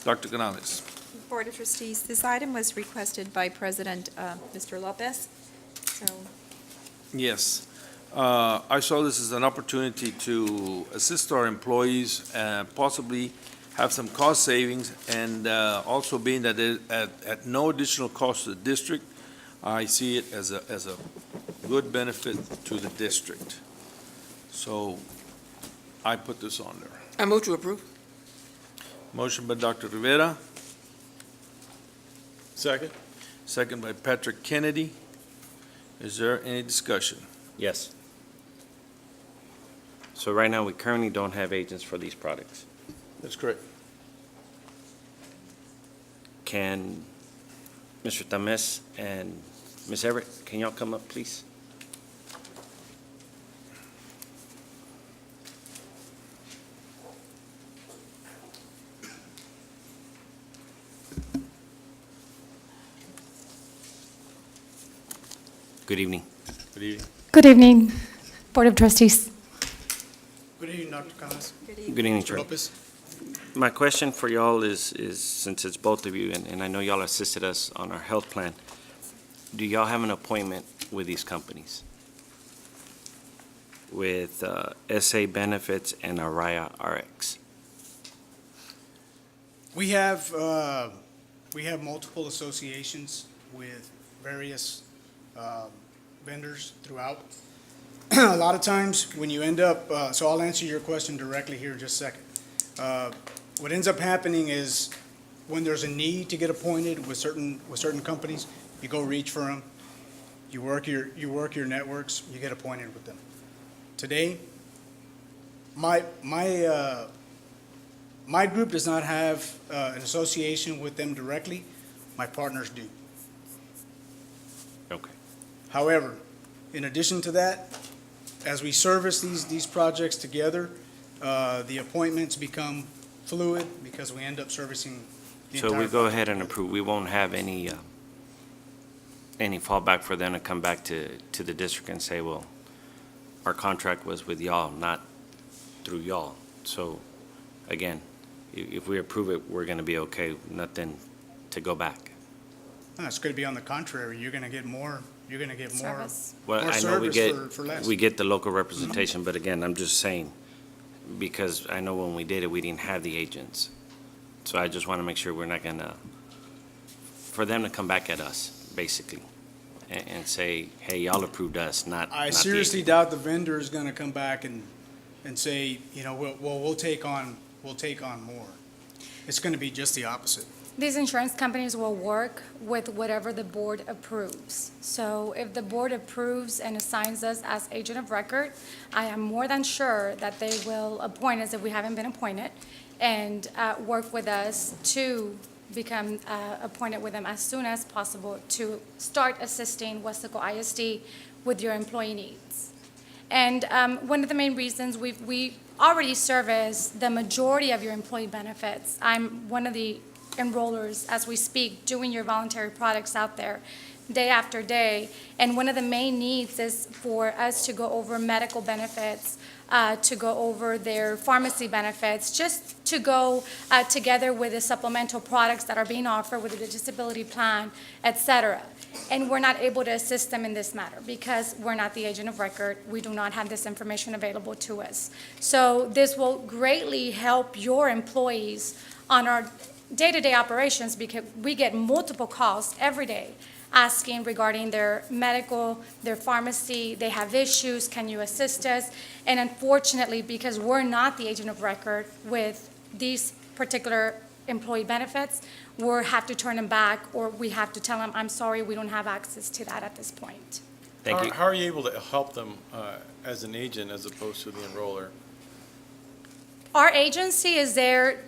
Speaker 1: Dr. Canales.
Speaker 2: Board of Trustees, this item was requested by President Mr. Lopez, so
Speaker 1: Yes. I saw this as an opportunity to assist our employees and possibly have some cost savings, and also being that at no additional cost to the district, I see it as a good benefit to the district. So I put this on there.
Speaker 7: I move to approve.
Speaker 1: Motion by Dr. Rivera,
Speaker 4: Second?
Speaker 1: second by Patrick Kennedy. Is there any discussion?
Speaker 10: Yes. So right now, we currently don't have agents for these products.
Speaker 1: That's correct.
Speaker 10: Can Mr. Tames and Ms. Everett, can y'all come up, please? Good evening.
Speaker 1: Good evening.
Speaker 21: Good evening, Board of Trustees.
Speaker 5: Good evening, Dr. Canas.
Speaker 10: Good evening, Chair.
Speaker 5: Lopez.
Speaker 10: My question for y'all is since it's both of you, and I know y'all assisted us on our health plan, do y'all have an appointment with these companies? With SA Benefits and Araya RX?
Speaker 22: We have multiple associations with various vendors throughout. A lot of times, when you end up, so I'll answer your question directly here in just a second. What ends up happening is when there's a need to get appointed with certain companies, you go reach for them, you work your networks, you get appointed with them. Today, my group does not have an association with them directly. My partners do.
Speaker 10: Okay.
Speaker 22: However, in addition to that, as we service these projects together, the appointments become fluid because we end up servicing the entire.
Speaker 10: So we go ahead and approve, we won't have any fallback for them to come back to the district and say, well, our contract was with y'all, not through y'all. So, again, if we approve it, we're gonna be okay, nothing to go back.
Speaker 22: No, it's going to be on the contrary. You're going to get more
Speaker 2: Service.
Speaker 10: Well,
Speaker 22: more
Speaker 10: I know
Speaker 22: service for less.
Speaker 10: we get the local representation, but again, I'm just saying, because I know when we did it, we didn't have the agents. So I just want to make sure we're not gonna, for them to come back at us, basically, and say, hey, y'all approved us, not
Speaker 22: I
Speaker 10: the
Speaker 22: seriously
Speaker 10: agent.
Speaker 22: doubt the vendor is going to come back and say, you know, we'll take on more. It's going to be just the opposite.
Speaker 21: These insurance companies will work with whatever the board approves. So if the board approves and assigns us as agent of record, I am more than sure that they will appoint us if we haven't been appointed and work with us to become appointed with them as soon as possible to start assisting Weslaco ISD with your employee needs. And one of the main reasons we already service the majority of your employee benefits. I'm one of the enrollers as we speak, doing your voluntary products out there day after day. And one of the main needs is for us to go over medical benefits, to go over their pharmacy benefits, just to go together with the supplemental products that are being offered with the disability plan, et cetera. And we're not able to assist them in this matter because we're not the agent of record. We do not have this information available to us. So this will greatly help your employees on our day-to-day operations because we get multiple calls every day asking regarding their medical, their pharmacy, they have issues, can you assist us? And unfortunately, because we're not the agent of record with these particular employee benefits, we'll have to turn them back, or we have to tell them, I'm sorry, we don't have access to that at this point.
Speaker 4: Thank you. How are you able to help them as an agent as opposed to the enroller?
Speaker 21: Our agency is there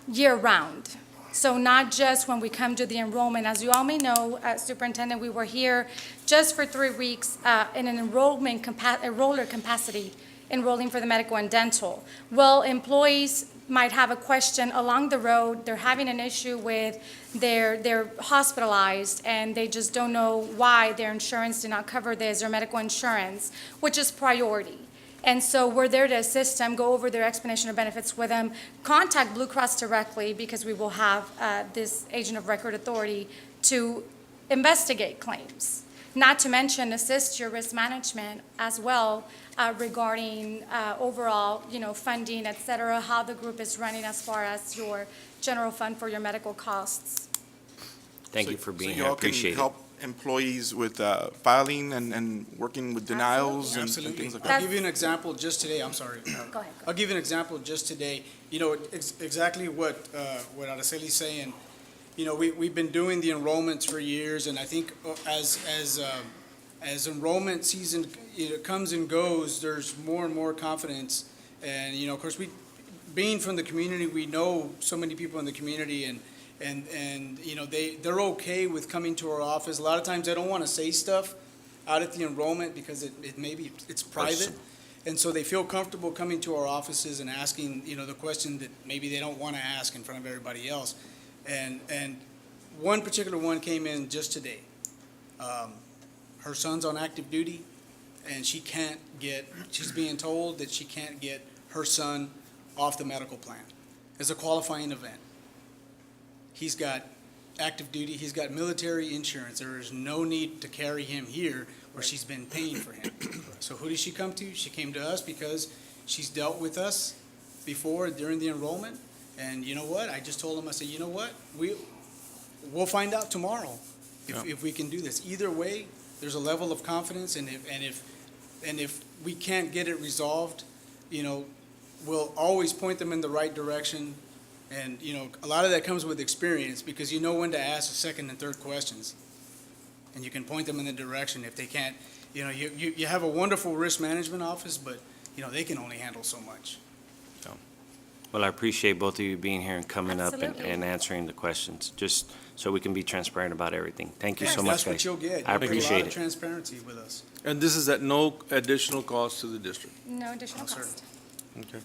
Speaker 21: year-round. So not just when we come to the enrollment. As you all may know, Superintendent, we were here just for 3 weeks in an enroller capacity, enrolling for the medical and dental. Well, employees might have a question along the road. They're having an issue with they're hospitalized and they just don't know why their insurance did not cover this, or medical insurance, which is priority. And so we're there to assist them, go over their explanation of benefits with them, contact Blue Cross directly because we will have this agent of record authority to investigate claims. Not to mention assist your risk management as well regarding overall, funding, et cetera, how the group is running as far as your general fund for your medical costs.
Speaker 3: Thank you for being
Speaker 13: So
Speaker 3: here.
Speaker 13: y'all
Speaker 3: I appreciate
Speaker 13: can
Speaker 3: it.
Speaker 13: help employees with filing and working with denials and
Speaker 22: Absolutely.
Speaker 13: things like
Speaker 22: I'll
Speaker 13: that?
Speaker 22: give you an example just today. I'm sorry.
Speaker 21: Go ahead.
Speaker 22: I'll give you an example just today. Exactly what Araceli's saying. We've been doing the enrollments for years, and I think as enrollment season comes and goes, there's more and more confidence. And of course, being from the community, we know so many people in the community, and they're okay with coming to our office. A lot of times they don't want to say stuff out at the enrollment because it's private. And so they feel comfortable coming to our offices and asking, the question that maybe they don't want to ask in front of everybody else. And one particular one came in just today. Her son's on active duty and she's being told that she can't get her son off the medical plan. It's a qualifying event. He's got active duty, he's got military insurance. There is no need to carry him here where she's been paying for him. So who did she come to? She came to us because she's dealt with us before during the enrollment. And you know what? I just told him, I said, you know what? We'll find out tomorrow if we can do this. Either way, there's a level of confidence, and if we can't get it resolved, we'll always point them in the right direction. And, a lot of that comes with experience because you know when to ask the second and third questions. And you can point them in the direction if they can't. You have a wonderful risk management office, but, they can only handle so much.
Speaker 3: Well, I appreciate both of you being here and coming up
Speaker 21: Absolutely.
Speaker 3: and answering the questions, just so we can be transparent about everything. Thank you
Speaker 22: Yes,
Speaker 3: so much,
Speaker 22: that's
Speaker 3: guys.
Speaker 22: what you'll get.
Speaker 3: I
Speaker 22: You'll get a lot
Speaker 3: appreciate
Speaker 22: of
Speaker 3: it.
Speaker 22: transparency with us.
Speaker 1: And this is at no additional cost to the district.
Speaker 21: No additional
Speaker 22: sir.
Speaker 21: cost.
Speaker 1: Okay.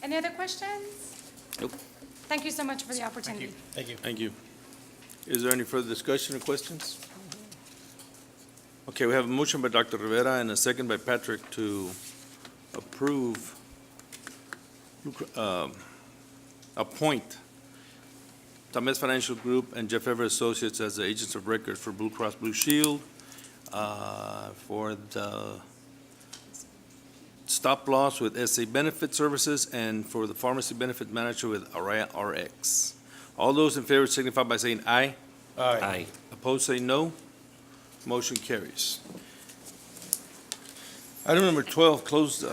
Speaker 21: Any other questions?
Speaker 3: Nope.
Speaker 21: Thank you so much for the opportunity.
Speaker 4: Thank you.
Speaker 1: Thank you. Is there any further discussion or questions? Okay, we have a motion by Dr. Rivera and a second by Patrick to approve, appoint Tamez Financial Group and Jeff Everett Associates as the agents of record for Blue Cross Blue Shield for the stop loss with SA Benefit Services and for the pharmacy benefit manager with Araya RX. All those in favor signify by saying aye.
Speaker 3: Aye.
Speaker 1: Opposed, say no. Motion carries. Item number 12, closed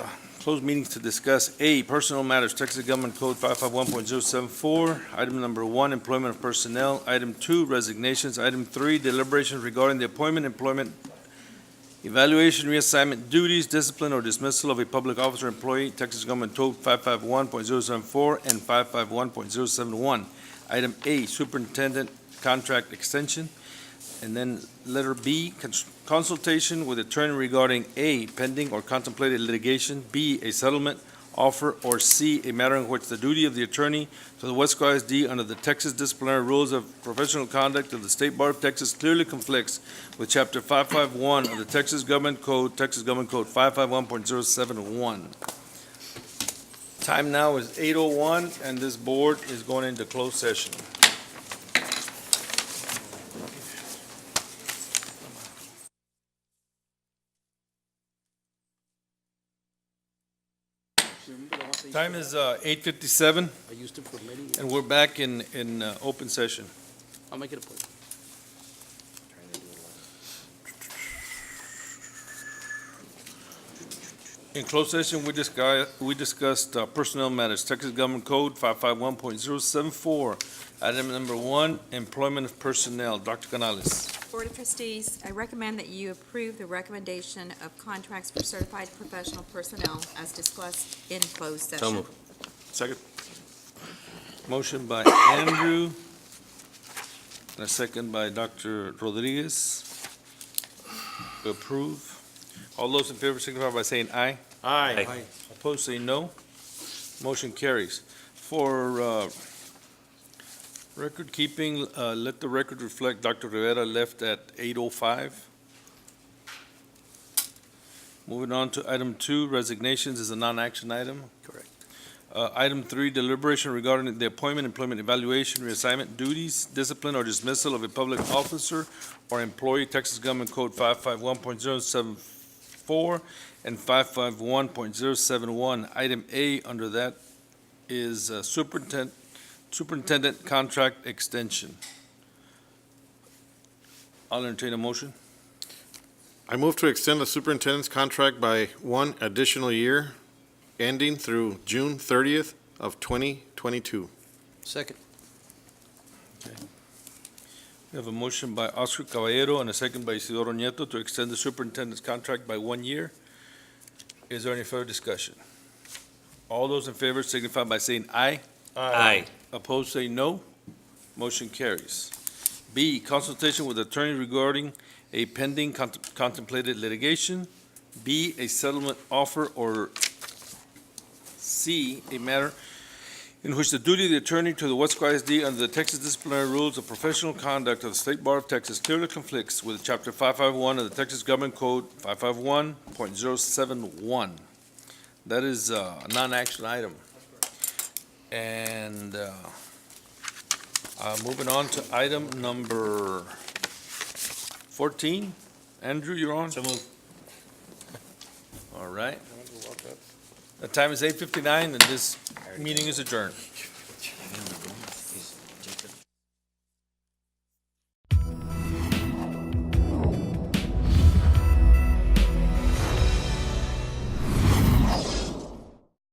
Speaker 1: meetings to discuss A, personnel matters, Texas Government Code 551.074. Item number 1, employment of personnel. Item 2, resignations. Item 3, deliberations regarding the appointment, employment, evaluation, reassignment, duties, discipline, or dismissal of a public officer or employee, Texas Government Code 551.074 and 551.071. Item A, superintendent contract extension. And then letter B, consultation with attorney regarding A, pending or contemplated litigation, B, a settlement, offer, or C, a matter in which the duty of the attorney to the Weslaco ISD under the Texas Disciplinary Rules of Professional Conduct of the State Bar of Texas clearly conflicts with Chapter 551 of the Texas Government Code, Texas Government Code 551.071. Time now is 8:01, and this board is going into closed session. Time is 8:57,
Speaker 19: I used it for many years.
Speaker 1: and we're back in open session.
Speaker 19: I'll make it a point.
Speaker 1: In closed session, we discussed personnel matters, Texas Government Code 551.074. Item number 1, employment of personnel. Dr. Canales.
Speaker 2: Board of Trustees, I recommend that you approve the recommendation of contracts for certified professional personnel as discussed in closed session.
Speaker 3: So moved.
Speaker 13: Second.
Speaker 1: Motion by Andrew, and a second by Dr. Rodriguez. To approve. All those in favor signify by saying aye.
Speaker 3: Aye.
Speaker 1: Opposed, say no. Motion carries. For record keeping, let the record reflect Dr. Rivera left at 8:05. Moving on to item 2, resignations is a non-action item.
Speaker 19: Correct.
Speaker 1: Item 3, deliberation regarding the appointment, employment evaluation, reassignment duties, discipline, or dismissal of a public officer or employee, Texas Government Code 551.074 and 551.071. Item A under that is superintendent contract extension. I'll entertain a motion.
Speaker 11: I move to extend the superintendent's contract by 1 additional year, ending through June 30th of 2022.
Speaker 19: Second.
Speaker 1: We have a motion by Oscar Caballero and a second by Isidoro Nieto to extend the superintendent's contract by 1 year. Is there any further discussion? All those in favor signify by saying aye.
Speaker 3: Aye.
Speaker 1: Opposed, say no. Motion carries. B, consultation with attorney regarding a pending contemplated litigation. B, a settlement offer, or C, a matter in which the duty of the attorney to the Weslaco ISD under the Texas Disciplinary Rules of Professional Conduct of the State Bar of Texas clearly conflicts with Chapter 551 of the Texas Government Code 551.071. That is a non-action item. And moving on to item number 14. Andrew, you're on?
Speaker 3: So moved.
Speaker 1: All right. The time is 8:59, and this meeting is adjourned.